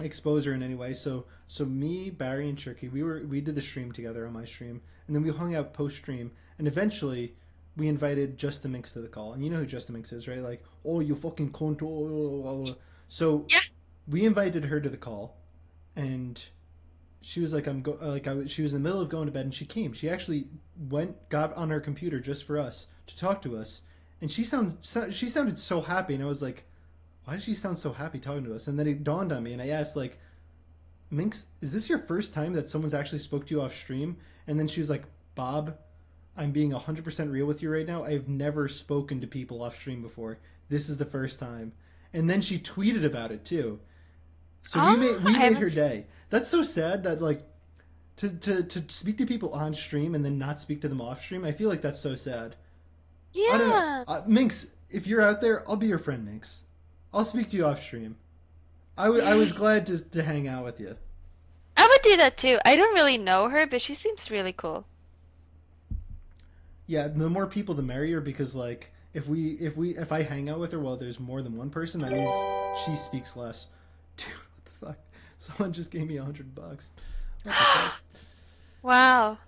expose her in any way. So me, Barry, and Tricky, we did the stream together on my stream, and then we hung out post stream, and eventually we invited Just the Minx to the call, and you know who Just the Minx is, right? Like, oh, you fucking cunt. Oh. So Yeah. we invited her to the call, and she was like, she was in the middle of going to bed, and she came. She actually got on her computer just for us to talk to us, and she sounded so happy, and I was like, why does she sound so happy talking to us? And then it dawned on me, and I asked like, Minx, is this your first time that someone's actually spoke to you off stream? And then she was like, Bob, I'm being 100% real with you right now. I have never spoken to people off stream before. This is the first time. And then she tweeted about it too. So Oh, we I made haven't her seen. day. That's so sad that like to speak to people on stream and then not speak to them off stream. I feel like that's so sad. I don't know. Yeah, Minx, if you're out there, I'll be your friend, Minx. I'll speak to you off stream. I was glad to hang out with you. I would do that too. I don't really know her, but she seems really cool. Yeah, the more people, the merrier. Because like, if I hang out with her while there's more than one person, that means she speaks less. Dude, what the fuck? Someone just gave me $100. What the fuck? Wow.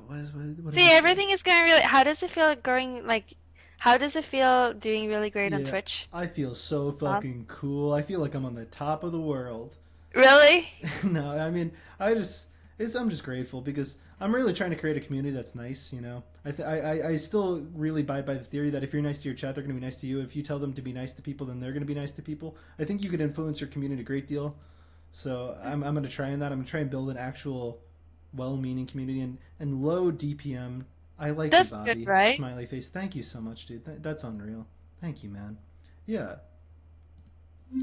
What did he See, say? everything is going really. How does it feel going like? How does it feel doing really great on Yeah, Twitch, I feel so Bob? fucking cool. I feel like I'm on the top of the world. Really? No, I mean, I'm just grateful because I'm really trying to create a community that's nice. You know, I still really buy by the theory that if you're nice to your chat, they're going to be nice to you. If you tell them to be nice to people, then they're going to be nice to people. I think you could influence your community a great deal. So I'm going to try in that. I'm going to try and build an actual well-meaning community and low DPM. I like you, That's good, Bobby. right? Smiley face. Thank you so much, dude. That's unreal. Thank you, man. Yeah,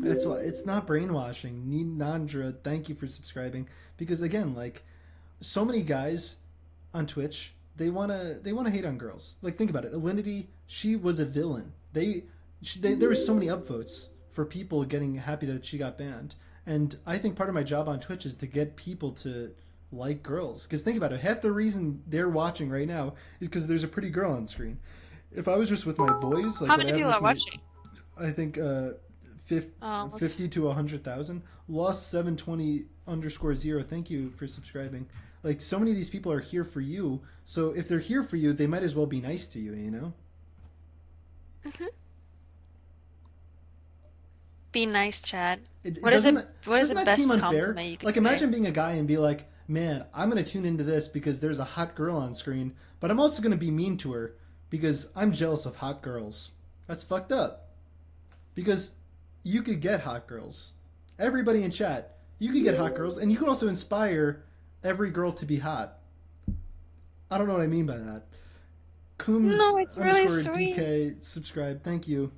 that's why it's not brainwashing. Nandra, thank you for subscribing. Because again, like so many guys on Twitch, they wanna hate on girls. Like think about it. Alinity, she was a villain. There was so many upvotes for people getting happy that she got banned. And I think part of my job on Twitch is to get people to like girls. Because think about it, half the reason they're watching right now is because there's a pretty girl on screen. If I was just with my boys, like How what I many have people are just my, watching? I think 50 to 100,000. Lost 720 underscore zero. Thank you for subscribing. Like so many of these people are here for you. So if they're here for you, they might as well be nice to you. You know. Hmm. Be nice, Chad. It What is doesn't it? What is the doesn't that seem best unfair? compliment you could Like say? imagine being a guy and be like, man, I'm gonna tune into this because there's a hot girl on screen, but I'm also gonna be mean to her because I'm jealous of hot girls. That's fucked up. Because you could get hot girls. Everybody in chat, you could get hot girls, and you could also inspire every girl to be hot. I don't know what I mean by that. Coombs No, it's really underscore sweet. DK subscribe. Thank you.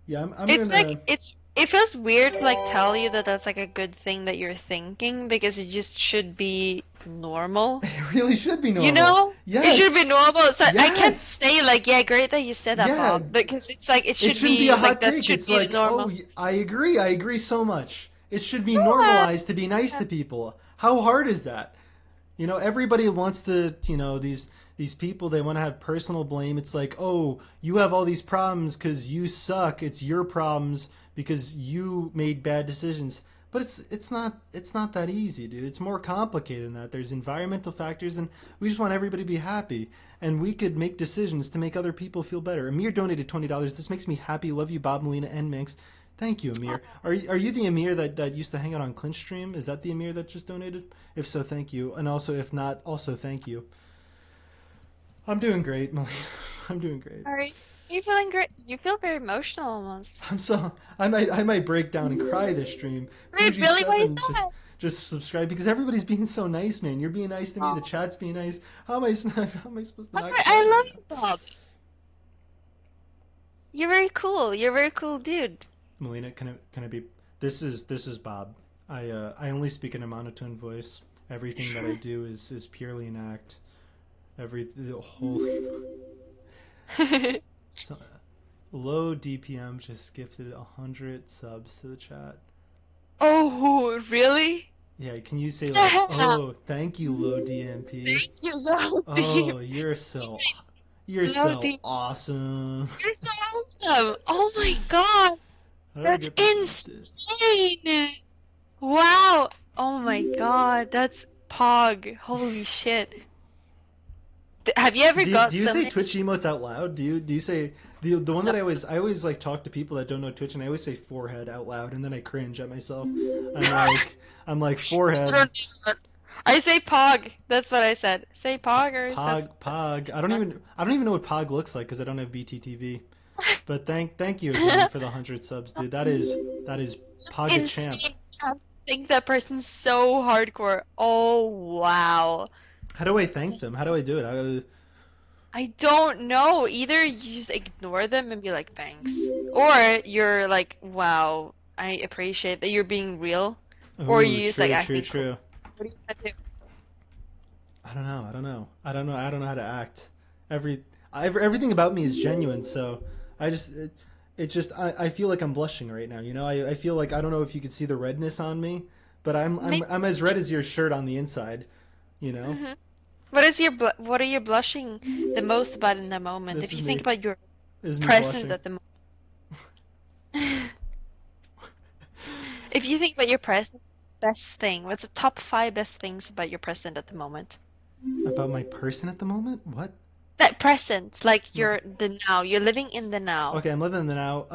Yeah, I'm It's like gonna. it feels weird to like tell you that that's like a good thing that you're thinking because it just should be normal. It really should be You normal. know? It should be Yes, normal. So I can't yes, say like, yeah, great that you said that, yeah. Bob, because it's like it It should shouldn't be a be like hot that take. should It's be the like, oh, normal. I agree. I agree so much. It should be Yeah. normalized to be nice to people. How hard is that? You know, everybody wants to, these people, they want to have personal blame. It's like, oh, you have all these problems because you suck. It's your problems because you made bad decisions. But it's not that easy, dude. It's more complicated than that. There's environmental factors, and we just want everybody to be happy. And we could make decisions to make other people feel better. Amir donated $20. This makes me happy. Love you, Bob, Melina, and Minx. Thank you, Amir. Are you the Amir that used to hang out on Clinch Stream? Is that the Amir that just donated? If so, thank you. And also, if not, also thank you. I'm doing great, Melina. I'm doing great. Are you feeling great? You feel very emotional almost. I might break down and cry this stream. Wait, Fuji really? What you seven said? just subscribe because everybody's being so nice, man. You're being nice to me. The Oh, chat's being nice. How am I supposed to not I cry love right you, now? Bob. You're very cool. You're a very cool dude. Melina, can I be? This is Bob. I only speak in a monotone voice. Everything that I do is purely an act. Holy so, low DPM just gifted 100 subs to the chat. Oh, really? Yeah, can you say like, Yeah. oh, thank you, low DMP. Thank you, Lottie. Oh, you're so Lottie, awesome. you're so awesome. Oh my God. How do I That's get this gifted? insane. Wow. Oh my God. That's Pog. Holy shit. Have you ever Do got you say something? Twitch emotes out loud? Do you say the one that I always like talk to people that don't know Twitch and I always say forehead out loud and then I cringe at myself. I'm like forehead. I say Pog. That's what I said. Say Pog or says. Pog. I don't even know what Pog looks like because I don't have BTTV. But thank you again for the 100 subs, dude. That is Pog a champ. Insane. I think that person's so hardcore. Oh wow. How do I thank them? How do I do it? I don't know. Either you just ignore them and be like, thanks. Or you're like, wow, I appreciate that you're being real, or Ooh, you just like true, true, acting cool. true. What do you want to do? I don't know. I don't know. I don't know. I don't know how to act. Everything about me is genuine. So I just it just I feel like I'm blushing right now. You know, I feel like I don't know if you could see the redness on me, but Maybe. I'm as red as your shirt on the inside. You know, Hmm. What are you blushing the most about in the moment? this If is you think me. about your This is me present blushing. at the moment. If you think about your present, best thing, what's the top five best things about your present at the moment? About my person at the moment. What? That present, like My, you're the now, you're living in the now. okay, I'm living in the now.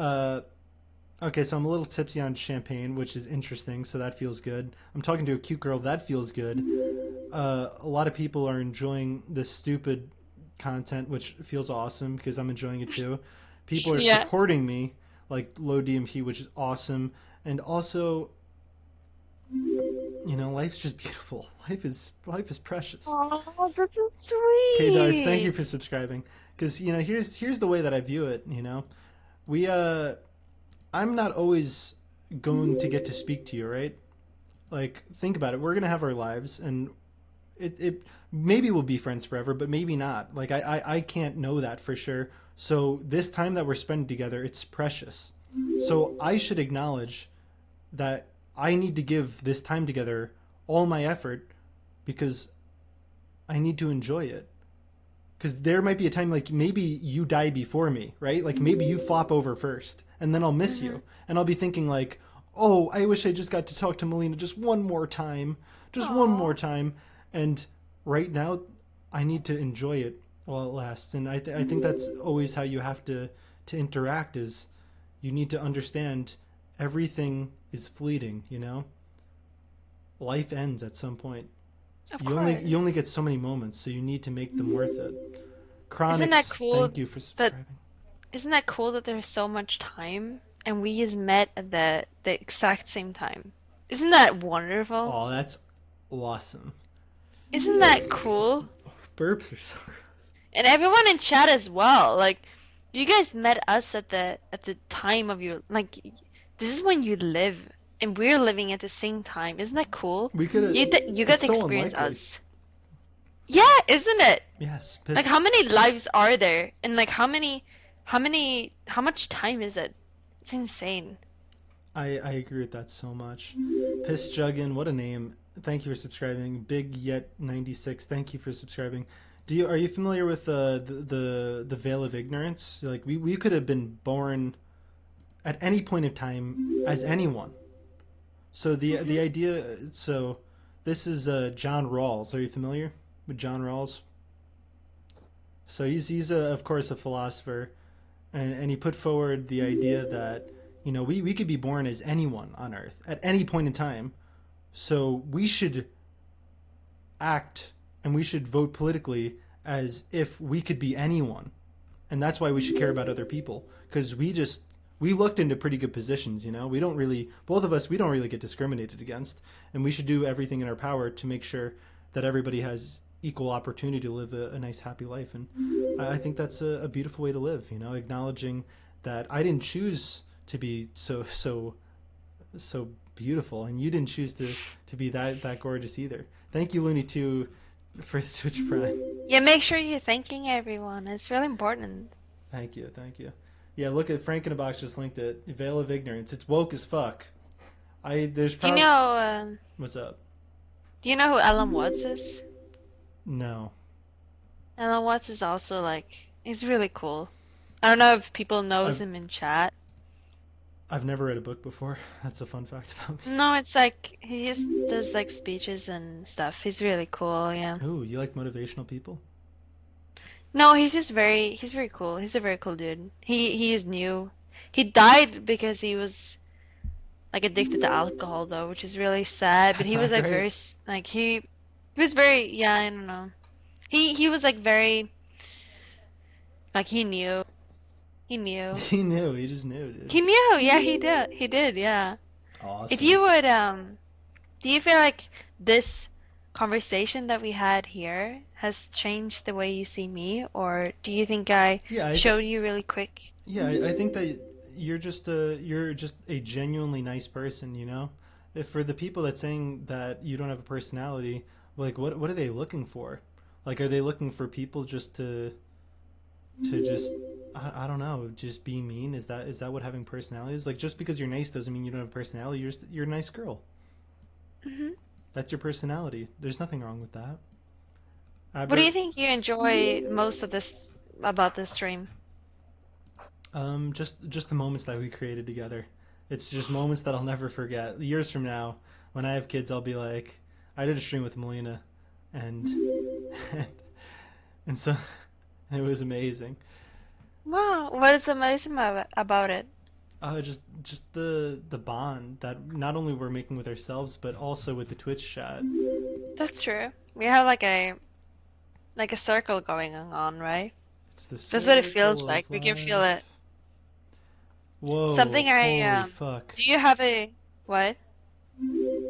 Okay, so I'm a little tipsy on champagne, which is interesting. So that feels good. I'm talking to a cute girl. That feels good. A lot of people are enjoying this stupid content, which feels awesome because I'm enjoying it too. People are Yeah. supporting me, like low DMP, which is awesome. And also, life's just beautiful. Life is precious. Oh, this is Okay, Darts, thank you sweet. for subscribing. Because here's the way that I view it. We I'm not always going to get to speak to you, right? Like, think about it. We're gonna have our lives, and it maybe we'll be friends forever, but maybe not. Like I can't know that for sure. So this time that we're spending together, it's precious. So I should acknowledge that I need to give this time together all my effort because I need to enjoy it. Because there might be a time like maybe you die before me, right? Like maybe you flop over first, and then I'll miss Hmm. you, and I'll be thinking like, oh, I wish I just got to talk to Melina just one more Oh. time, and right now, I need to enjoy it while it lasts, and I think that's always how you have to interact is you need to understand everything is fleeting. Life ends at some point. Of You only course. get so many moments, so you need to make them worth it. Isn't that Chronix, cool thank you for that subscribing. isn't that cool that there's so much time and we just met at the exact same time? Isn't that wonderful? Oh, that's awesome. Isn't that cool? Burps are so gross. And everyone in chat as well. Like you guys met us at the time of your like this is when you live and we're living at the same time. Isn't that cool? We could have. You got It's to so experience unlikely. us. Yeah, isn't it? Yes, Like piss. how many lives are there? And like how much time is it? It's insane. I agree with that so much. Piss Juggin, what a name. Thank you for subscribing. Big Yet 96, thank you for subscribing. Are you familiar with the veil of ignorance? Like we could have been born at any point of time as anyone. So the Hmm. idea. So this is John Rawls. Are you familiar with John Rawls? So he's of course a philosopher, and he put forward the idea that we could be born as anyone on Earth at any point in time. So we should act and we should vote politically as if we could be anyone, and that's why we should care about other people because we looked into pretty good positions. We don't really, both of us, we don't really get discriminated against, and we should do everything in our power to make sure that everybody has equal opportunity to live a nice happy life. And I think that's a beautiful way to live, acknowledging that I didn't choose to be so beautiful, and you didn't choose to be that gorgeous either. Thank you, Looney 2, for Twitch Prime. Yeah, make sure you're thanking everyone. It's really important. Thank you. Yeah, look at Frank in a Box just linked it. Veil of Ignorance. It's woke as fuck. There's Do you probably know what's up? do you know who Alan Watts is? No, Alan Watts is also like he's really cool. I don't know if people knows I've him in chat. I've never read a book before. That's a fun fact about me. No, it's like he just does like speeches and stuff. He's really cool, yeah. Ooh, you like motivational people? No, he's very cool. He's a very cool dude. He is new. He died because he was like addicted to alcohol though, which is really sad. But That's he was not like great. like he was very yeah, I don't know. He was like very like he knew. He knew. He knew. He just knew, dude. He knew. Yeah, he did. He did, yeah. If Awesome. you would do you feel like this conversation that we had here has changed the way you see me, or do you think I Yeah, showed you really quick? I think that you're just a genuinely nice person, you know? If for the people that saying that you don't have a personality, like what are they looking for? Like are they looking for people just to just I don't know, just be mean? Is that what having personality is? Like just because you're nice doesn't mean you don't have personality. You're a nice girl. Hmm. That's your personality. There's nothing wrong with that. What do you Aber, think you enjoy most of this about this stream? just the moments that we created together. It's just moments that I'll never forget. Years from now, when I have kids, I'll be like, I did a stream with Melina, and and, and so it was amazing. Wow, what is amazing about it? Just the bond that not only we're making with ourselves, but also with the Twitch chat. That's true. We have like a circle going on, right? It's the That's what it circle feels like. of We can feel life. it. Whoa, Something I holy fuck. do you have a what?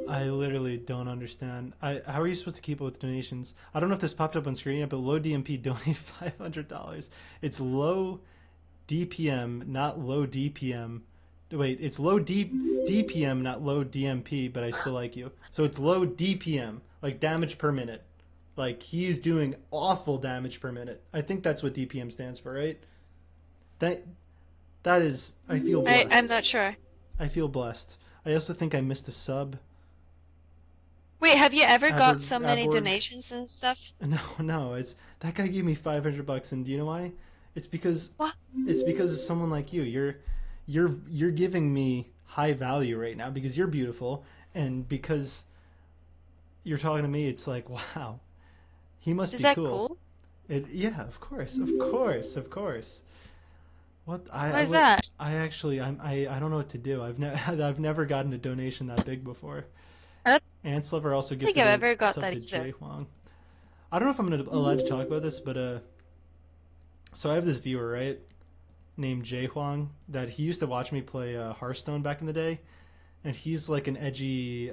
I literally don't understand. How are you supposed to keep up with donations? I don't know if this popped up on screen yet, but Low DMP donated $500. It's low DPM, not low DPM. Wait, it's low DPM, not low DMP, but I still like you. So it's low DPM, like damage per minute. Like he's doing awful damage per minute. I think that's what DPM stands for, right? That that is. I feel I'm blessed. not sure. I feel blessed. I also think I missed a sub. Wait, have you ever got so many Aborg. donations and stuff? No, no. It's that guy gave me $500, and do you know why? It's because What? it's because of someone like you. You're giving me high value right now because you're beautiful, and because you're talking to me. It's like wow, he must Is be that cool. cool? Yeah, of course, of course, of course. What What is that? I actually I don't know what to do. I've never gotten a donation that big before. I don't Ansliver also think gifted I've a ever got sub that to either. Jay Huang. I don't know if I'm allowed to talk about this, but so I have this viewer right named Jay Huang that he used to watch me play Hearthstone back in the day, and he's like an edgy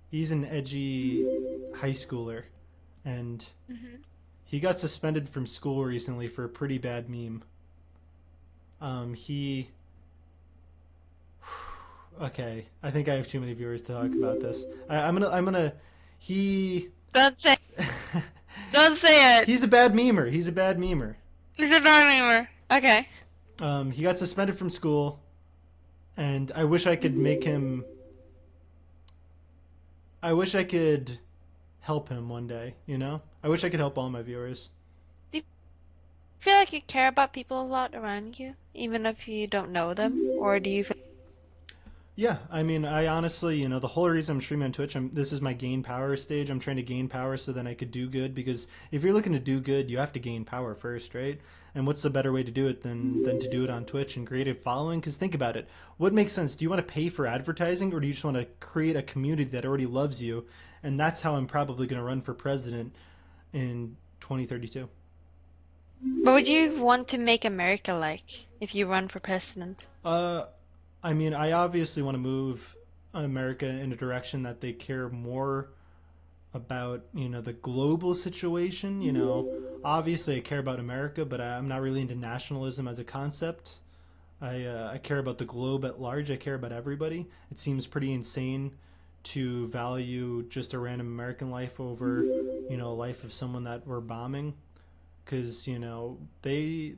he's an edgy high schooler, and Hmm. he got suspended from school recently for a pretty bad meme. He okay. I think I have too many viewers to talk about this. I'm gonna. He. Don't say don't say it. He's a bad memer. He's a bad memer. He's a bad anymore. Okay. He got suspended from school, and I wish I could make him. I wish I could help him one day. You know. I wish I could help all my viewers. Do you feel like you care about people a lot around you, even if you don't know them? Or do you feel Yeah, I mean, I honestly, the whole reason I'm streaming on Twitch, this is my gain power stage. I'm trying to gain power so then I could do good because if you're looking to do good, you have to gain power first, right? And what's the better way to do it than to do it on Twitch and create a following? Because think about it. What makes sense? Do you want to pay for advertising or do you just want to create a community that already loves you? And that's how I'm probably going to run for president in 2032. what would you want to make America like if you run for president? Uh, I mean, I obviously want to move America in a direction that they care more about, the global situation. Obviously I care about America, but I'm not really into nationalism as a concept. I care about the globe at large. I care about everybody. It seems pretty insane to value just a random American life over, a life of someone that we're bombing, because they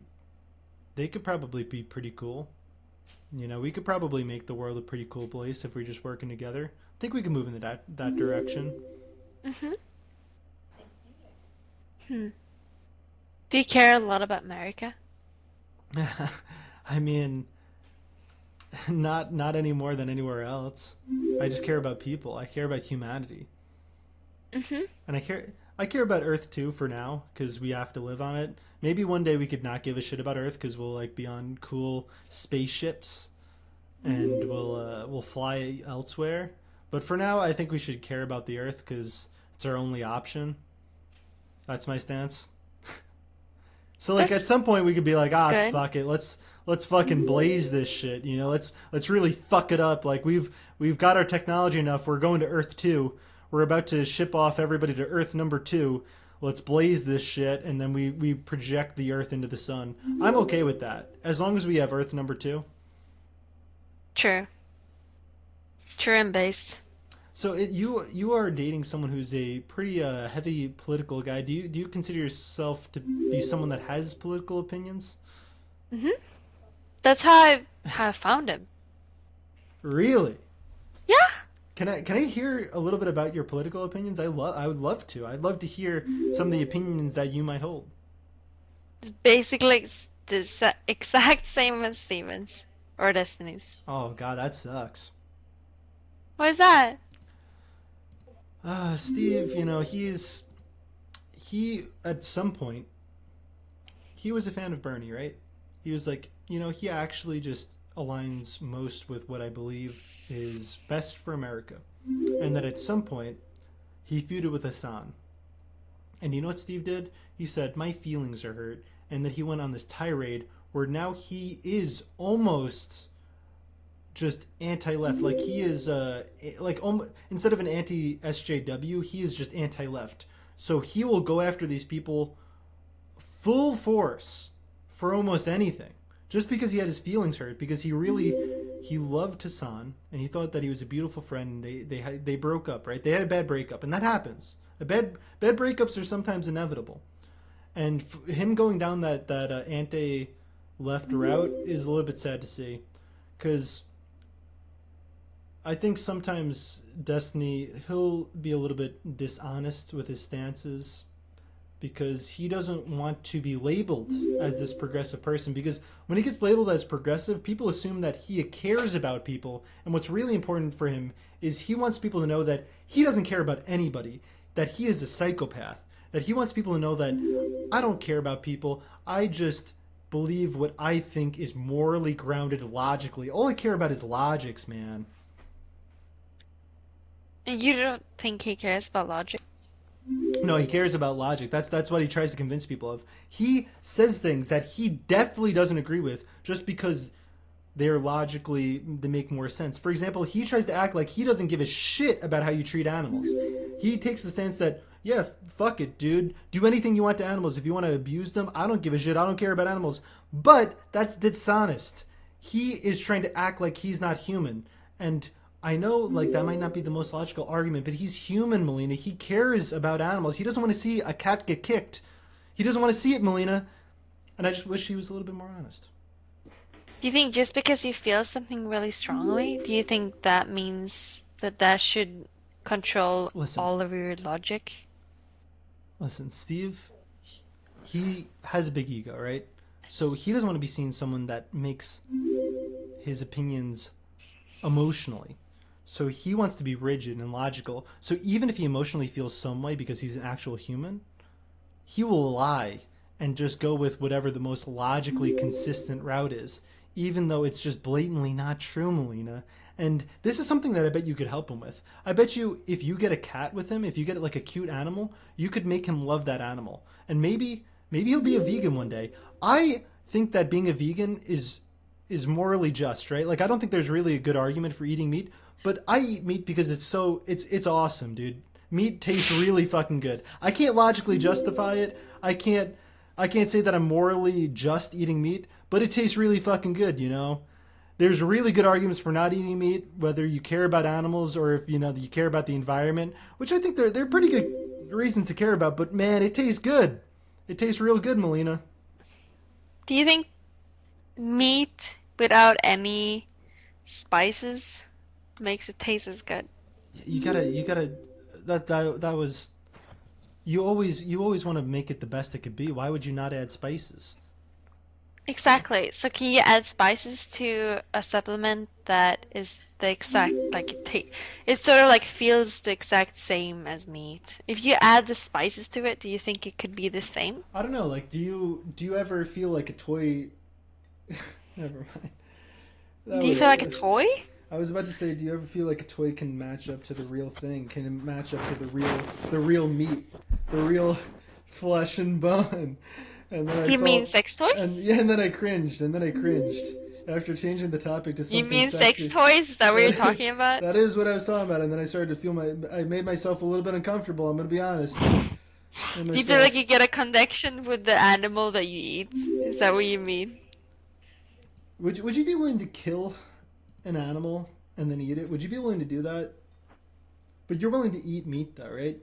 could probably be pretty cool. We could probably make the world a pretty cool place if we're just working together. I think we can move in that direction. Mm-hmm. Hmm. Do you care a lot about America? I mean, not any more than anywhere else. I just care about people. I care about humanity, Mm-hmm. and I care about Earth too for now because we have to live on it. Maybe one day we could not give a shit about Earth because we'll like be on cool spaceships and we'll fly elsewhere. But for now, I think we should care about the Earth because it's our only option. That's my stance. So like at That's some point we could be like, good. fuck it, let's fucking blaze this shit. Let's really fuck it up. Like we've got our technology enough. We're going to Earth 2. We're about to ship off everybody to Earth number 2. let's blaze this shit, and then we project the Earth into the sun. I'm okay with that as long as we have Earth number two. True. True and based. So you are dating someone who's a pretty heavy political guy. Do you consider yourself to be someone that has political opinions? Hmm. That's how I found him. Really? Yeah. Can I hear a little bit about your political opinions? I would love to. I'd love to hear some of the opinions that you might hold. It's basically the exact same as Steven's or Destiny's. Oh God, that sucks. What is that? Steve, he at some point he was a fan of Bernie, right? He was like, he actually just aligns most with what I believe is best for America. And that at some point he feuded with Hassan. And you know what Steve did? He said, "My feelings are hurt," and that he went on this tirade where now he is almost just anti-left. Like he is instead of an anti-SJW, he is just anti-left. So he will go after these people full force for almost anything, just because he had his feelings hurt, because he loved Hassan and he thought that he was a beautiful friend. They broke up, right? They had a bad breakup, and that happens. Bad breakups are sometimes inevitable. And him going down that anti-left route is a little bit sad to see, because I think sometimes Destiny, he'll be a little bit dishonest with his stances because he doesn't want to be labeled as this progressive person, because when he gets labeled as progressive, people assume that he cares about people, and what's really important for him is he wants people to know that he doesn't care about anybody, that he is a psychopath, that he wants people to know that I don't care about people, I just believe what I think is morally grounded logically. All I care about is logics, man. And you don't think he cares about logic? No, he cares about logic. That's what he tries to convince people of. He says things that he definitely doesn't agree with just because they make more sense. For example, he tries to act like he doesn't give a shit about how you treat animals. He takes the stance that, yeah, fuck it, dude. Do anything you want to animals. If you want to abuse them, I don't give a shit. I don't care about animals. But that's dishonest. He is trying to act like he's not human. And I know, like, that might not be the most logical argument, but he's human, Melina. He cares about animals. He doesn't want to see a cat get kicked. He doesn't want to see it, Melina. And I just wish he was a little bit more honest. Do you think just because you feel something really strongly, do you think that means that that should control Listen, all of your logic? listen, Steve, he has a big ego, right? So he doesn't want to be seen someone that makes his opinions emotionally. So he wants to be rigid and logical. So even if he emotionally feels some way because he's an actual human, he will lie and just go with whatever the most logically consistent route is, even though it's just blatantly not true, Melina. And this is something that I bet you could help him with. I bet you if you get a cat with him, if you get like a cute animal, you could make him love that animal. And maybe he'll be a vegan one day. I think that being a vegan is morally just, right? Like I don't think there's really a good argument for eating meat, but I eat meat because it's awesome, dude. Meat tastes really fucking good. I can't logically justify it. I can't say that I'm morally just eating meat, but it tastes really fucking good, you know? There's really good arguments for not eating meat, whether you care about animals or if, you care about the environment, which I think they're pretty good reasons to care about, but man, it tastes good. It tastes real good, Melina. Do you think meat without any spices makes it taste as good? You gotta, that was, you always want to make it the best it could be. Why would you not add spices? Exactly. So can you add spices to a supplement that is the exact like it sort of like feels the exact same as meat. If you add the spices to it, do you think it could be the same? I don't know. Like, do you ever feel like a toy? Never mind. That Do you feel was. like a toy? I was about to say, do you ever feel like a toy can match up to the real thing? Can it match up to the real meat, the real flesh and bone? And then I You mean felt, sex toy? and yeah, and then I cringed, after changing the topic to You something mean sex sexy. toys? Is that what you're talking about? That is what I was talking about, and then I started to feel I made myself a little bit uncomfortable. I'm gonna be honest. and Do you feel like myself. you get a connection with the animal that you eat? Is that what you mean? Would you be willing to kill an animal and then eat it? Would you be willing to do that? But you're willing to eat meat, though, right?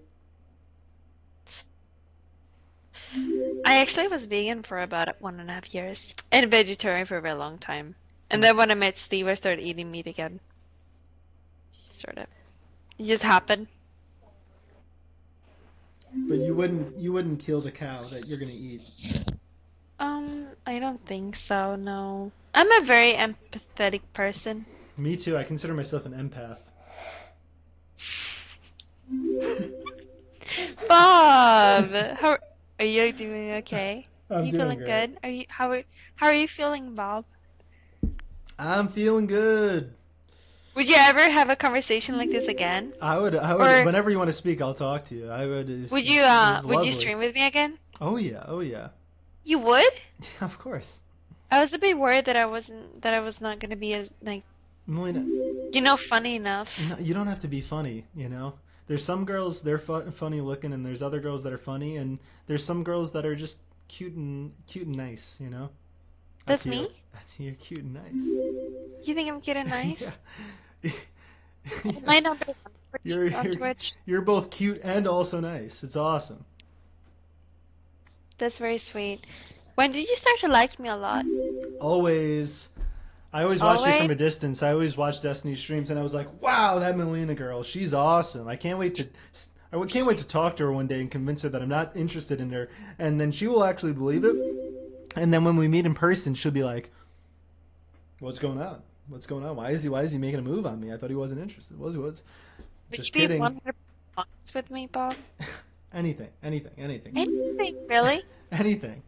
I actually was vegan for about 1.5 years and vegetarian for a very long time. And Hmm. then when I met Steve, I started eating meat again. Sort of. It just happened. But you wouldn't kill the cow that you're gonna eat. I don't think so, no. I'm a very empathetic person. Me too. I consider myself an empath. Bob, how are you doing okay? I'm You doing feeling great. good? How are you feeling, Bob? I'm feeling good. Would you ever have a conversation like this again? I would. Or Whenever you want to speak, I'll talk to you. I would. This is would you lovely. stream with me again? Oh yeah. Oh yeah. You would? Of course. I was a bit worried that I was not gonna be as like, Melina, funny enough. no, you don't have to be funny. You know, there's some girls they're funny looking, and there's other girls that are funny, and there's some girls that are just cute and nice. You know, That's me? That's you. You're cute and nice. You think I'm cute and nice? Yeah. I might not be You're on you're Twitch. you're both cute and also nice. It's awesome. That's very sweet. When did you start to like me a lot? Always. I always watched you Always? from a distance. I always watched Destiny streams, and I was like, "Wow, that Melina girl, she's awesome." Can't wait to talk to her one day and convince her that I'm not interested in her, and then she will actually believe it. And then when we meet in person, she'll be like, "What's going on? What's going on? Why is he making a move on me? I thought he wasn't interested. Was Would just you be kidding. 100% honest with me, Bob? Anything, Anything, really? anything."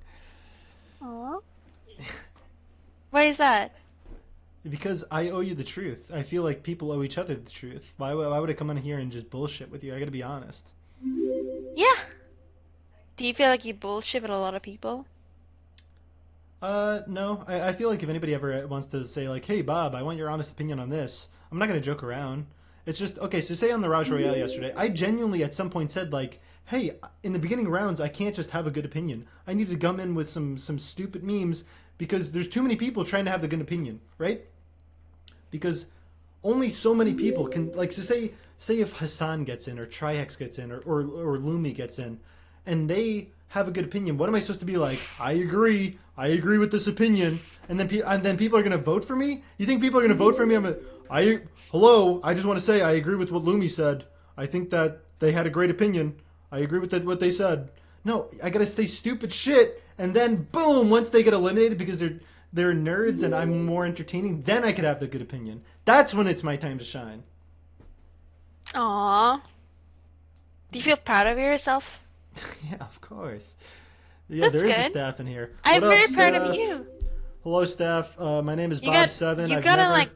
Aw. Why is that? Because I owe you the truth. I feel like people owe each other the truth. Why would I come on here and just bullshit with you? I gotta be honest. Yeah. Do you feel like you bullshit with a lot of people? No. I feel like if anybody ever wants to say like, "Hey, Bob, I want your honest opinion on this," I'm not gonna joke around. It's just okay. So say on the Raj Royale yesterday, I genuinely at some point said like, "Hey, in the beginning rounds, I can't just have a good opinion. I need to come in with some stupid memes because there's too many people trying to have the good opinion, right?" Because only so many people can like so say if Hassan gets in or Trihex gets in or Lumi gets in and they have a good opinion, what am I supposed to be like? I agree with this opinion, and then people are gonna vote for me. You think people are gonna vote for me? Hello, I just want to say I agree with what Lumi said. I think that they had a great opinion. I agree with what they said. No, I gotta say stupid shit, and then boom, once they get eliminated because they're nerds and I'm more entertaining, then I could have the good opinion. That's when it's my time to shine. Aw. Do you feel proud of yourself? Yeah, of course. Yeah, That's there is a good. staff in here. I'm What up, very proud of staff? you. Hello, staff. My name is You got Bob7. you I've gotta never like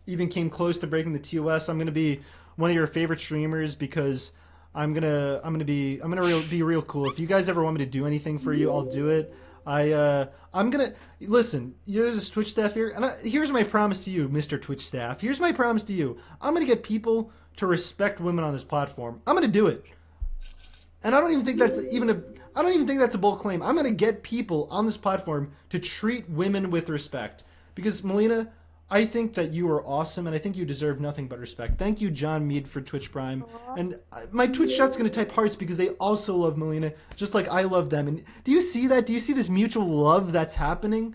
even came close to breaking the TOS. I'm gonna be one of your favorite streamers because I'm gonna be real cool. If you guys ever want me to do anything for you, I'll do it. I'm gonna listen. There's a Twitch staff here, and here's my promise to you, Mr. Twitch staff. Here's my promise to you. I'm gonna get people to respect women on this platform. I'm gonna do it, and I don't even think that's I don't even think that's a bold claim. I'm gonna get people on this platform to treat women with respect because Melina, I think that you are awesome, and I think you deserve nothing but respect. Thank you, John Mead, for Twitch Prime. And my Twitch chat's going to type hearts because they also love Melina, just like I love them. And do you see that? Do you see this mutual love that's happening,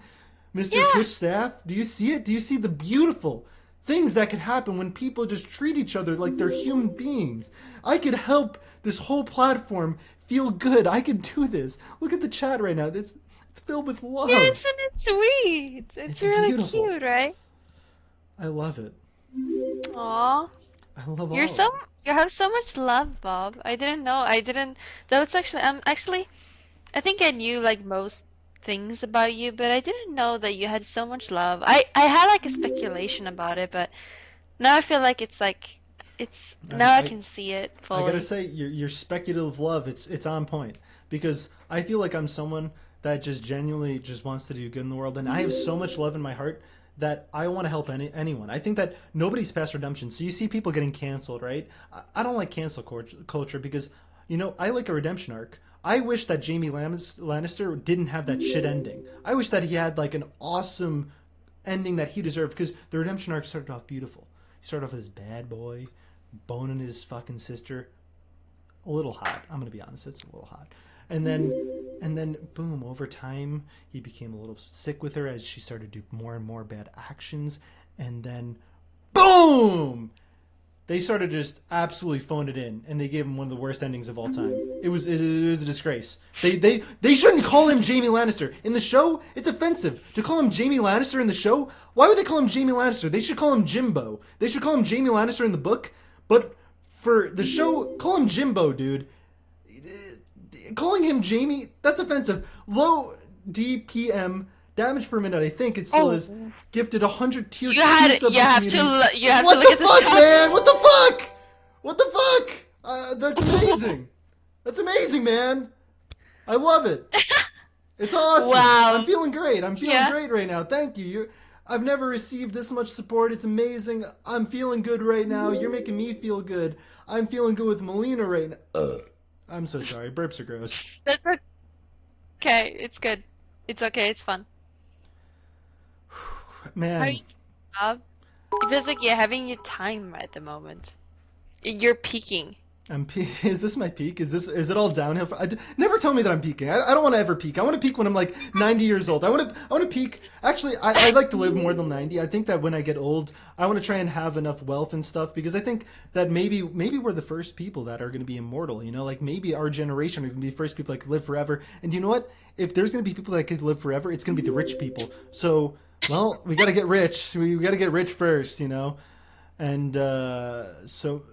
Mr. yeah. Twitch staff? Do you see it? Do you see the beautiful things that could happen when people just treat each other like they're human beings? I could help this whole platform feel good. I could do this. Look at the chat right now. It's filled with love. Yeah, isn't it sweet? It's really beautiful. cute, right? I love it. Aw. I love You're all so of it. you have so much love, Bob. I didn't know. I didn't. That's actually. I think I knew like most things about you, but I didn't know that you had so much love. I had like a speculation about it, but now I feel like it's now I I can see it I gotta fully. say, your speculative love, it's on point because I feel like I'm someone that just genuinely just wants to do good in the world, and I have so much love in my heart that I want to help anyone. I think that nobody's past redemption. So you see people getting canceled, right? I don't like cancel culture because I like a redemption arc. I wish that Jamie Lannister didn't have that shit ending. I wish that he had like an awesome ending that he deserved, because the redemption arc started off beautiful. He started off as bad boy, boning his fucking sister. A little hot. I'm gonna be honest, it's a little hot. And then boom, over time he became a little sick with her as she started to do more and more bad actions. And then boom, they started just absolutely phoned it in, and they gave him one of the worst endings of all time. It was a disgrace. They shouldn't call him Jamie Lannister in the show. It's offensive to call him Jamie Lannister in the show. Why would they call him Jamie Lannister? They should call him Jimbo. They should call him Jamie Lannister in the book, but for the show, call him Jimbo, dude. Calling him Jamie, that's offensive. Low DPM damage per minute, I think it still is. Gifted 100 tier 2 sub. You have to look What at the the fuck, chat. man? What the fuck? What the fuck? That's amazing. That's amazing, man. I love it. It's awesome. Wow. I'm feeling great. I'm feeling Yeah. great right now. Thank you. I've never received this much support. It's amazing. I'm feeling good right now. You're making me feel good. I'm feeling good with Melina right now. I'm so sorry. Burps are gross. That's okay. It's good. It's okay. It's fun. How are Man, you, Bob? It feels like you're having your time at the moment. You're peaking. Is this my peak? Is it all downhill? Never tell me that I'm peaking. I don't want to ever peak. I want to peak when I'm like 90 years old. I want to peak. Actually, I like to live more than 90. I think that when I get old, I want to try and have enough wealth and stuff, because I think that maybe we're the first people that are going to be immortal. You know, like maybe our generation are going to be the first people that could live forever. And you know what? If there's going to be people that could live forever, it's going to be the rich people. So, well, we got to get rich. We got to get rich first, you know. And so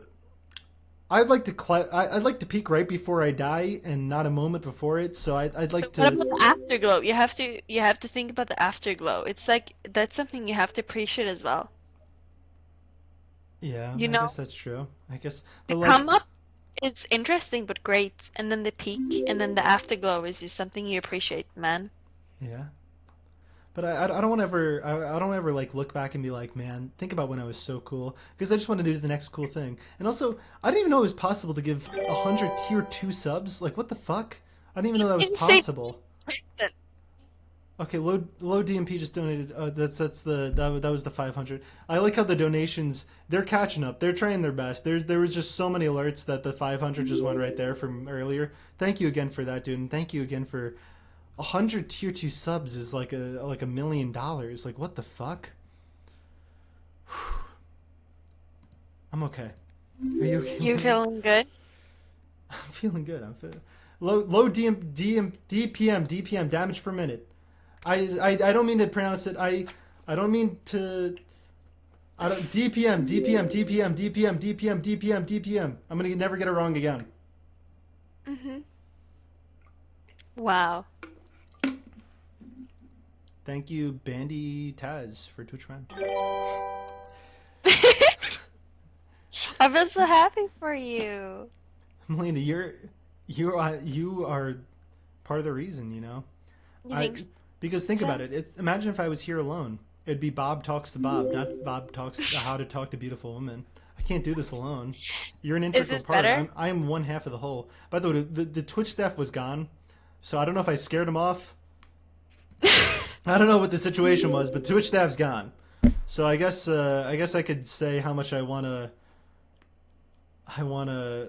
I'd like to peak right before I die and not a moment before it. So I'd like What to. about the afterglow? You have to think about the afterglow. It's like that's something you have to appreciate as well. Yeah, You I know, guess that's true. I guess, the but like, come up is interesting but great, and then the peak, and then the afterglow is just something you appreciate, man. yeah. But I don't want to ever I don't ever like look back and be like, man, think about when I was so cool, because I just want to do the next cool thing. And also, I didn't even know it was possible to give 100 tier 2 subs. Like, what the fuck? I didn't even know that was Insane possible. person. Okay, low DMP just donated. That was the 500. I like how the donations, they're catching up. They're trying their best. There was just so many alerts that the 500 just went right there from earlier. Thank you again for that, dude, and thank you again for 100 tier 2 subs is like $1 million. Like, what the fuck? I'm okay. Are you okay? You feeling good? I'm feeling good. I'm feeling low DPM damage per minute. I don't mean to pronounce it. I don't mean to. I don't DPM. I'm gonna never get it wrong again. Mm-hmm. Wow. Thank you, Bandy Taz, for Twitch Prime. I feel so happy for you. Melina, you are part of the reason, you know. You think Because think so? about it. Imagine if I was here alone. It'd be Bob talks to Bob, not Bob talks how to talk to beautiful women. I can't do this alone. You're an Is integral this part. better? I am one half of the whole. By the way, the Twitch staff was gone, so I don't know if I scared them off. I don't know what the situation was, but Twitch staff's gone. So I guess I could say how much I wanna. Oh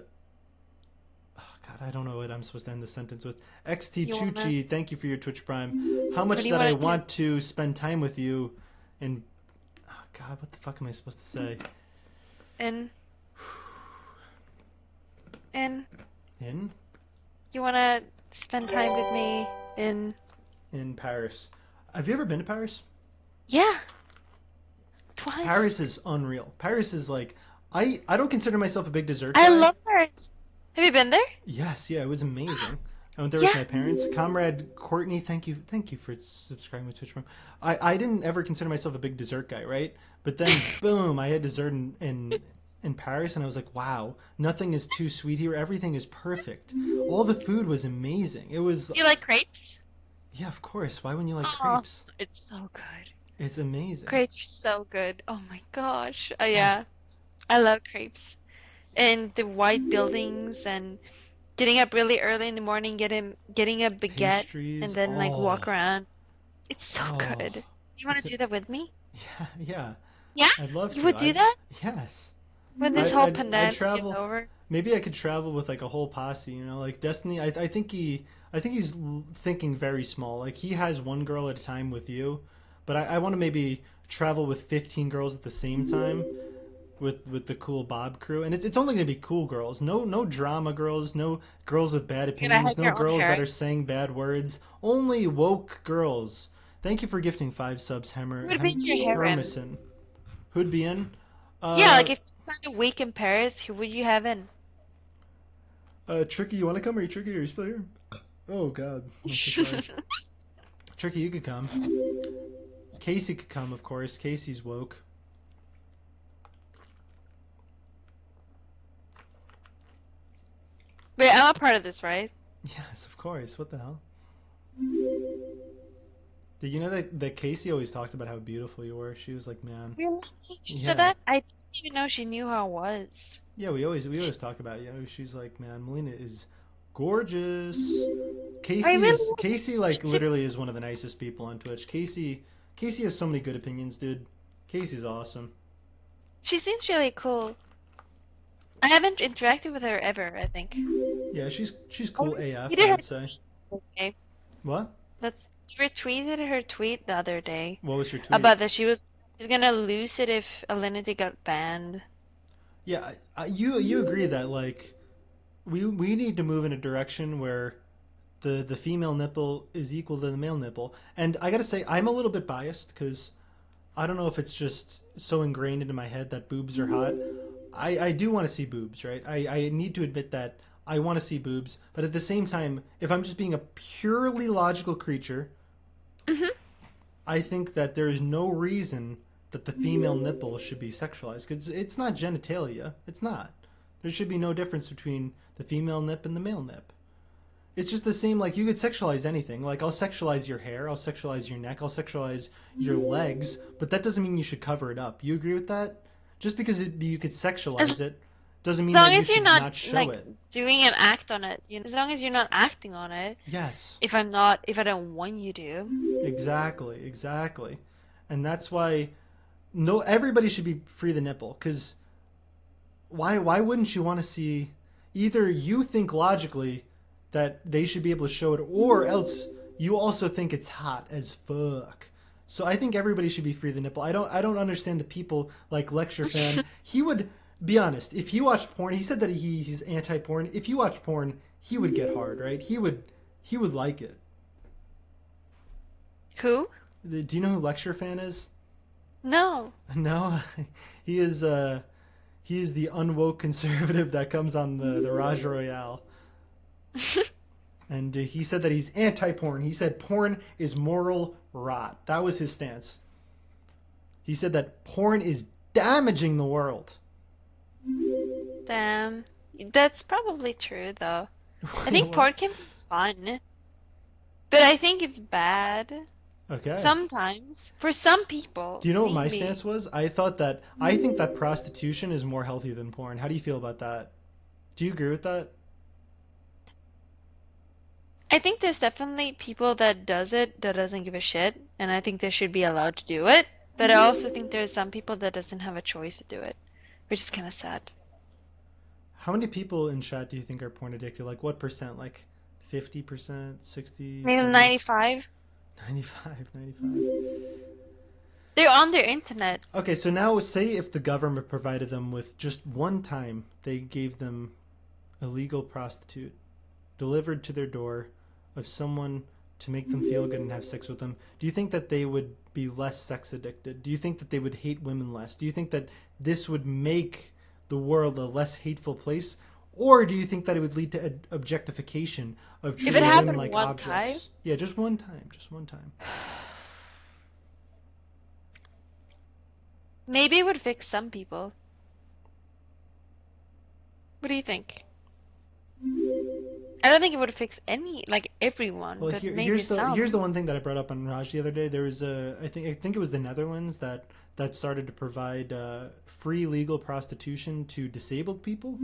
God, I don't know what I'm supposed to end the sentence with. XT You wanna- Chuchi, thank you for your Twitch Prime. How much do you that I wanna do? want to spend time with you, and oh God, what the fuck am I supposed to say? And In you wanna spend time with me in Paris. Have you ever been to Paris? yeah, twice. Paris is unreal. Paris is like I don't consider myself a big dessert I guy. love Paris. Have you been there? Yes, yeah, it was amazing. I went there Yeah. with my parents. Comrade Courtney, thank you for subscribing to Twitch Prime. I didn't ever consider myself a big dessert guy, right? But then, boom, I had dessert in Paris, and I was like, wow, nothing is too sweet here. Everything is perfect. All the food was amazing. It was, You like crepes? yeah, of course. Why wouldn't you like Oh, crepes? it's so good. It's amazing. Crepes are so good. Oh my gosh. Yeah, I love crepes. And the white buildings and Getting up really early in the morning, getting a baguette, and Pastries. then like walk Oh, around. It's so good. oh. Do you want It's to a do that with me? yeah, yeah. Yeah? I'd love You to. would do that Yes. when this whole I'd pandemic is travel. over? Maybe I could travel with like a whole posse. You know, like Destiny. I think he's thinking very small. Like he has one girl at a time with you, but I want to maybe travel with 15 girls at the same time with the cool Bob crew, and it's only going to be cool girls. No drama girls. No girls with bad You're gonna opinions. have No your own girls that hair. are saying bad words. Only woke girls. Thank you for gifting 5 subs, Who would be your harem? Hermison. Who'd be in? Yeah, Uh, like if you spent a week in Paris, who would you have in? Tricky, you want to come? Are you Tricky? Are you still here? Oh God, I'm so sorry. Tricky, you could come. Casey could come, of course. Casey's woke. Wait, I'm a part of this, right? Yes, of course. What the hell? Did you know that Casey always talked about how beautiful you were? She was like, man, Really? She said yeah, that? I didn't even know she knew how I was. yeah. We always talk about you. She's like, man, Melina is gorgeous. I really Casey like she's, literally is one of the nicest people on Twitch. Casey has so many good opinions, dude. Casey's awesome. she seems really cool. I haven't interacted with her ever, I think. Yeah, she's I cool AF, retweeted I her would say. tweet the other day. What? That's I retweeted her tweet the other day What was your tweet? about that she's gonna lose it if Alinity got banned. Yeah, you agree that like we need to move in a direction where the female nipple is equal to the male nipple. And I gotta say, I'm a little bit biased because I don't know if it's just so ingrained into my head that boobs are hot. I do want to see boobs, right? I need to admit that I want to see boobs, but at the same time, if I'm just being a purely logical creature, Hmm. I think that there is no reason that the female nipple should be sexualized because it's not genitalia. It's not. There should be no difference between the female nip and the male nip. It's just the same. Like you could sexualize anything. Like I'll sexualize your hair, I'll sexualize your neck, I'll sexualize your legs, but that doesn't mean you should cover it up. You agree with that? Just because you could As sexualize it doesn't mean long that you as you're should not not show like it. doing an act on it, as long as you're not acting on it. Yes, If I don't want you to. exactly, exactly, and that's why no everybody should be free the nipple because why wouldn't you want to see either you think logically that they should be able to show it or else you also think it's hot as fuck. So I think everybody should be free the nipple. I don't understand the people like lecture fan. He would be honest. If he watched porn, he said that he's anti-porn. If you watch porn, he would get hard, right? He would like it. Who? Do you know who lecture fan is? No. No. he is he is the unwoke conservative that comes on the Raj Royale. And he said that he's anti-porn. He said porn is moral rot. That was his stance. He said that porn is damaging the world. Damn. That's probably true though. I Wait, think what? porn can be fun, but I think it's bad Okay. sometimes for some people, Do you know what my maybe. stance was? I think that prostitution is more healthy than porn. How do you feel about that? Do you agree with that? I think there's definitely people that does it that doesn't give a shit, and I think they should be allowed to do it. But I also think there's some people that doesn't have a choice to do it, which is kind of sad. How many people in chat do you think are porn addicted? Like what percent? Like 50%, 60, Maybe 70, 95. 95, 95. They're on their internet. Okay, so now say if the government provided them with just one time, they gave them a legal prostitute delivered to their door of someone to make them feel good and have sex with them. Do you think that they would be less sex addicted? Do you think that they would hate women less? Do you think that this would make the world a less hateful place? Or do you think that it would lead to objectification of If it treating women happened like one time, objects? Yeah, just one time. Just one time. maybe it would fix some people. What do you think? I don't think it would fix everyone, Well, but maybe here's the some. one thing that I brought up on Raj the other day. There was I think it was the Netherlands that started to provide free legal prostitution to disabled people,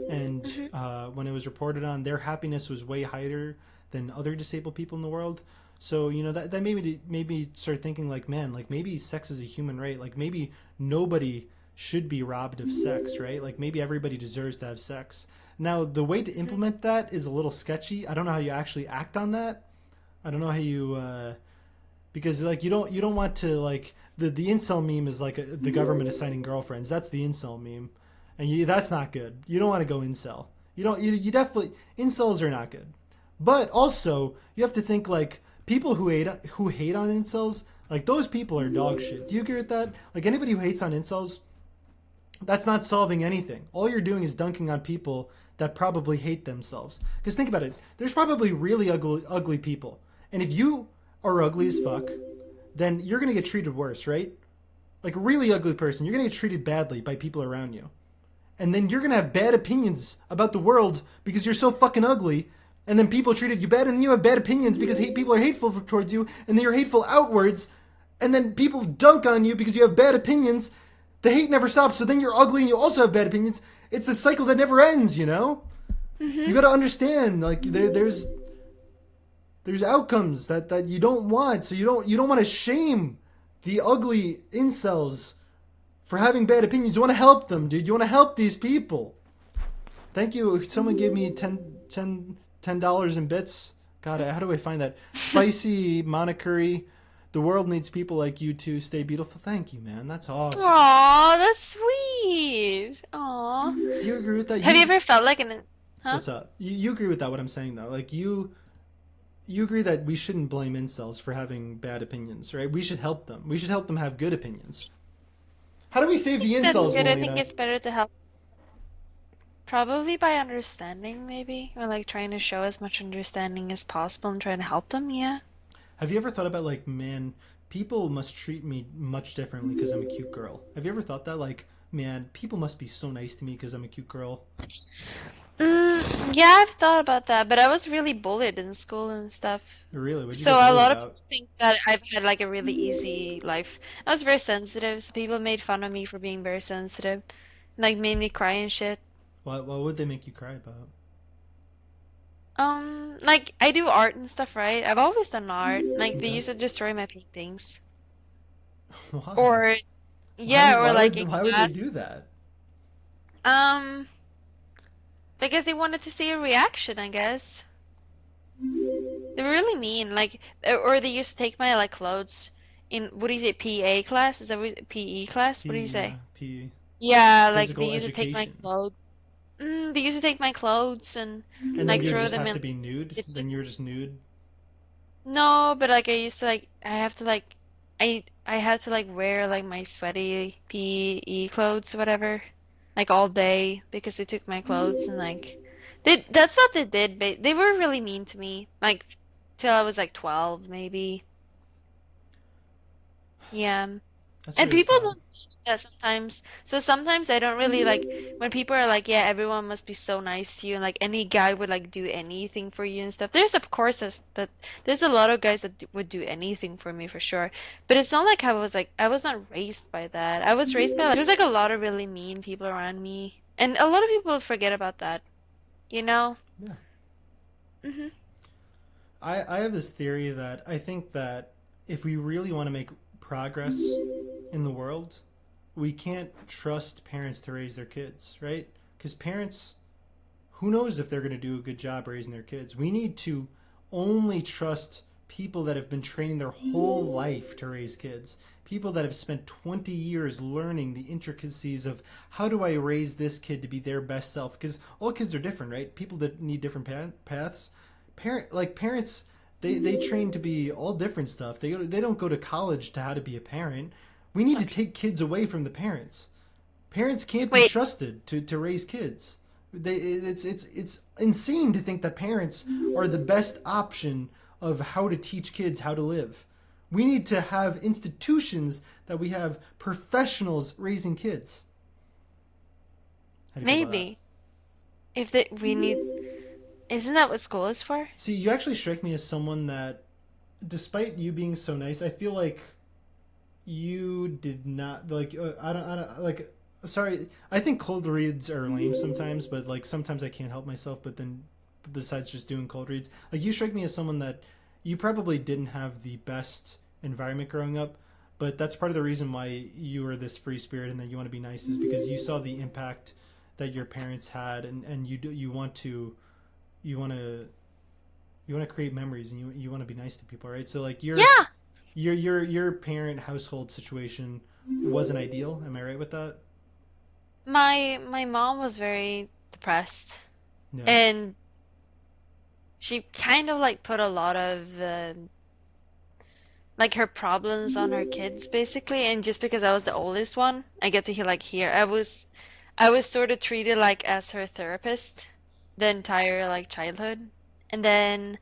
and Hmm. when it was reported on, their happiness was way higher than other disabled people in the world. So that made me start thinking like, man, like maybe sex is a human right. Like maybe nobody should be robbed of sex, right? Like maybe everybody deserves to have sex. Now, the way to Hmm. implement that is a little sketchy. I don't know how you actually act on that. I don't know how you because like you don't want to like the incel meme is like the government assigning girlfriends. That's the incel meme, and that's not good. You don't want to go incel. You definitely incels are not good. But also you have to think like people who hate on incels, like those people are dog shit. Do you agree with that? Like anybody who hates on incels, that's not solving anything. All you're doing is dunking on people that probably hate themselves. Because think about it, there's probably really ugly people, and if you are ugly as fuck, then you're gonna get treated worse, right? Like a really ugly person, you're gonna get treated badly by people around you, and then you're gonna have bad opinions about the world because you're so fucking ugly. And then people treated you bad, and you have bad opinions because people are hateful towards you, and then you're hateful outwards, and then people dunk on you because you have bad opinions. The hate never stops, so then you're ugly and you also have bad opinions. It's the cycle that never ends, you know? You Hmm. gotta understand, like there's outcomes that you don't want, so you don't want to shame the ugly incels for having bad opinions. You want to help them, dude. You want to help these people. Thank you. Someone gave me $10 in bits. God, how do I find that? Spicy monokuri. The world needs people like you to stay beautiful. Thank you, man. That's awesome. Aw, that's sweet. Aw. Do you agree with that? Have you ever felt like an, huh? What's up? You agree with that? What I'm saying though, like you agree that we shouldn't blame incels for having bad opinions, right? We should help them. We should help them have good opinions. How do we I save the think that's incels, good. I think Melina? it's better to help. Probably by understanding, maybe, or like trying to show as much understanding as possible and trying to help them. Yeah. Have you ever thought about like, man, people must treat me much differently because I'm a cute girl? Have you ever thought that, like, man, people must be so nice to me because I'm a cute girl? Yeah, I've thought about that, but I was really bullied in school and stuff. Really? What'd you So get a bullied lot of about? people think that I've had like a really easy life. I was very sensitive, so people made fun of me for being very sensitive, like made me cry and shit. What would they make you cry about? Like I do art and stuff, right? I've always done art. Like they Okay. used to destroy my paintings. Why? Or yeah, or like in Why would they class. do that? Um, because they wanted to see a reaction, I guess. They were really mean. Like, or they used to take my like clothes in what do you say, PA class? Is that what PE class? What do you say? P Yeah, like they physical used to take my education. clothes. They used to take my clothes and And then like you would throw just them have in to be nude. Then you were ditches. just nude. No, but like I used to like I have to like I had to like wear like my sweaty PE clothes, whatever, like all day because they took my clothes and like that's what they did, but they were really mean to me, like till I was like 12 maybe. Yeah. That's And really people sad. don't see that sometimes. So sometimes I don't really like when people are like, yeah, everyone must be so nice to you and like any guy would like do anything for you and stuff. There's of course that there's a lot of guys that would do anything for me for sure. But it's not like I was not raised by that. I was raised by like there's like a lot of really mean people around me. And a lot of people forget about that, you know? Yeah. Hmm. I have this theory that I think that if we really want to make progress in the world, we can't trust parents to raise their kids, right? Because parents, who knows if they're going to do a good job raising their kids? We need to only trust people that have been training their whole life to raise kids. People that have spent 20 years learning the intricacies of how do I raise this kid to be their best self? Because all kids are different, right? People that need different paths. Parents, they train to be all different stuff. They don't go to college to how to be a parent. We need to Okay. take kids away from the parents. Parents can't be Wait, trusted to raise kids. It's insane to think that parents are the best option of how to teach kids how to live. We need to have institutions that we have professionals raising kids. How do you feel about that? maybe if we need Isn't that what school is for? See, you actually strike me as someone that, despite you being so nice, I feel like you did not like. I don't like. Sorry, I think cold reads are lame sometimes, but like sometimes I can't help myself. But then, besides just doing cold reads, like you strike me as someone that you probably didn't have the best environment growing up. But that's part of the reason why you were this free spirit and that you want to be nice is because you saw the impact that your parents had, and you want to you want to you want to create memories and you want to be nice to people, right? So like Yeah. your parent household situation wasn't ideal. Am I right with that? My mom was very depressed, Yeah. and she kind of like put a lot of like her problems on her kids basically. And just because I was the oldest one, I get to hear I was sort of treated like as her therapist the entire like childhood. And then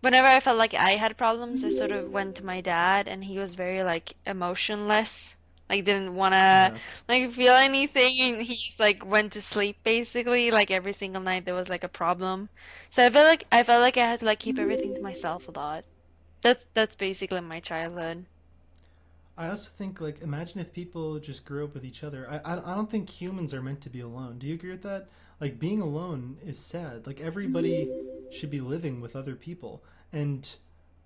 whenever I felt like I had problems, I sort of went to my dad, and he was very like emotionless. Like didn't wanna Yeah. like feel anything, and he just like went to sleep basically. Like every single night there was like a problem. So I felt like I had to like keep everything to myself a lot. That's basically my childhood. I also think like imagine if people just grew up with each other. I don't think humans are meant to be alone. Do you agree with that? Like being alone is sad. Like everybody should be living with other people. And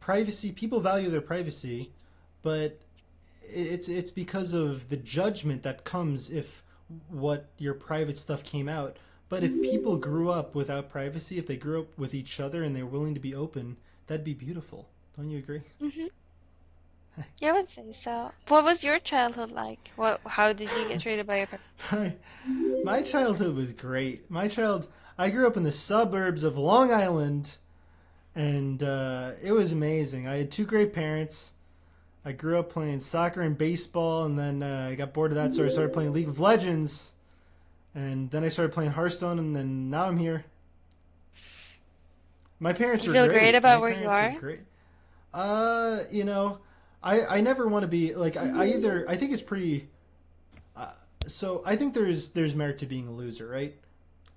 privacy, people value their privacy, but it's because of the judgment that comes if what your private stuff came out. But if people grew up without privacy, if they grew up with each other and they're willing to be open, that'd be beautiful. Don't you agree? Hmm. Yeah, I would say so. What was your childhood like? How did you get treated by your parents? My childhood was great. I grew up in the suburbs of Long Island, and it was amazing. I had two great parents. I grew up playing soccer and baseball, and then I got bored of that, so I started playing League of Legends, and then I started playing Hearthstone, and then now I'm here. My Do parents you were feel great great. My about where you parents were are? great. You know, I never want to be like I either I think it's pretty. Uh, so I think there's merit to being a loser, right?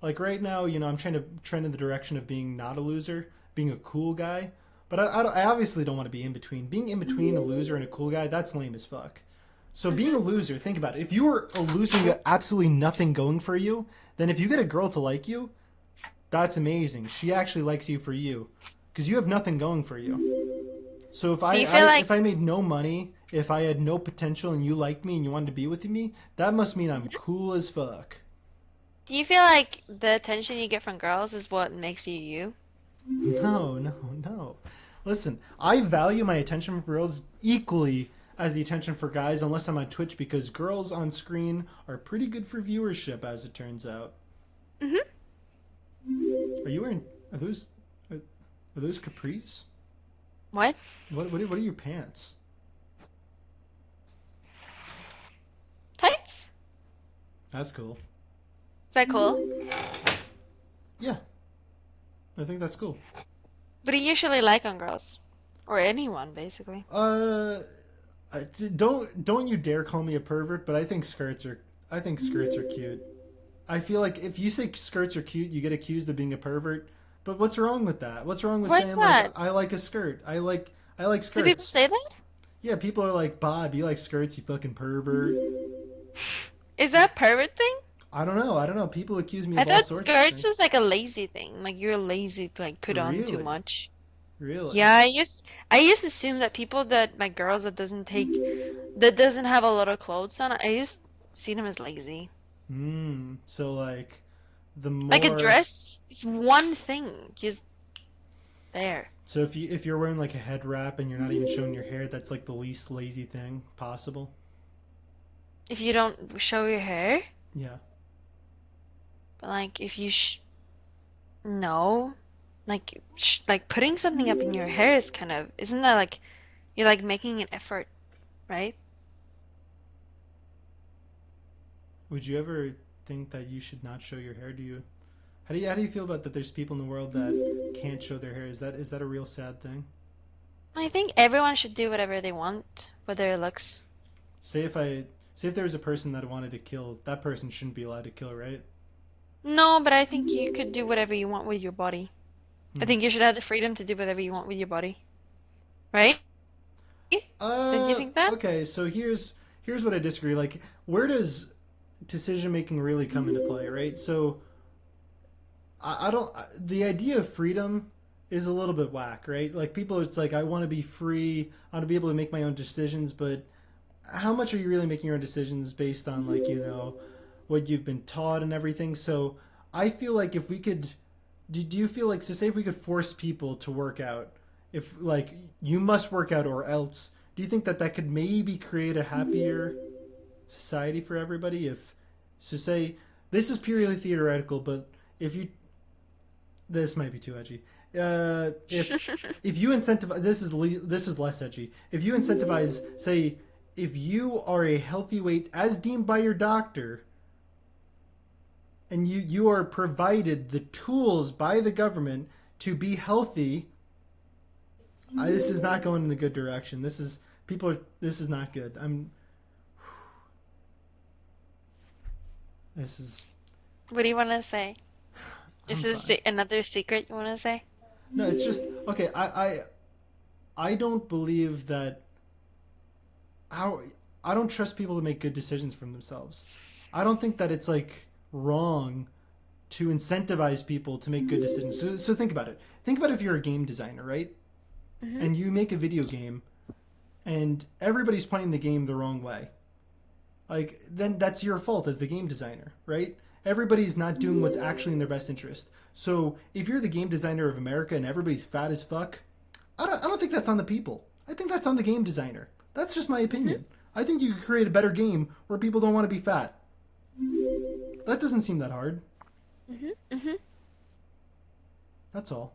Like right now, I'm trying to trend in the direction of being not a loser, being a cool guy. But I obviously don't want to be in between. Being in between a loser and a cool guy, that's lame as fuck. So being Hmm. a loser, think about it. If you were a loser and you got absolutely nothing going for you, then if you get a girl to like you, that's amazing. She actually likes you for you, because you have nothing going for you. So Do you feel like if I made no money, if I had no potential, and you liked me and you wanted to be with me, that must mean I'm cool as fuck. do you feel like the attention you get from girls is what makes you you? No, no, no. Listen, I value my attention for girls equally as the attention for guys, unless I'm on Twitch, because girls on screen are pretty good for viewership, as it turns out. Hmm. Are you wearing? Are those capris? What? What are your pants? Tights? That's cool. Is that cool? Yeah, I think that's cool. What do you usually like on girls? Or anyone, basically. Uh, don't you dare call me a pervert, but I think skirts are cute. I feel like if you say skirts are cute, you get accused of being a pervert. But what's wrong with that? What's wrong with What's saying like that? I like a skirt? I like Do people skirts. say that? Yeah, people are like, Bob, you like skirts, you fucking pervert. Is that a pervert thing? I don't know. I don't know. People accuse me I of all thought sorts of skirts things. was like a lazy thing. Like you're lazy to like put on too Really? much. Really? Yeah, I used to assume that people that like girls that doesn't have a lot of clothes on, I just see them as lazy. So like the Like a more dress is one thing, just there. so if you're wearing like a head wrap and you're not even showing your hair, that's like the least lazy thing possible. If you don't show your hair, Yeah. but like if you sh no, like putting something up in your hair is kind of, isn't that like you're like making an effort, right? Would you ever think that you should not show your hair? How do you feel about that there's people in the world that can't show their hair? Is that a real sad thing? I think everyone should do whatever they want with their looks. Say if there was a person that wanted to kill, that person shouldn't be allowed to kill, right? No, but I think you could do whatever you want with your body. I Hmm. think you should have the freedom to do whatever you want with your body. Right? Don't you think that? Okay, so here's what I disagree. Like, where does decision making really come into play, right? So I don't. The idea of freedom is a little bit whack, right? Like people, it's like I want to be free. I want to be able to make my own decisions, but how much are you really making your own decisions based on like what you've been taught and everything? So I feel like if we could, do you feel like so say if we could force people to work out, if like you must work out or else, do you think that that could maybe create a happier society for everybody? If so, say this is purely theoretical, but if you this might be too edgy. If you incentivize this is less edgy. If you incentivize, say, if you are a healthy weight as deemed by your doctor, and you are provided the tools by the government to be healthy, this is not going in a good direction. This is people are. This is not good. This is. What do you want to say? Is I'm this fine. another secret you want to say? No, it's just okay. I don't believe that how I don't trust people to make good decisions for themselves. I don't think that it's like wrong to incentivize people to make good decisions. So think about it. Think about if you're a game designer, right? Hmm. And you make a video game and everybody's playing the game the wrong way. Like then that's your fault as the game designer, right? Everybody's not doing what's actually in their best interest. So if you're the game designer of America and everybody's fat as fuck, I don't think that's on the people. I think that's on the game designer. That's just my Hmm. opinion. I think you could create a better game where people don't want to be fat. That doesn't seem that hard. Hmm. Hmm. That's all.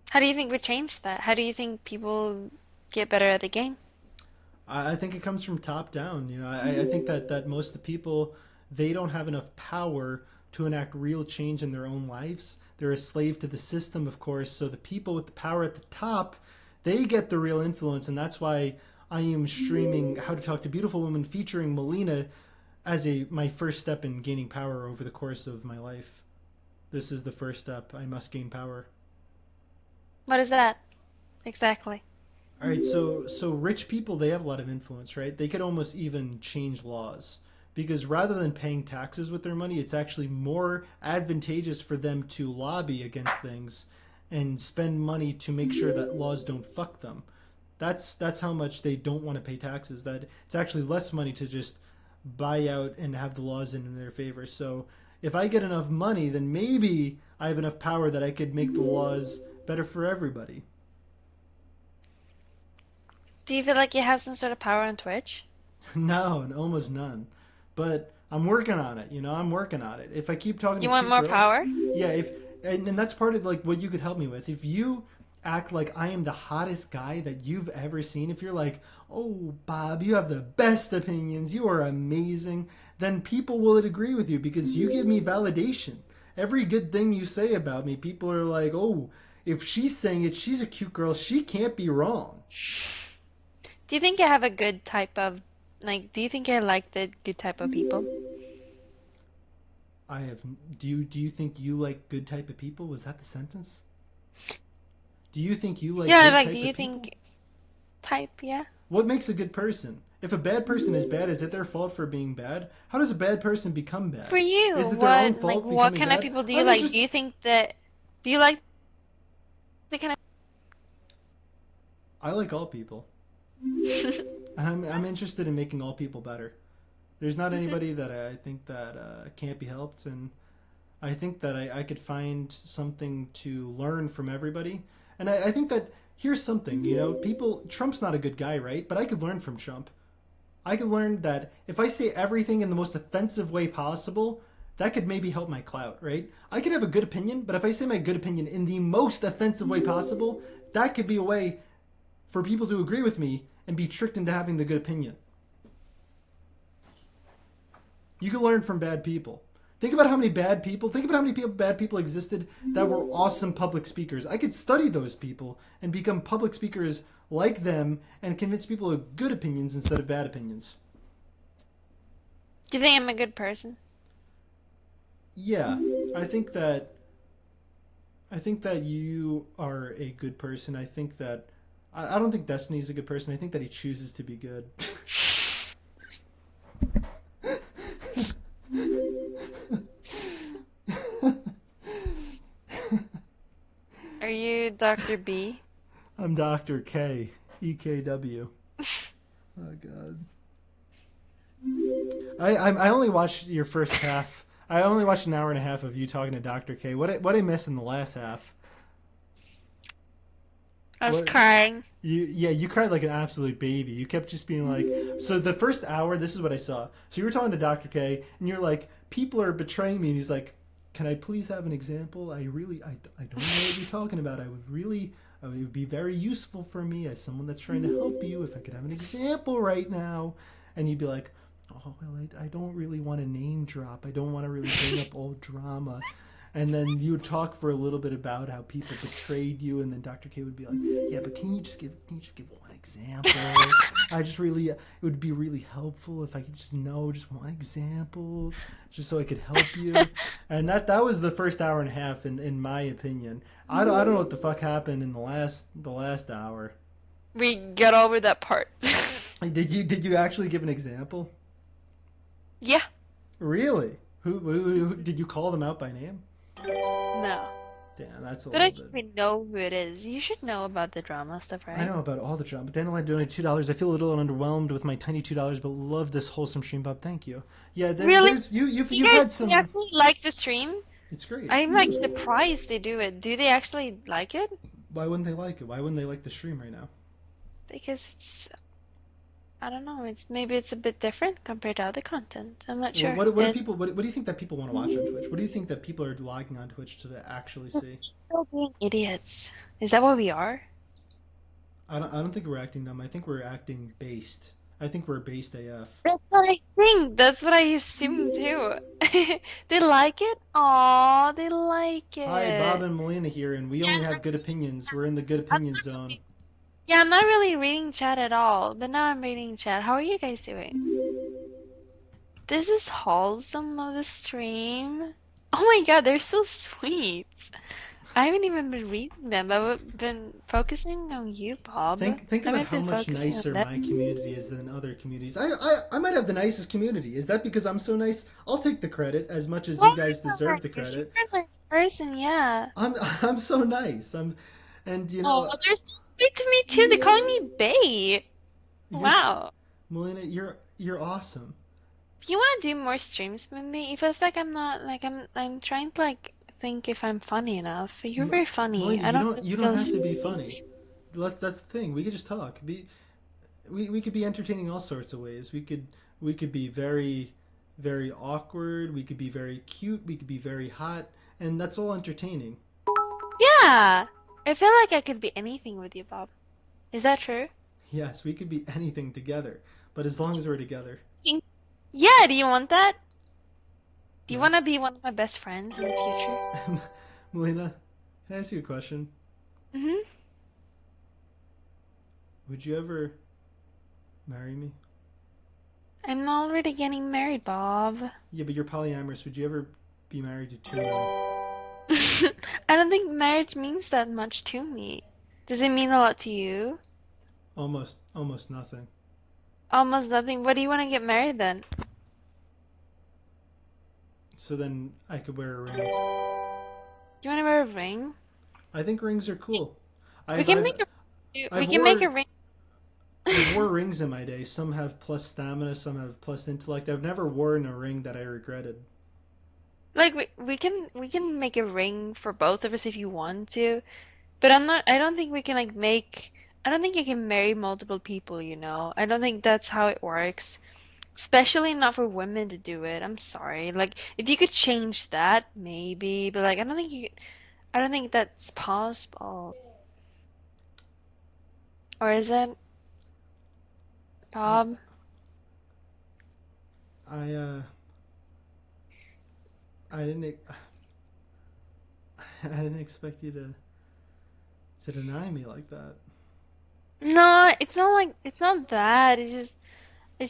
How do you think we change that? How do you think people get better at the game? I think it comes from top down. I think that most of the people they don't have enough power to enact real change in their own lives. They're a slave to the system, of course. So the people with the power at the top, they get the real influence, and that's why I am streaming How to Talk to Beautiful Women featuring Melina as a my first step in gaining power over the course of my life. This is the first step. I must gain power. What is that exactly? All right, so rich people they have a lot of influence, right? They could almost even change laws because rather than paying taxes with their money, it's actually more advantageous for them to lobby against things and spend money to make sure that laws don't fuck them. That's how much they don't want to pay taxes. That it's actually less money to just buy out and have the laws in their favor. So if I get enough money, then maybe I have enough power that I could make the laws better for everybody. Do you feel like you have some sort of power on Twitch? No, almost none. But I'm working on it. I'm working on it. If I keep talking to You want cute more girls, power? yeah. If and that's part of like what you could help me with. If you act like I am the hottest guy that you've ever seen, if you're like, oh Bob, you have the best opinions, you are amazing, then people will agree with you because you give me validation. Every good thing you say about me, people are like, oh, if she's saying it, she's a cute girl. She can't be wrong. Do you think you have a good type of, do you think I like the good type of people? I have. Do you think you like good type of people? Was that the sentence? Do you think you like Yeah, good do type of you people? think type, yeah? What makes a good person? If a bad person is bad, is it their fault for being bad? How does a bad person become For bad? you, Is it their own fault what becoming kind of bad? people do you I'm like? interested. Do you like the kind I like all people. of, I'm interested in making all people better. There's not Mhm. anybody that I think that can't be helped, and I think that I could find something to learn from everybody. And I think that here's something, people, Trump's not a good guy, right? But I could learn from Trump. I could learn that if I say everything in the most offensive way possible, that could maybe help my clout, right? I could have a good opinion, but if I say my good opinion in the most offensive way possible, that could be a way for people to agree with me and be tricked into having the good opinion. You can learn from bad people. Think about how many bad people, think about how many bad people existed that were awesome public speakers. I could study those people and become public speakers like them and convince people of good opinions instead of bad opinions. Do you think I'm a good person? yeah, I think that I think that you are a good person. I think that I don't think Destiny's a good person. I think that he chooses to be good. Are you Dr. B? I'm Dr. K, EKW. Oh God. I only watched your first half. I only watched an hour and a half of you talking to Dr. K. What I missed in the last half? I was What crying. you cried like an absolute baby. You kept just being like, so the first hour, this is what I saw. So you were talking to Dr. K, and you're like, people are betraying me, and he's like, can I please have an example? I don't know what you're talking about. It would be very useful for me as someone that's trying to help you if I could have an example right now. And you'd be like, oh well, I don't really want to name drop. I don't want to really bring up old drama. And then you would talk for a little bit about how people betrayed you, and then Dr. K would be like, "Yeah, but can you just give one example? I just really, it would be really helpful if I could just know just one example, just so I could help you." And that was the first hour and a half, in my opinion. I don't know what the fuck happened in the last hour. We got over that part. Did you actually give an example? Yeah. Really? Who did you call them out by name? No. Damn, that's a But I little think bit. we know who it is. You should know about the drama stuff, I right? know about all the drama, but Dandelion donated $2. I feel a little underwhelmed with my tiny $2, but love this wholesome stream, Bob. Thank you. Yeah, Really? there's You you've guys had they some. actually like the stream? It's great. I'm like surprised they do it. Do they actually like it? Why wouldn't they like it? Why wouldn't they like the stream right now? Because it's, I don't know, it's maybe it's a bit different compared to other content. I'm not Well, sure. what do Is people what do you think that people want to watch on Twitch? What do you think that people are logging on Twitch to actually just see? people being idiots. Is that what we are? I don't think we're acting dumb. I think we're acting based. I think we're based AF. That's what I think. That's what I assume too. They like it? Aw, they like Hi, Bob it. and Melina here, and we only Yes, have good opinions. We're in the good I'm opinion not zone. really, yeah, I'm not really reading chat at all, but now I'm reading chat. How are you guys doing? This is wholesome of the stream. Oh my god, they're so sweet. I haven't even been reading them. I've been focusing on you, Bob. I Think about haven't how been much focusing on nicer them. my community is than other communities. I might have the nicest community. Is that because I'm so nice? I'll take the credit as much as Well, you guys you're deserve the nice. credit. You're a nice person, yeah. I'm I'm so nice. And you Oh, know, they're so sweet to me too. They're calling me Bae. you're Wow. Melina, you're awesome. Do you want to do more streams with me? It feels like I'm not like I'm trying to like think if I'm funny enough. You're very funny. Melina, I don't know if you it don't feels have to be funny. That's the thing. We could just talk. We could be entertaining all sorts of ways. We could be very awkward. We could be very cute. We could be very hot, and that's all entertaining. Yeah. I feel like I could be anything with you, Bob. Is that true? Yes, we could be anything together, but as long as we're together. Think- Yeah, do you want that? Do you Yeah. want to be one of my best friends in the future? Melina, can I ask you a question? Mm-hmm. Would you ever marry me? I'm already getting married, Bob. Yeah, but you're polyamorous. Would you ever be married to two men? I don't think marriage means that much to me. Does it mean a lot to you? Almost nothing. Almost nothing. What do you want to get married then? So then I could wear a ring. You want to wear a ring? I think rings are cool. We I've can I've make a we I've can make a wore ring. I've wore rings in my day. Some have plus stamina, some have plus intellect. I've never worn a ring that I regretted. Like we can make a ring for both of us if you want to. But I don't think we can like make I don't think you can marry multiple people, you know. I don't think that's how it works. Especially not for women to do it. I'm sorry. Like if you could change that, maybe, but like I don't think that's possible. Or is it, I Bob? I I didn't I didn't expect you to deny me like that. No, it's not like it's not that. It's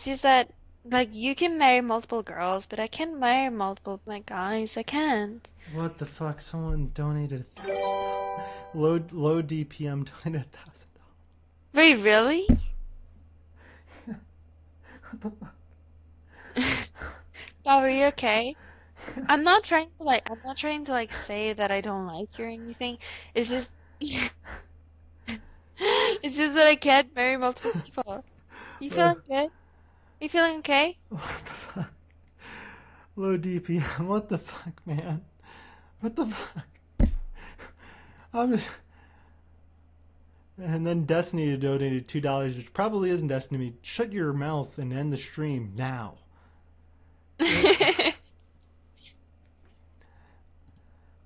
just that Like you can marry multiple girls, but I can't marry multiple like guys. I can't. What the fuck? Someone donated $1,000. Low DPM donated $1,000. Wait, really? What the fuck? Bob, are you okay? I'm not trying to like say that I don't like you or anything. It's just it's just that I can't marry multiple people. You Uh, feeling good? You feeling okay? what the fuck? Low DPM. What the fuck, man? What the fuck? I'm just. And then Destiny donated $2, which probably isn't Destiny. Shut your mouth and end the stream now.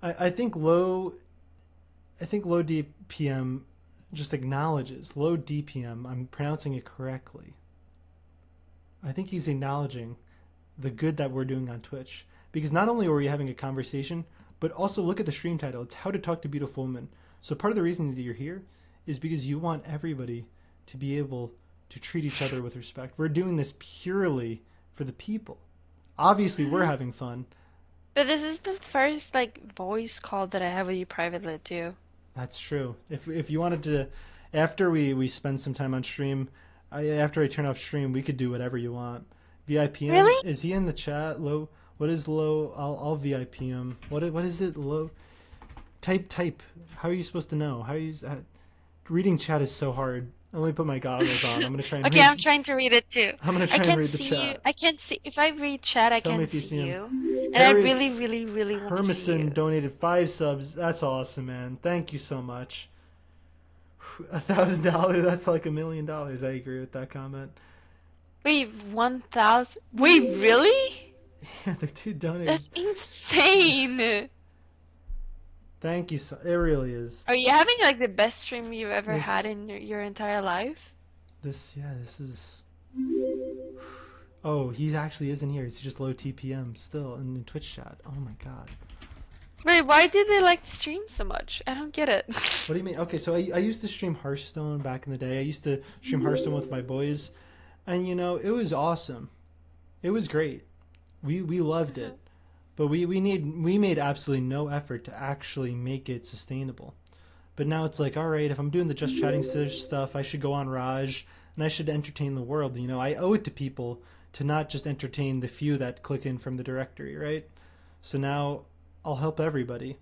I think low. I think low DPM just acknowledges low DPM. I'm pronouncing it correctly. I think he's acknowledging the good that we're doing on Twitch because not only are we having a conversation, but also look at the stream title. It's How to Talk to Beautiful Women. So part of the reason that you're here is because you want everybody to be able to treat each other with respect. We're doing this purely for the people. Obviously, we're Mhm. having fun. But this is the first like voice call that I have with you privately too. That's true. If you wanted to, after we spend some time on stream, after I turn off stream, we could do whatever you want. VIPM, Really? is he in the chat? Low. What is low? I'll VIPM. What is it? Low. Type. How are you supposed to know? How are you? Reading chat is so hard. Let me put my goggles on. I'm gonna try and Okay, read. I'm trying to read it too. I'm gonna I try and can't read the see you. chat. I can't see. If I read chat, I Tell me can't if you see see him. you. And I really, Darius really, really want to see Hermison you. donated 5 subs. That's awesome, man. Thank you so much. $1,000. That's like $1,000,000. I agree with that comment. Wait, 1,000? Wait, really? Yeah, the two donated. That's insane. Thank you so. It really is. Are you having like the best stream you've ever had This in your entire life? this is. Oh, he actually isn't here. He's just low TPM still in Twitch chat. Oh my god. Wait, why did they like the stream so much? I don't get it. What do you mean? Okay, so I used to stream Hearthstone back in the day. I used to stream Hearthstone with my boys, and it was awesome. It was great. We loved Mhm. it, but we made absolutely no effort to actually make it sustainable. But now it's like, all right, if I'm doing the just chatting stuff, I should go on Raj and I should entertain the world. I owe it to people to not just entertain the few that click in from the directory, right? So now I'll help everybody.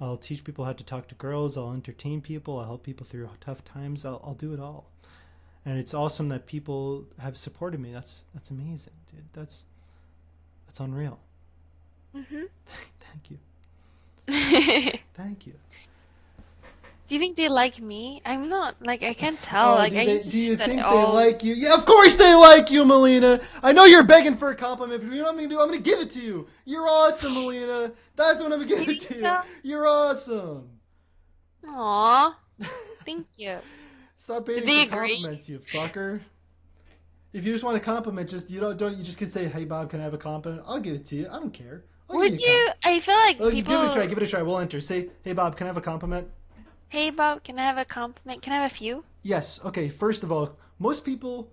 I'll teach people how to talk to girls. I'll entertain people. I'll help people through tough times. I'll do it all. And it's awesome that people have supported me. That's amazing, dude. That's unreal. Mhm. Thank you. Do Thank you. you think they like me? I'm not like I can't tell. Oh, Like I used to do see you that think they all. like you? Yeah, of course they like you, Melina. I know you're begging for a compliment, but you know what I'm gonna do? I'm gonna give it to you. You're awesome, Melina. That's what I'm gonna You give it think to you. so? You're awesome. Aw, thank you. Stop Did baiting they for agree? compliments, you fucker. If you just want a compliment, just don't you just can say, "Hey Bob, can I have a compliment?" I'll give it to you. I don't care. I'll give you Would a you? compliment. I feel Oh, like you give it a try. people. Give it a try. We'll enter. Say, "Hey Bob, can I have a compliment?" Hey Bob, can I have a compliment? Can I have a few? Yes. Okay. First of all, most people.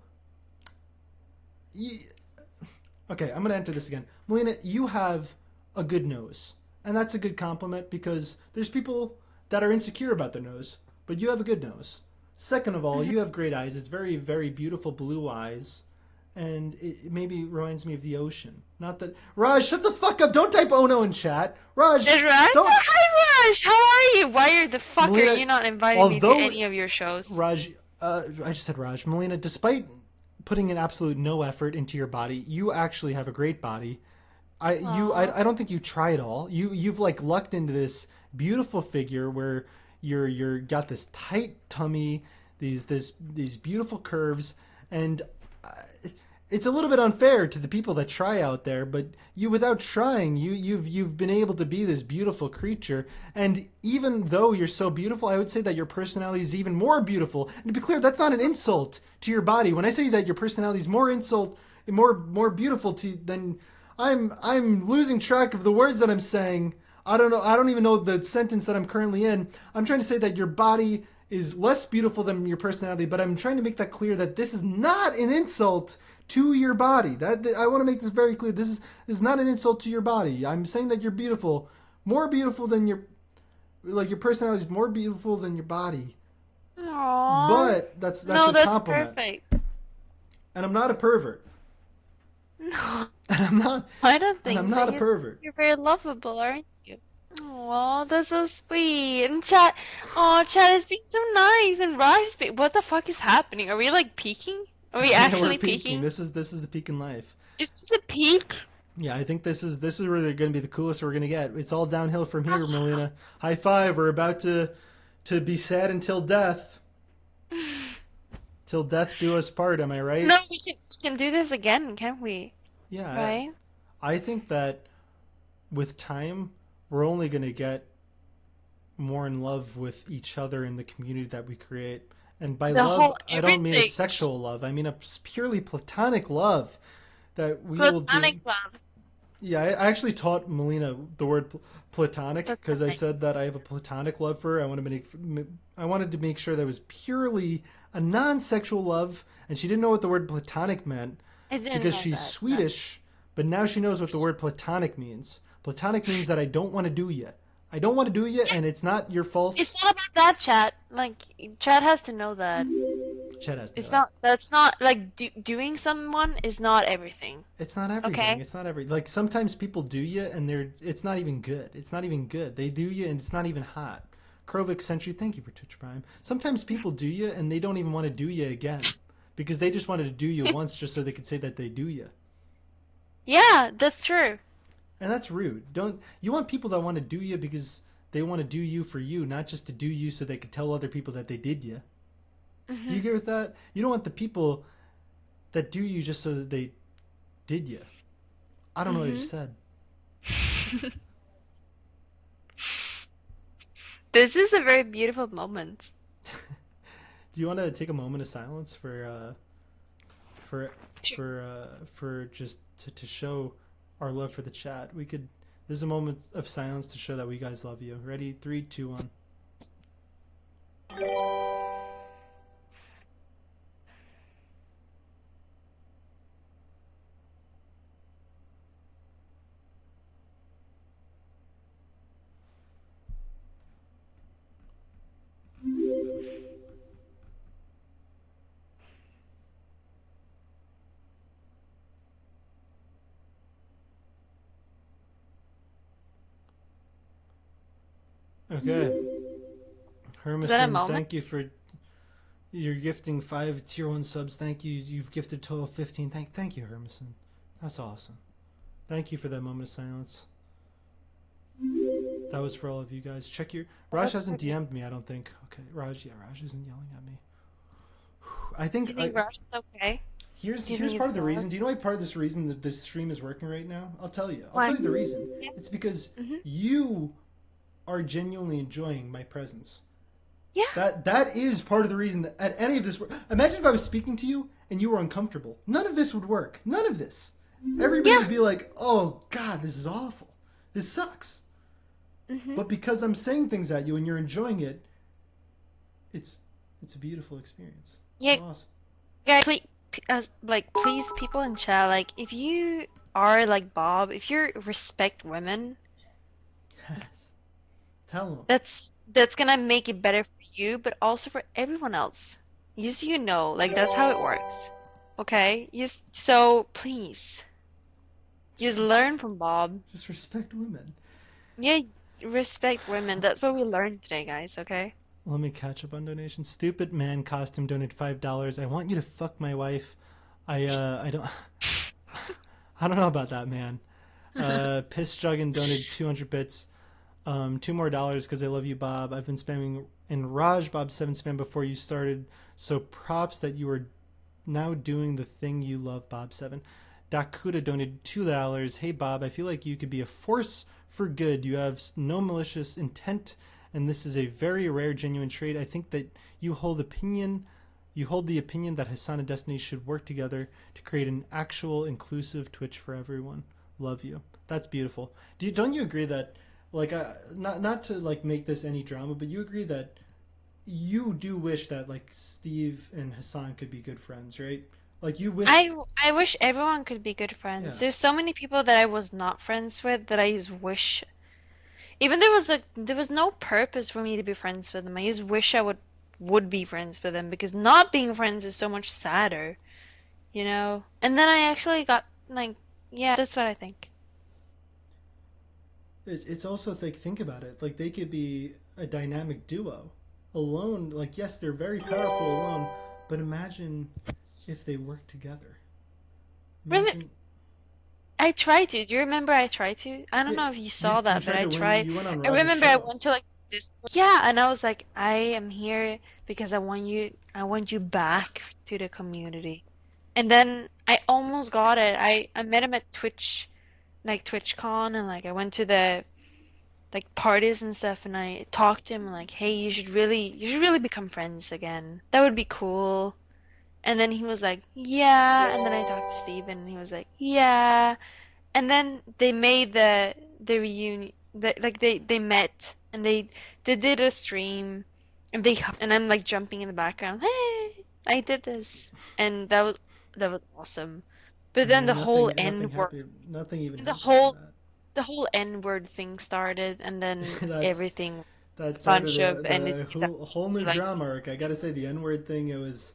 Okay, I'm gonna enter this again. Melina, you have a good nose, and that's a good compliment because there's people that are insecure about their nose, but you have a good nose. Second of all, Mhm. you have great eyes. It's very, very beautiful blue eyes, and it maybe reminds me of the ocean. Not that Raj, shut the fuck up! Don't type "oh no" in chat. Raj, Is Raj? Oh, don't. hi Raj. How are you? Why the fuck are Melina, you not inviting me to although any of your shows? Raj, I just said Raj. Melina, despite putting an absolute no effort into your body, you actually have a great body. Aw. I don't think you try at all. You've like lucked into this beautiful figure where you're got this tight tummy, these beautiful curves, and uh, it's a little bit unfair to the people that try out there. But you, without trying, you've been able to be this beautiful creature. And even though you're so beautiful, I would say that your personality is even more beautiful. And to be clear, that's not an insult to your body. When I say that your personality is more beautiful to than I'm losing track of the words that I'm saying. I don't know. I don't even know the sentence that I'm currently in. I'm trying to say that your body is less beautiful than your personality, but I'm trying to make that clear that this is not an insult to your body. That I want to make this very clear. This is not an insult to your body. I'm saying that you're beautiful, more beautiful than your personality is more beautiful than your body. Aww. But that's No, a that's compliment. perfect. And I'm not a pervert. No, And I'm not I don't and I'm think so. not a pervert. You're very lovable, aren't you? Oh, that's so sweet. And chat, oh, chat is being so nice, and Raj is being. What the fuck is happening? Are we like peaking? Are we Yeah, we're actually peaking. peaking? This is the peak in life. Is this a peak? Yeah, I think this is really going to be the coolest we're going to get. It's all downhill from here, Melina. High five. We're about to be sad until death. Till death do us part, am I right? No, we can do this again, can't we? Yeah, Right? I think that with time, we're only going to get more in love with each other in the community that we create. And by The love, whole I don't mean a everything. sexual love. I mean a purely platonic love that we will do. Platonic love. Yeah, I actually taught Melina the word platonic because I Platonic. said that I have a platonic love for her. I wanted to make sure that it was purely a non-sexual love, and she didn't know what the word platonic meant I didn't because know she's that. Swedish, but now she knows what the word platonic means. Platonic means that I don't want to do you. I don't want to do you, and it's not your fault. It's not about that, chat. Like, chat has to know that. Chad has to know It's that. not, that's not, like, doing someone is not everything. It's not everything. Okay? It's not like sometimes people do you and it's not even good. It's not even good. They do you and it's not even hot. Krovik Sentry, thank you for Twitch Prime. Sometimes people do you and they don't even want to do you again because they just wanted to do you once just so they could say that they do you. Yeah, that's true. And that's rude. Don't you want people that want to do you because they want to do you for you, not just to do you so they could tell other people that they did you. Do you agree with that? You don't want the people that do you just so that they did you. I don't know what I just said. This is a very beautiful moment. Do you want to take a moment of silence for just to show our love for the chat? We could. There's a moment of silence to show that we guys love you. Ready? 3, 2, 1. Okay. Is that a Hermison, moment? thank you for your gifting 5 tier 1 subs. Thank you. You've gifted a total of 15. Thank you, Hermison. That's awesome. Thank you for that moment of silence. That was for all of you guys. Check your Raj hasn't DM'd me, I don't think. Okay, Raj isn't yelling at me. I Do you think think Raj is okay? here's Do you here's think part it's of the reason. sad? Do you know why part of this reason that this stream is working right now? I'll tell you. I'll Why? tell you the reason. Yeah. It's because Mhm. you are genuinely enjoying my presence. Yeah. That is part of the reason that at any of this. Imagine if I was speaking to you and you were uncomfortable. None of this would work. None of this. Everybody Yeah. would be like, "Oh God, this is awful. This sucks." Mhm. But because I'm saying things at you and you're enjoying it, it's a beautiful experience. Yeah. It's awesome. Guys, please, people in chat, like, if you are like Bob, if you respect women, Yes. Tell them. that's gonna make it better for you, but also for everyone else. Just so you know, like, that's how it works. Okay? So please, just learn from Bob. Just respect women. Yeah, respect women. That's what we learned today, guys, okay? Let me catch up on donations. Stupid man costume donated $5. I want you to fuck my wife. I don't I don't know about that, man. Piss Juggin donated 200 bits. 2 more dollars because I love you, Bob. I've been spamming and Raj Bob7 spam before you started. So props that you are now doing the thing you love, Bob7. Dakuda donated $2. Hey Bob, I feel like you could be a force for good. You have no malicious intent, and this is a very rare, genuine trait. I think that you hold the opinion that Hassan and Destiny should work together to create an actual inclusive Twitch for everyone. Love you. That's beautiful. Don't you agree that, like, not to like make this any drama, but you agree that you do wish that like Steve and Hassan could be good friends, right? Like you wish, I wish everyone could be good friends. yeah. There's so many people that I was not friends with that I just wish. Even there was no purpose for me to be friends with them. I just wish I would be friends with them because not being friends is so much sadder, you know? And then I actually got like, yeah, that's what I think. It's also like think about it. Like they could be a dynamic duo. Alone, like yes, they're very powerful alone, but imagine if they work together. Really, Imagine, I tried to. Do you remember I tried to? I don't yeah, know if you you saw you that, but tried I to win. tried. You went on I Raj's remember I show. went to like this. Yeah, and I was like, I am here because I want you back to the community. And then I almost got it. I met him at Twitch, like TwitchCon, and like I went to the like parties and stuff, and I talked to him like, hey, you should really become friends again. That would be cool. And then he was like, yeah. And then I talked to Steven, and he was like, yeah. And then they made the reunion, like they met and they did a stream, and they and I'm like jumping in the background, hey, I did this, and that was awesome. But And then then the whole nothing N word, happened. Nothing even the happened from whole that. the whole N word thing started, and then That's everything a that started bunch of the entities that whole new were like, drama arc. I gotta say, the N word thing. It's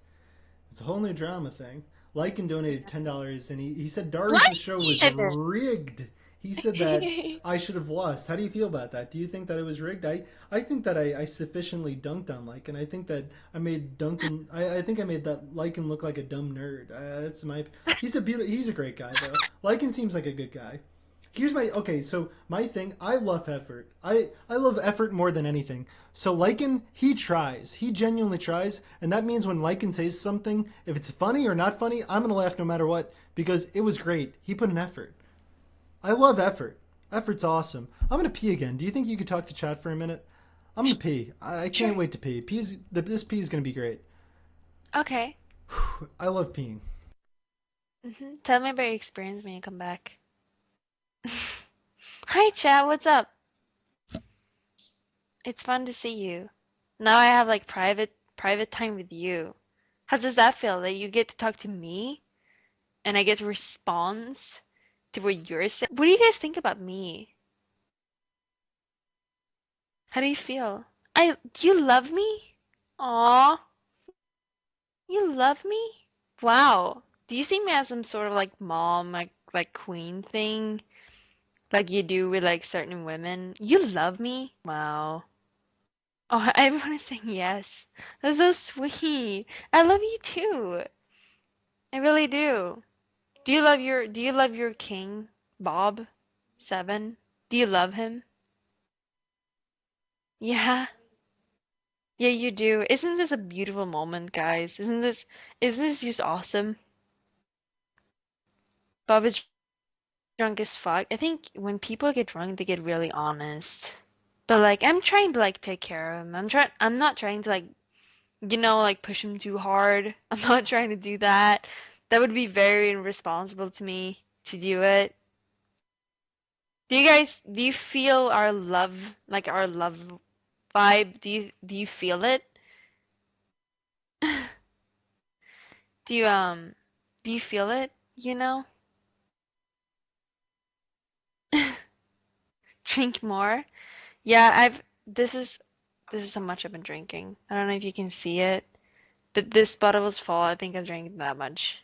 a whole new drama thing. Lycan donated $10, and he said Darius' show was like, rigged. He said that I should have lost. How do you feel about that? Do you think that it was rigged? I think that I sufficiently dunked on Lycan. I think that I made Duncan. I think I made that Lycan look like a dumb nerd. That's my. He's a great guy though. Lycan seems like a good guy. Here's my okay. So my thing, I love effort. I love effort more than anything. So Lycan, he tries. He genuinely tries, and that means when Lycan says something, if it's funny or not funny, I'm gonna laugh no matter what because it was great. He put an effort. I love effort. Effort's awesome. I'm gonna pee again. Do you think you could talk to chat for a minute? I'm gonna pee. I can't sure, wait to pee. This pee is gonna be great. okay. I love peeing. Tell me about your experience when you come back. Hi, chat. What's up? It's fun to see you. Now I have like private time with you. How does that feel? That you get to talk to me and I get to respond to what you're saying? What do you guys think about me? How do you feel? Do you love me? Aw, you love me? Wow. Do you see me as some sort of like mom, like queen thing? Like you do with like certain women? You love me? Wow. Oh, everyone is saying yes. That's so sweet. I love you too. I really do. Do you love your king, Bob 7? Do you love him? Yeah. Yeah, you do. Isn't this a beautiful moment, guys? Isn't this just awesome? Bob is drunk as fuck. I think when people get drunk, they get really honest. But like I'm trying to like take care of him. I'm not trying to like like push him too hard. I'm not trying to do that. That would be very irresponsible to me to do it. Do you feel our love vibe? Do you feel it? Do you do you feel it? You know? Drink more? Yeah, I've this is how much I've been drinking. I don't know if you can see it, but this bottle was full. I think I've drank that much.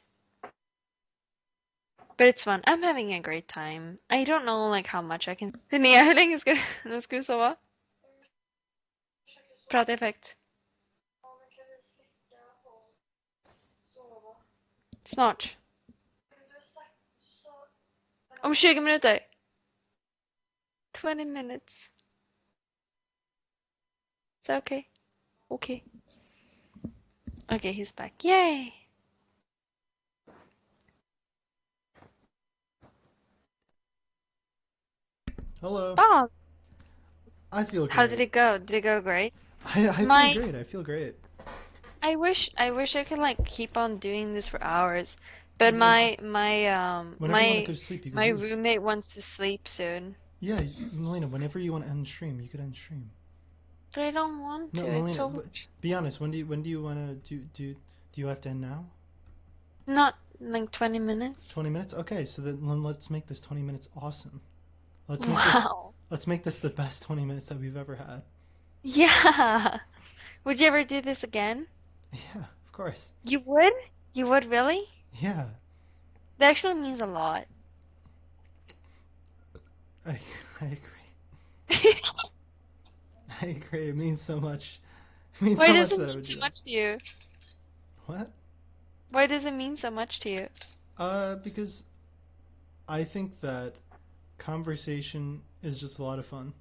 But it's fun. I'm having a great time. I don't know like how much I can. Nia, hur länge ska du sova? Prata effekt. Snart. Om 20 minuter. 20 minutes. Is that okay? Okay. Okay, he's back. Yay! Hello. Bob, I feel how did great. it go? Did it go great? I feel My, great. I feel great. I wish I could like keep on doing this for hours, but Well, whenever you want to go to sleep, you can my leave. roommate wants to sleep soon. Yeah, Melina, whenever you want to end stream, you could end stream. But I don't want No, to. It's Melina, so be honest. When do you want to do you have to end now? Not like 20 minutes. 20 minutes? Okay, so then let's make this 20 minutes awesome. Let's make this Wow. let's make this the best 20 minutes that we've ever had. Yeah. Would you ever do this again? Yeah, of course. You would? You would really? Yeah, That actually means a lot. I I agree. I agree. It means so much. It means Why so does much it that I mean would so do that. much to you? What? Why does it mean so much to you? Because I think that conversation is just a lot of fun.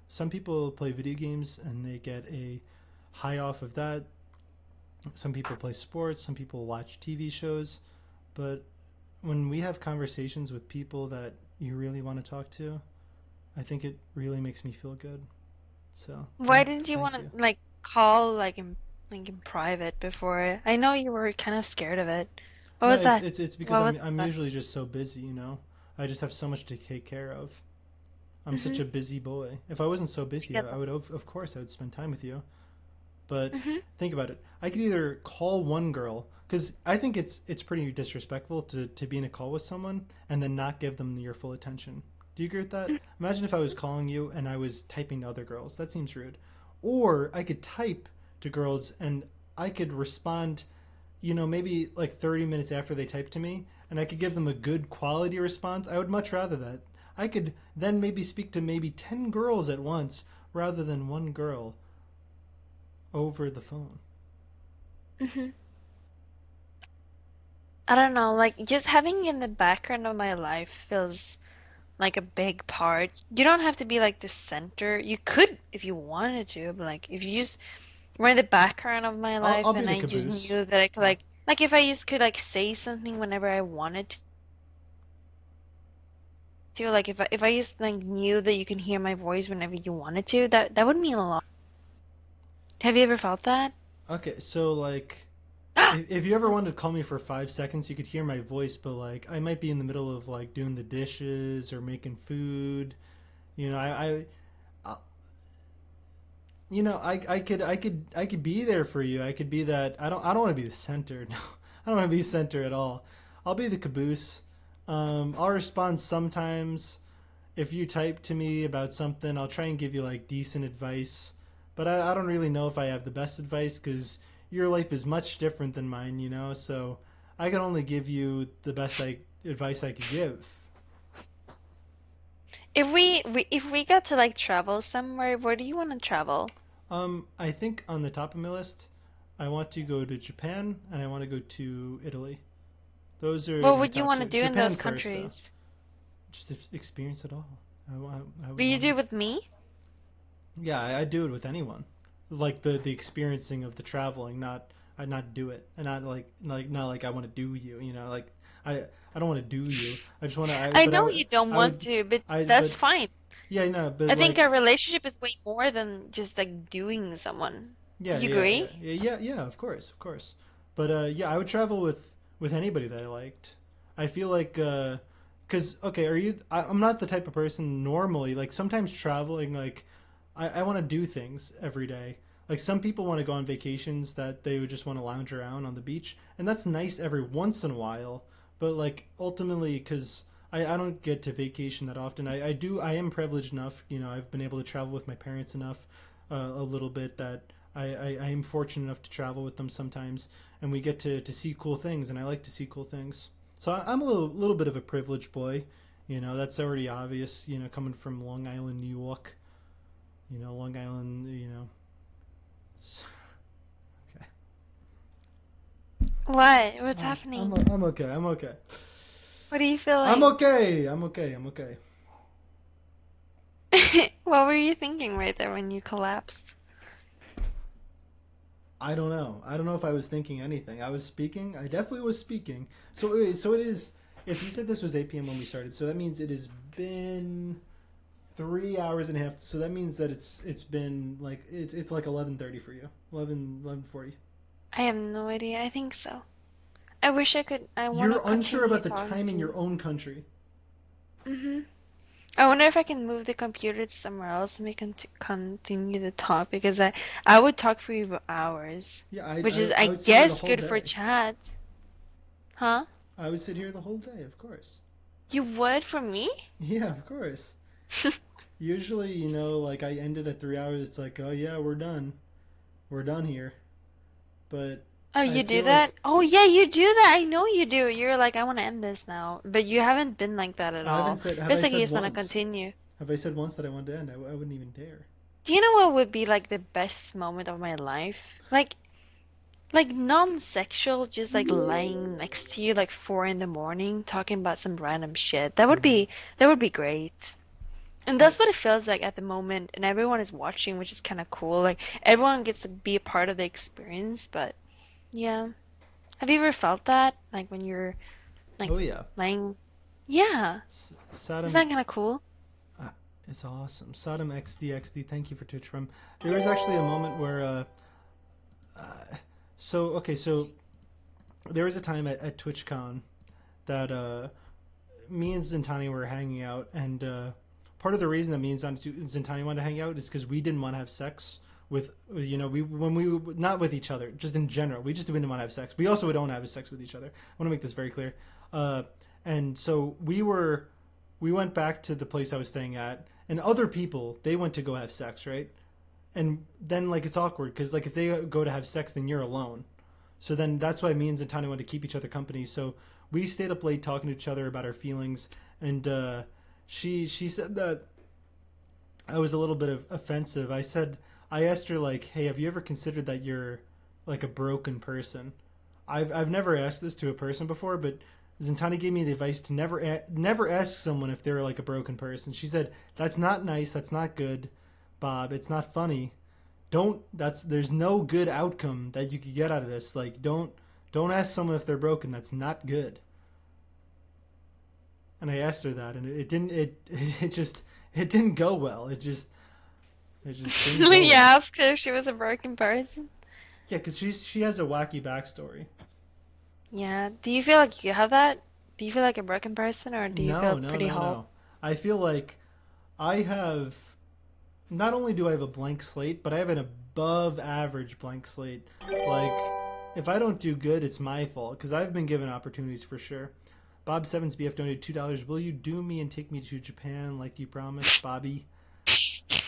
Some people play video games and they get a high off of that. Some people play sports, some people watch TV shows, but when we have conversations with people that you really want to talk to, I think it really makes me feel good. So, Why didn't you thank want you. to like call like in private before? I know you were kind of scared of it. What No, was that? it's because What was I'm that? usually just so busy, you know. I just have so much to take care of. I'm such Mhm. a busy boy. If I wasn't so I busy, get I that. would of course I would spend time with you. But Mhm. think about it. I could either call one girl because I think it's pretty disrespectful to be in a call with someone and then not give them your full attention. Do you agree with that? Imagine if I was calling you and I was typing to other girls. That seems rude. Or I could type to girls and I could respond, maybe like 30 minutes after they type to me and I could give them a good quality response. I would much rather that. I could then maybe speak to maybe 10 girls at once rather than one girl over the phone. Mhm. I don't know, like just having you in the background of my life feels like a big part. You don't have to be like the center. You could if you wanted to, but like if you just were in the background of my I'll life be and the I just caboose. knew that I could Yeah. like if I just could like say something whenever I wanted to, like if I just like knew that you can hear my voice whenever you wanted to, that would mean a lot. Have you ever felt that? Okay, so like if you ever wanted to call me for 5 seconds, you could hear my voice, but like I might be in the middle of like doing the dishes or making food. You know, I I could be there for you. I could be that. I don't want to be the center. No, I don't want to be center at all. I'll be the caboose. I'll respond sometimes. If you type to me about something, I'll try and give you like decent advice. But I don't really know if I have the best advice because your life is much different than mine, So I can only give you the best advice I could give. If we got to like travel somewhere, where do you want to travel? I think on the top of my list, I want to go to Japan and I want to go to Italy. Those are What my would you top want to two. do in Japan those first, though. countries? Just to experience it all. I Will would you want do to. it with me? Yeah, I'd do it with anyone. Like the experiencing of the traveling, not I'd not do it, and not like I want to do you. Like I I don't want to do you. I just want to. I know you don't I want would to, but I that's but fine. yeah, no, but I think a like relationship is way more than just like doing someone. yeah, You yeah, yeah, agree? yeah, yeah, yeah. Of course, of course. But yeah, I would travel with anybody that I liked. I feel like because okay, I'm not the type of person normally. Like sometimes traveling, like I want to do things every day. Like some people want to go on vacations that they would just want to lounge around on the beach, and that's nice every once in a while. But like ultimately, because I don't get to vacation that often. I am privileged enough. I've been able to travel with my parents enough a little bit that I am fortunate enough to travel with them sometimes, and we get to see cool things, and I like to see cool things. So I'm a little bit of a privileged boy. That's already obvious. Coming from Long Island, New York. Long Island. Okay. What? What's I'm happening? I'm okay. I'm okay. What are you I'm feeling? okay. I'm okay. I'm okay. What were you thinking right there when you collapsed? I don't know. I don't know if I was thinking anything. I was speaking. I definitely was speaking. So wait, so it is. If you said this was 8 p.m. when we started, so that means it has been 3 hours and a half. So that means that it's been like it's like 11:30 for you. 11:40. I have no idea. I think so. I wish I could. I want to You're unsure continue about the talking time to in you. your own country. I wonder if I can move the computer to somewhere else and we can continue the talk because I would talk for you for hours, Yeah, which is I I would sit here the guess whole good for day. chat. Huh? I would sit here the whole day, of course. You would for me? Yeah, of course. Usually, like I ended at 3 hours. It's like, oh yeah, we're done here. But Oh, I you do feel that? like Oh, yeah, you do that. I know you do. You're like, I want to end this now. But you haven't been like that at I haven't all. said. Have I Feels like you said just want to once? continue. Have I said once that I wanted to end? I wouldn't even dare. Do you know what would be like the best moment of my life? Like non-sexual, just like lying next to you like 4 in the morning, talking about some random shit. Hmm. That would be great. And I that's what it feels like at the moment, and everyone is watching, which is kind of cool. Like everyone gets to be a part of the experience, but yeah. Have you ever felt that? Like when you're like oh yeah, lying? Yeah. Isn't Sodom. that kind of cool? Uh, it's awesome. Sodom XD. Thank you for Twitch from. There was actually a moment where. So there was a time at TwitchCon that me and Zintani were hanging out, and part of the reason that me and Zintani wanted to hang out is because we didn't want to have sex with we when we not with each other, just in general. We just didn't want to have sex. We also don't have sex with each other. I want to make this very clear. Uh, and so we went back to the place I was staying at, and other people they went to go have sex, right? And then like it's awkward because like if they go to have sex, then you're alone. So then that's why me and Zantani wanted to keep each other company. So we stayed up late talking to each other about our feelings, and she said that I was a little bit of offensive. I asked her like, "Hey, have you ever considered that you're like a broken person?" I've never asked this to a person before, but Zantani gave me the advice to never ask someone if they're like a broken person. She said that's not nice. That's not good, Bob. It's not funny. Don't. There's no good outcome that you could get out of this. Like don't ask someone if they're broken. That's not good. And I asked her that, and it didn't. It just it didn't go well. It just didn't When go you well. asked her if she was a broken person? Yeah, because she has a wacky backstory. Yeah. Do you feel like you have that? Do you feel like a broken person, or do you feel No, no, pretty no, whole? no. I feel like I have. Not only do I have a blank slate, but I have an above average blank slate. Like, if I don't do good, it's my fault because I've been given opportunities for sure. Bob7's BF donated $2. Will you do me and take me to Japan like you promised, Bobby?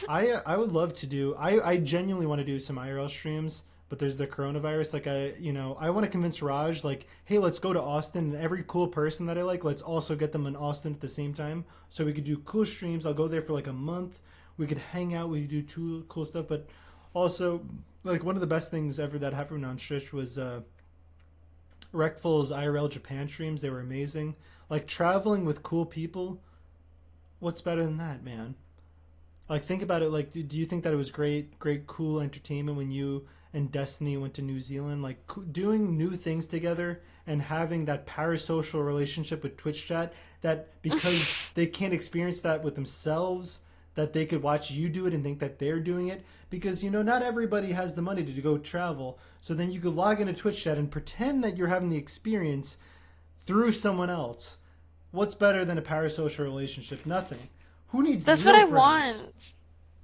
I would love to do. I genuinely want to do some IRL streams, but there's the coronavirus. Like I want to convince Raj like, hey, let's go to Austin, and every cool person that I like, let's also get them in Austin at the same time, so we could do cool streams. I'll go there for like a month. We could hang out. We could do cool stuff, but also like one of the best things ever that happened on Stretch was Rectful's IRL Japan streams. They were amazing. Like traveling with cool people. What's better than that, man? Like think about it. Like, do you think that it was great, cool entertainment when you and Destiny went to New Zealand? Like doing new things together and having that parasocial relationship with Twitch chat. That because they can't experience that with themselves, that they could watch you do it and think that they're doing it. Because not everybody has the money to go travel. So then you could log into Twitch chat and pretend that you're having the experience through someone else. What's better than a parasocial relationship? Nothing. Who needs That's what real I friends? want.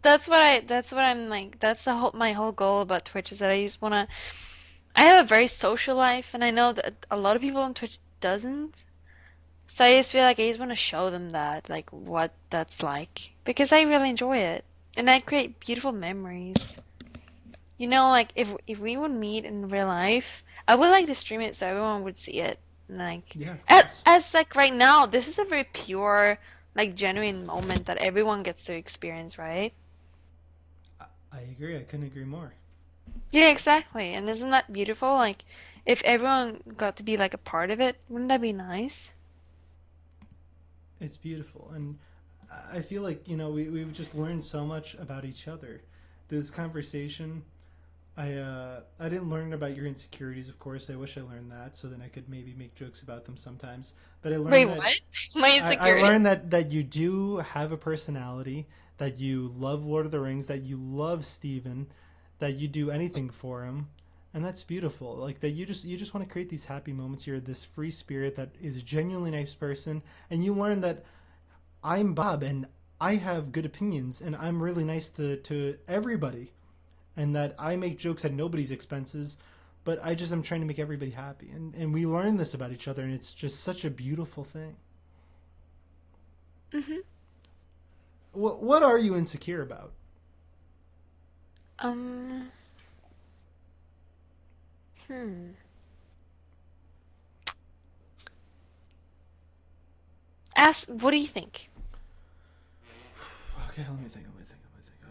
That's what I'm like. That's the whole my whole goal about Twitch is that I just wanna I have a very social life, and I know that a lot of people on Twitch doesn't. So I just feel like I just want to show them that, like what that's like, because I really enjoy it, and I create beautiful memories. Like if we would meet in real life, I would like to stream it so everyone would see it. Like Yeah, of as, course. as like right now, this is a very pure, like genuine moment that everyone gets to experience, right? I agree. I couldn't agree more. Yeah, exactly. And isn't that beautiful? Like if everyone got to be like a part of it, wouldn't that be nice? It's beautiful, and I feel like we've just learned so much about each other. This conversation, I didn't learn about your insecurities. Of course, I wish I learned that so then I could maybe make jokes about them sometimes. But I Wait, learned that what? My I insecurity? learned that you do have a personality, that you love Lord of the Rings, that you love Steven, that you do anything for him, and that's beautiful. Like that you just want to create these happy moments. You're this free spirit that is a genuinely nice person, and you learn that I'm Bob and I have good opinions and I'm really nice to everybody, and that I make jokes at nobody's expenses, but I just am trying to make everybody happy, and we learn this about each other, and it's just such a beautiful thing. Mm-hmm. What are you insecure about? Um, hmm. Ask, what do you think? Okay, let me think. Let me think. Let me think.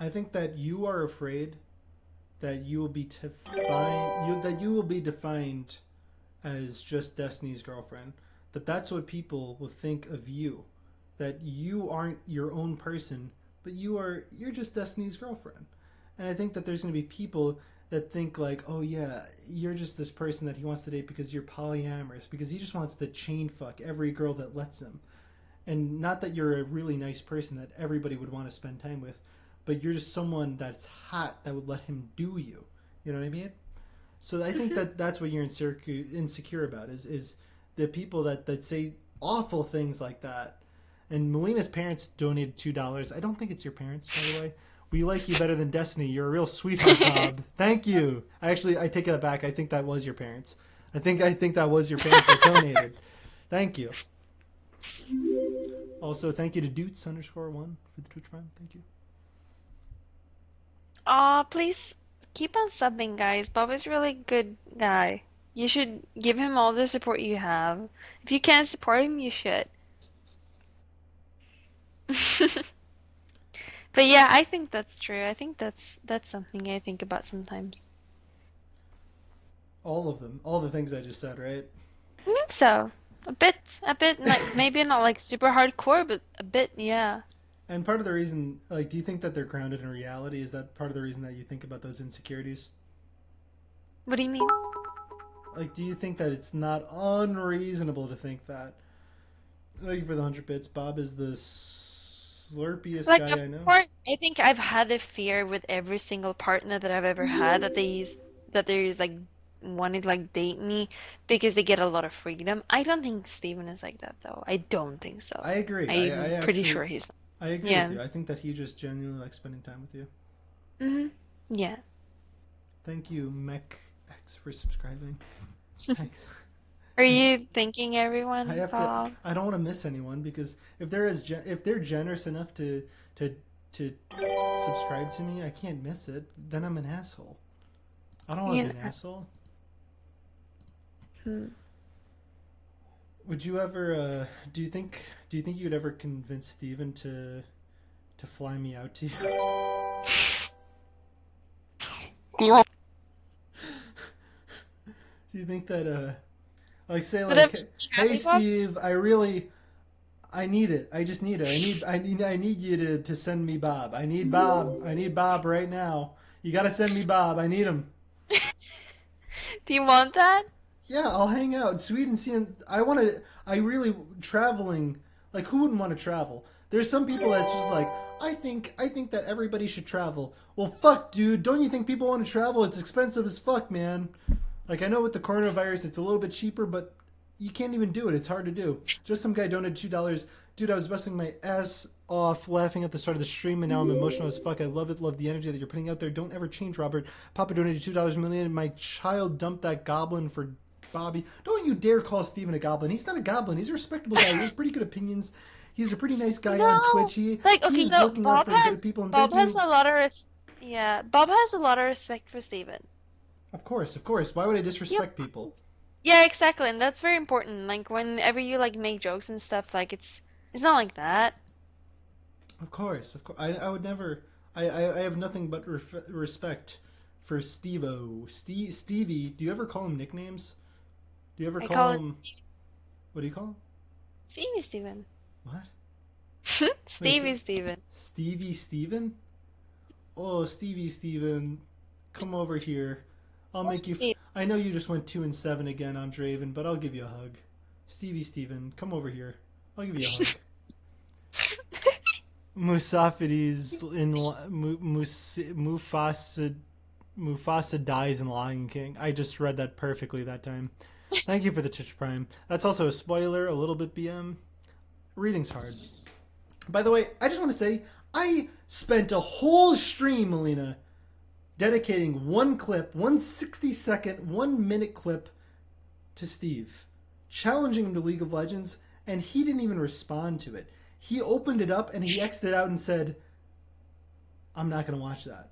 I think that you are afraid that you will be that you will be defined as just Destiny's girlfriend. That's what people will think of you. That you aren't your own person, but you're just Destiny's girlfriend. And I think that there's going to be people that think like, oh yeah, you're just this person that he wants to date because you're polyamorous, because he just wants to chain fuck every girl that lets him. And not that you're a really nice person that everybody would want to spend time with, but you're just someone that's hot that would let him do you. You know what I mean? So I think Mm-hmm. that that's what you're insecure about is the people that say awful things like that. And Melina's parents donated $2. I don't think it's your parents, by the way. We like you better than Destiny. You're a real sweetheart, Bob. Thank you. I take it back. I think that was your parents. I think that was your parents that donated. Thank you. Also, thank you to Doots_1 for the Twitch Prime. Thank you. Aw, please keep on subbing, guys. Bob is a really good guy. You should give him all the support you have. If you can't support him, you should. But yeah, I think that's true. I think that's something I think about sometimes. All of them. All the things I just said, right? I think so. A bit, like maybe not like super hardcore, but a bit, yeah. And part of the reason, like, do you think that they're grounded in reality? Is that part of the reason that you think about those insecurities? What do you mean? Like, do you think that it's not unreasonable to think that? Thank you for the 100 bits. Bob is the slurpiest Like, guy of I know. course, I think I've had the fear with every single partner that I've ever had that they like wanting to like date me because they get a lot of freedom. I don't think Steven is like that though. I don't think so. I agree. I I'm pretty actually, sure he's not. I agree with Yeah. you. I think that he just genuinely likes spending time with you. Hmm. Yeah. Thank you, MechX, for subscribing. Thanks. Are Is you thanking I everyone, have to. Bob? I don't want to miss anyone because if they're generous enough to to subscribe to me, I can't miss it. Then I'm an asshole. I don't want to You be an asshole. know. Would you ever? Do you think you could ever convince Steven to fly me out to you? Do you want Do you think that like say would that like, make you hey happy, Bob? Steve, I need it. I just need it. I need you to send me Bob. I need Bob. I need Bob right now. You got to send me Bob. I need him. Do you want that? Yeah, I'll hang out in Sweden. Seeing, I want to. I really traveling. Like, who wouldn't want to travel? There's some people that's just like, I think that everybody should travel. Well, fuck, dude. Don't you think people want to travel? It's expensive as fuck, man. Like, I know with the coronavirus, it's a little bit cheaper, but you can't even do it. It's hard to do. Just some guy donated $2. Dude, I was busting my ass off laughing at the start of the stream, and now I'm emotional as fuck. I love it. Love the energy that you're putting out there. Don't ever change, Robert. Papa donated $2 million. My child dumped that goblin for Bobby. Don't you dare call Steven a goblin. He's not a goblin. He's a respectable guy. He has pretty good opinions. He's a pretty nice guy on No. Twitch. He Like, he okay, is no, looking out for good people. And Bob thank has you. a lot of yeah, Bob has a lot of respect for Steven. Of course, of course. Why would I Yeah. disrespect people? Yeah, exactly, and that's very important. Like whenever you like make jokes and stuff, like it's not like that. Of course, of course. I would never. I have nothing but respect for Stevie. Do you ever call him nicknames? Do you ever I call call it him? What do you call him? Stevie Steven. What? Wait, Stevie Steven. Stevie Steven? Oh, Stevie Steven, come over here. I'll make you. Steve. I know you just went 2-7 again on Draven, but I'll give you a hug. Stevie Steven, come over here. I'll give you a hug. Musafides in Mufasa dies in Lion King. I just read that perfectly that time. Thank you for the Twitch Prime. That's also a spoiler, a little bit BM. Reading's hard. By the way, I just want to say I spent a whole stream, Melina, dedicating one clip, one 60-second, 1 minute clip to Steve, challenging him to League of Legends, and he didn't even respond to it. He opened it up and he exited out and said, "I'm not going to watch that."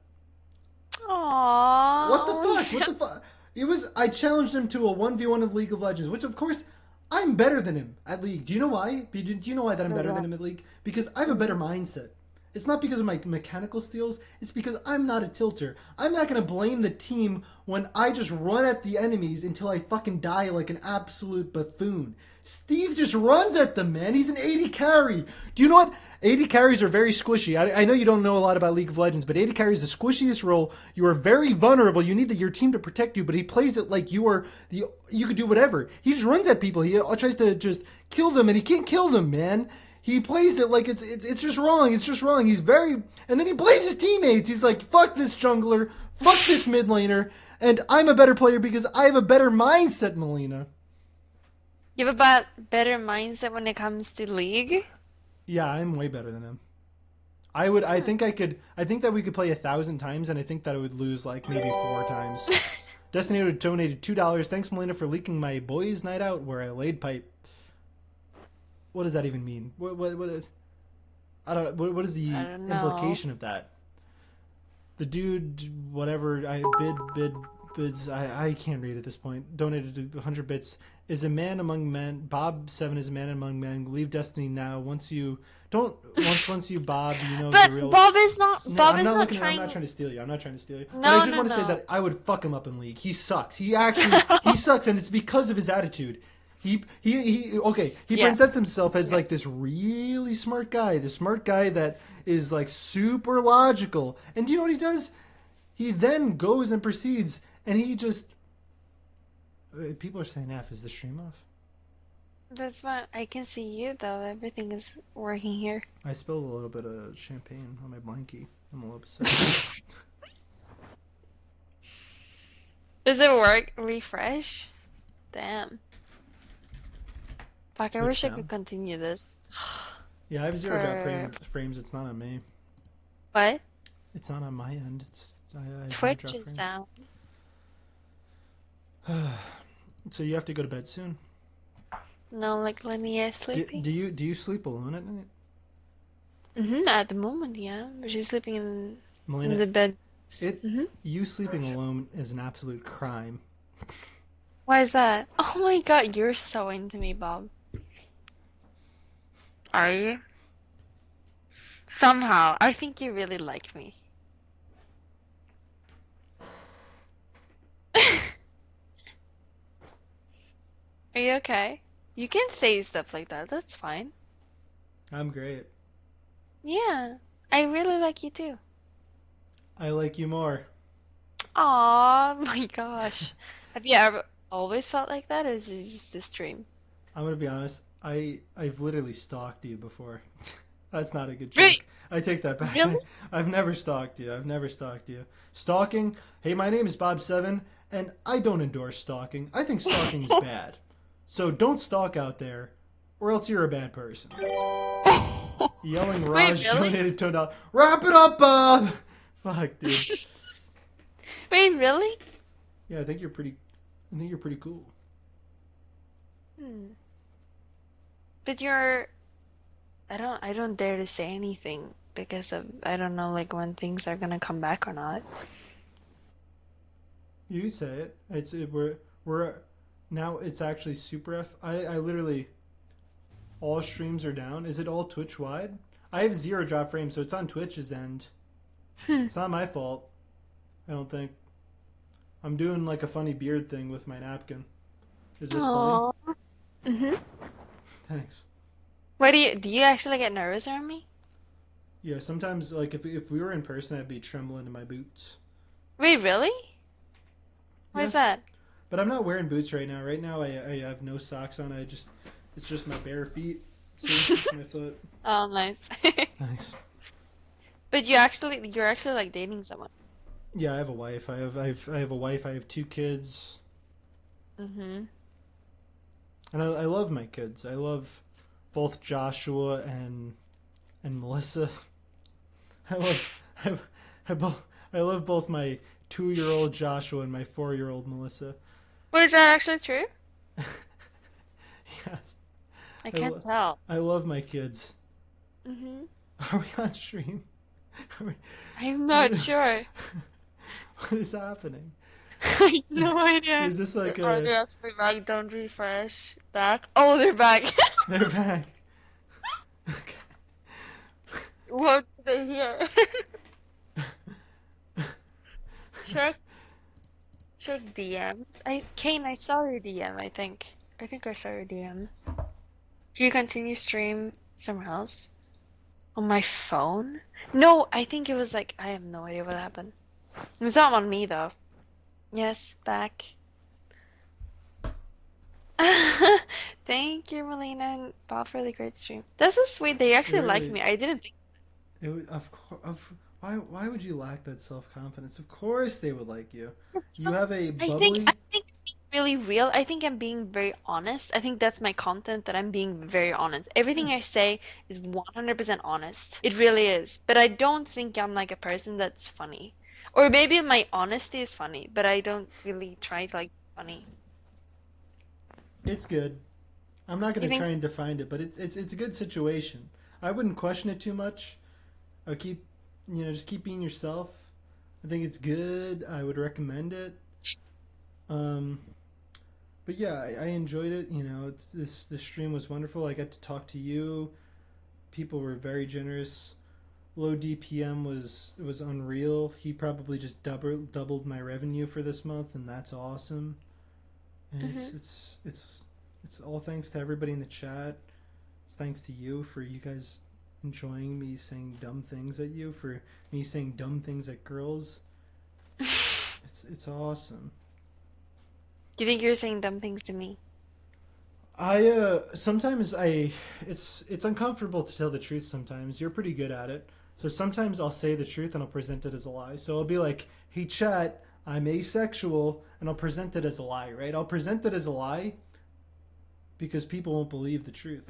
What the fuck? What Aww. the fuck? It was. I challenged him to a 1v1 of League of Legends, which of course I'm better than him at League. Do you know why? Do you know why that I'm better than him at League? Because I have a better mindset. It's not because of my mechanical skills. It's because I'm not a tilter. I'm not going to blame the team when I just run at the enemies until I fucking die like an absolute buffoon. Steve just runs at them, man. He's an 80 carry. Do you know what? 80 carries are very squishy. I know you don't know a lot about League of Legends, but 80 carry is the squishiest role. You are very vulnerable. You need your team to protect you, but he plays it like you are you could do whatever. He just runs at people. He tries to just kill them, and he can't kill them, man. He plays it like it's just wrong. It's just wrong. He's very, and then he blames his teammates. He's like, "Fuck this jungler, fuck this mid laner, and I'm a better player because I have a better mindset, Melina." You have a better mindset when it comes to League? Yeah, I'm way better than him. I would. I think I could. I think that we could play 1,000 times, and I think that I would lose like maybe 4 times. Destiny donated $2. Thanks, Melina, for leaking my boys' night out where I laid pipe. What does that even mean? What is? I don't. What is the I don't know. implication of that? The dude, whatever. Bids. I can't read at this point. Donated 100 bits. Is a man among men. Bob7 is a man among men. Leave Destiny now. Once you Bob, you know But the real. Bob is not. No, Bob I'm is not not looking. I'm trying. not trying to steal you. I'm not trying to steal you. But No, I just no, want to say no. that I would fuck him up in League. He sucks. He actually he sucks, and it's because of his attitude. He Yeah. presents himself as like this really smart guy, this smart guy that is like super logical. And do you know what he does? He then goes and proceeds, and he just. People are saying, "F, is the stream off?" That's why I can see you though. Everything is working here. I spilled a little bit of champagne on my blankie. I'm a little upset. Does it work? Refresh? Damn. Fuck, I Switch wish I down. could continue this. Yeah, I have zero drop For frames. It's not on me. what? It's not on my end. I have no Twitch drop is frames. down. So you have to go to bed soon. No, like Linnea is Do, sleeping. do you sleep alone at night? At the moment, yeah. She's sleeping in Melina, the bed. it hmm you sleeping alone is an absolute crime. Why is that? Oh my God, you're so into me, Bob. Are you? Somehow, I think you really like me. Are you okay? You can say stuff like that. That's fine. I'm great. Yeah, I really like you too. I like you more. Aw, my gosh. Have you ever always felt like that, or is it just this dream? I'm gonna be honest. I've literally stalked you before. That's not a good Really? joke. I take that back. Really? I've never stalked you. I've never stalked you. Stalking. Hey, my name is Bob7, and I don't endorse stalking. I think stalking is bad. So don't stalk out there, or else you're a bad person. Yelling Wait, Raj really? donated $2. Wrap it up, Bob. Fuck, dude. Wait, really? Yeah, I think you're pretty. I think you're pretty cool. Hmm. But I don't dare to say anything because of, I don't know, like when things are gonna come back or not. You say it. We're now. It's actually Super F. I literally. All streams are down. Is it all Twitch wide? I have zero drop frames, so it's on Twitch's end. It's not my fault. I don't think. I'm doing like a funny beard thing with my napkin. Is this funny? Aww. Mm-hmm. Thanks. What do you actually get nervous around me? Yeah, sometimes like if we were in person, I'd be trembling in my boots. Wait, really? Why Yeah, is that? but I'm not wearing boots right now. Right now, I have no socks on. It's just my bare feet. See, it's my foot. Oh, nice. Nice. But you're actually like dating someone. Yeah, I have a wife. I have a wife. I have 2 kids, Mm-hmm. and I love my kids. I love both Joshua and and Melissa. I love I, I love both my 2-year-old Joshua and my 4-year-old Melissa. Was that actually true? Yes, I I, can't tell. I love my kids. Mm-hmm. Are we on stream? Are we, I'm are not we, sure. what is happening? I have no idea. Is this like Are a? they actually back? Don't refresh. Back. Oh, they're back. They're back. Okay. What did they hear? Check check DMs. Kane, I saw your DM, I think. I think I saw your DM. Do you continue stream somewhere else? On my phone? No, I think it was like I have no idea what happened. It's not on me though. Yes, back. Thank you, Melina and Bob, for the great stream. This is sweet. They actually like Really? me. I didn't think. Of course. Why would you lack that self confidence? Of course they would like you. You have a I bubbly. think I'm being really real. I think I'm being very honest. I think that's my content, that I'm being very honest. Yeah. Everything I say is 100% honest. It really is. But I don't think I'm like a person that's funny. Or maybe my honesty is funny, but I don't really try to like funny. It's good. I'm not You going to think? try and define it, but it's a good situation. I wouldn't question it too much. I would keep, just keep being yourself. I think it's good. I would recommend it. Um, but yeah, I enjoyed it. This stream was wonderful. I got to talk to you. People were very generous. Low DPM was unreal. He probably just doubled my revenue for this month, and that's awesome. And Hmm. it's all thanks to everybody in the chat. It's thanks to you for you guys enjoying me saying dumb things at you, for me saying dumb things at girls. It's awesome. Do you think you're saying dumb things to me? I sometimes I it's uncomfortable to tell the truth sometimes. You're pretty good at it. So sometimes I'll say the truth and I'll present it as a lie. So I'll be like, "Hey chat, I'm asexual," and I'll present it as a lie, right? I'll present it as a lie because people won't believe the truth.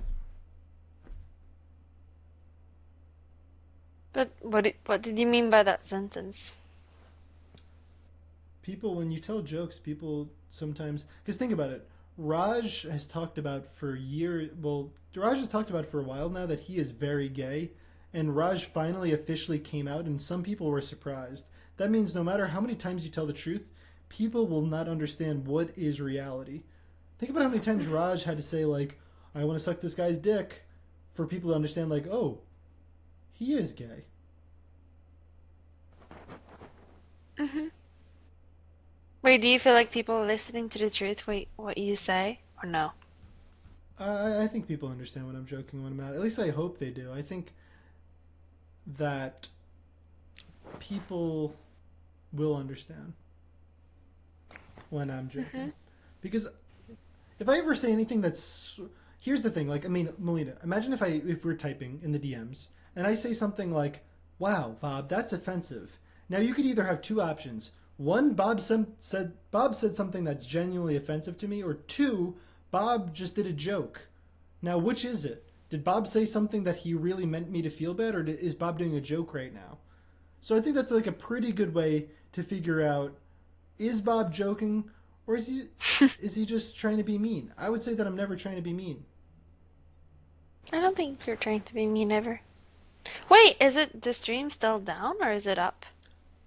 But what did you mean by that sentence? People, when you tell jokes, people sometimes, because think about it. Raj has talked about for years. Well, Raj has talked about for a while now that he is very gay, and Raj finally officially came out, and some people were surprised. That means no matter how many times you tell the truth, people will not understand what is reality. Think about how many times Raj had to say like, "I want to suck this guy's dick," for people to understand like, "Oh, he is gay." Hmm. Wait, do you feel like people are listening to the truth, wait, what you say, or no? I think people understand when I'm joking when I'm out. At least I hope they do. I think that people will understand when I'm Hmm. joking. Because if I ever say anything that's here's the thing, like I mean, Melina, imagine if we're typing in the DMs and I say something like, "Wow, Bob, that's offensive." Now you could either have two options. One, Bob said something that's genuinely offensive to me, or two, Bob just did a joke. Now, which is it? Did Bob say something that he really meant me to feel bad, or is Bob doing a joke right now? So I think that's like a pretty good way to figure out, is Bob joking, or is he just trying to be mean? I would say that I'm never trying to be mean. I don't think you're trying to be mean ever. Wait, is it the stream still down or is it up?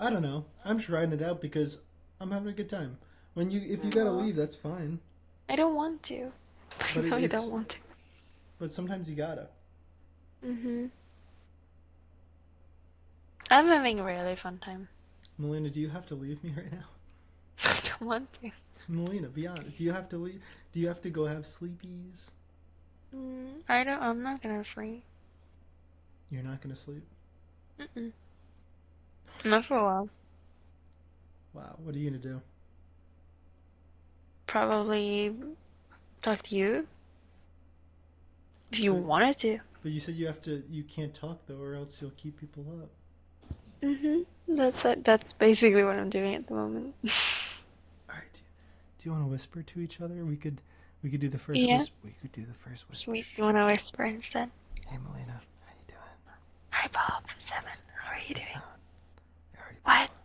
I don't know. I'm just writing it out because I'm having a good time. If you gotta Aw, leave, that's fine. I don't want to. But I know you don't want to. but sometimes you gotta. Hmm. I'm having a really fun time. Melina, do you have to leave me right now? I don't want to. Melina, be honest. Do you have to leave? Do you have to go have sleepies? I don't. I'm not gonna sleep. You're not gonna sleep. Mm-mm. Not for a while. Wow. What are you gonna do? Probably talk to you if you But wanted to. but you said you have to. You can't talk though, or else you'll keep people up. That's it. That's basically what I'm doing at the moment. All right. Do you want to whisper to each other? We could do the first Yeah. whisper. We could do the first whisper. Sweet. You wanna whisper instead? Hey, Melina, how you doing? Hi, Bob7. How are How's you the doing? sound? How are you What? people?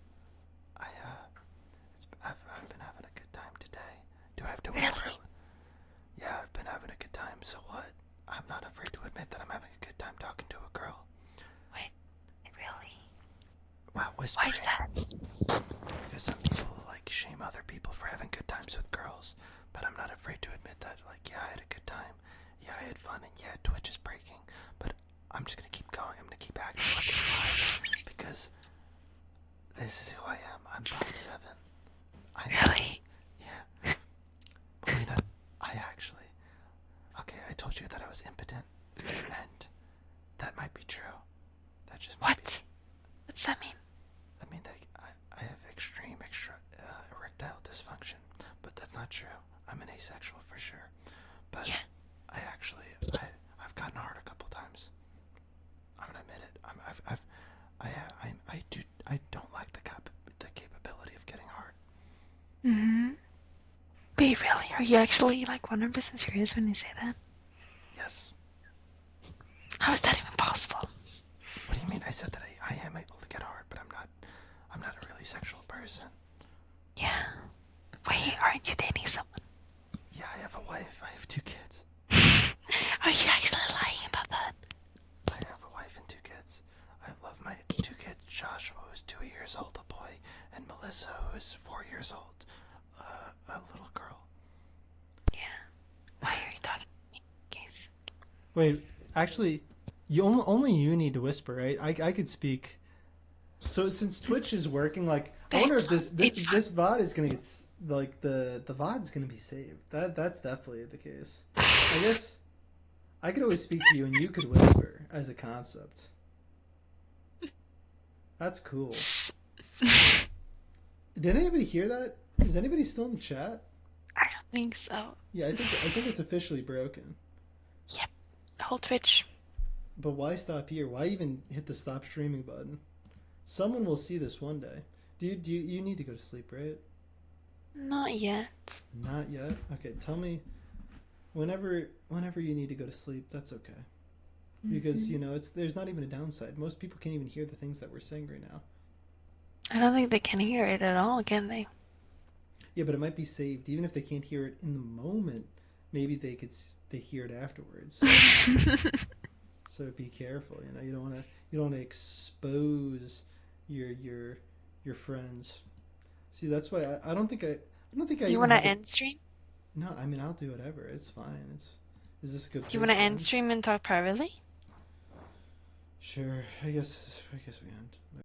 I've been having a good time today. Do I have to whisper? Really? Yeah, I've been having a good time. So what? I'm not afraid to admit that I'm having a good time talking to a girl. Wait, really? Wow, Why is whispering. that? Because some people like shame other people for having good times with girls, but I'm not afraid to admit that. Like, yeah, I had a good time. Yeah, I had fun, and yeah, Twitch is breaking. But I'm just gonna keep going. I'm gonna keep acting like it's live because this is who I am. I'm Bob7. I am Bob. Really? Yeah, Melina. I actually. Okay, I told you that I was impotent, and that might be true. That just might be What? true. What's that mean? I mean that I have extreme erectile dysfunction, but that's not true. I'm an asexual for sure. But Yeah. I actually I've gotten hard a couple times. I'm gonna admit it. I don't like the capability of getting hard. Mm-hmm. Wait, really? Are you actually like 100% serious when you say that? Yes. How is that even possible? What do you mean? I said that I am able to get hard, but I'm not a really sexual person. Yeah. Wait, aren't you dating someone? Yeah, I have a wife. I have 2 kids. Are you actually lying about that? I have a wife and 2 kids. I love my 2 kids, Joshua, who's 2 years old, a boy, and Melissa, who is 4 years old, a little girl. Yeah. Why are you talking to me, Case? Wait, actually, only you need to whisper, right? I could speak. So since Twitch is working, like I wonder if this VOD is gonna get like the VOD's gonna be saved. That's definitely the case. I guess I could always speak to you and you could whisper as a concept. That's cool. Did anybody hear that? Is anybody still in the chat? I don't think so. Yeah, I think it's officially broken. Yep. Whole Twitch. But why stop here? Why even hit the stop streaming button? Someone will see this one day. You need to go to sleep, right? Not yet. Not yet. Okay, tell me whenever you need to go to sleep. That's okay. Because there's not even a downside. Most people can't even hear the things that we're saying right now. I don't think they can hear it at all, can they? Yeah, but it might be saved. Even if they can't hear it in the moment, maybe they hear it afterwards. So be careful. You don't want to expose your friends. See, that's why I You even wanna have the. end stream? No, I mean I'll do whatever. It's fine. Is this a good Do you place wanna to end end? stream and talk privately? Sure. I guess we end.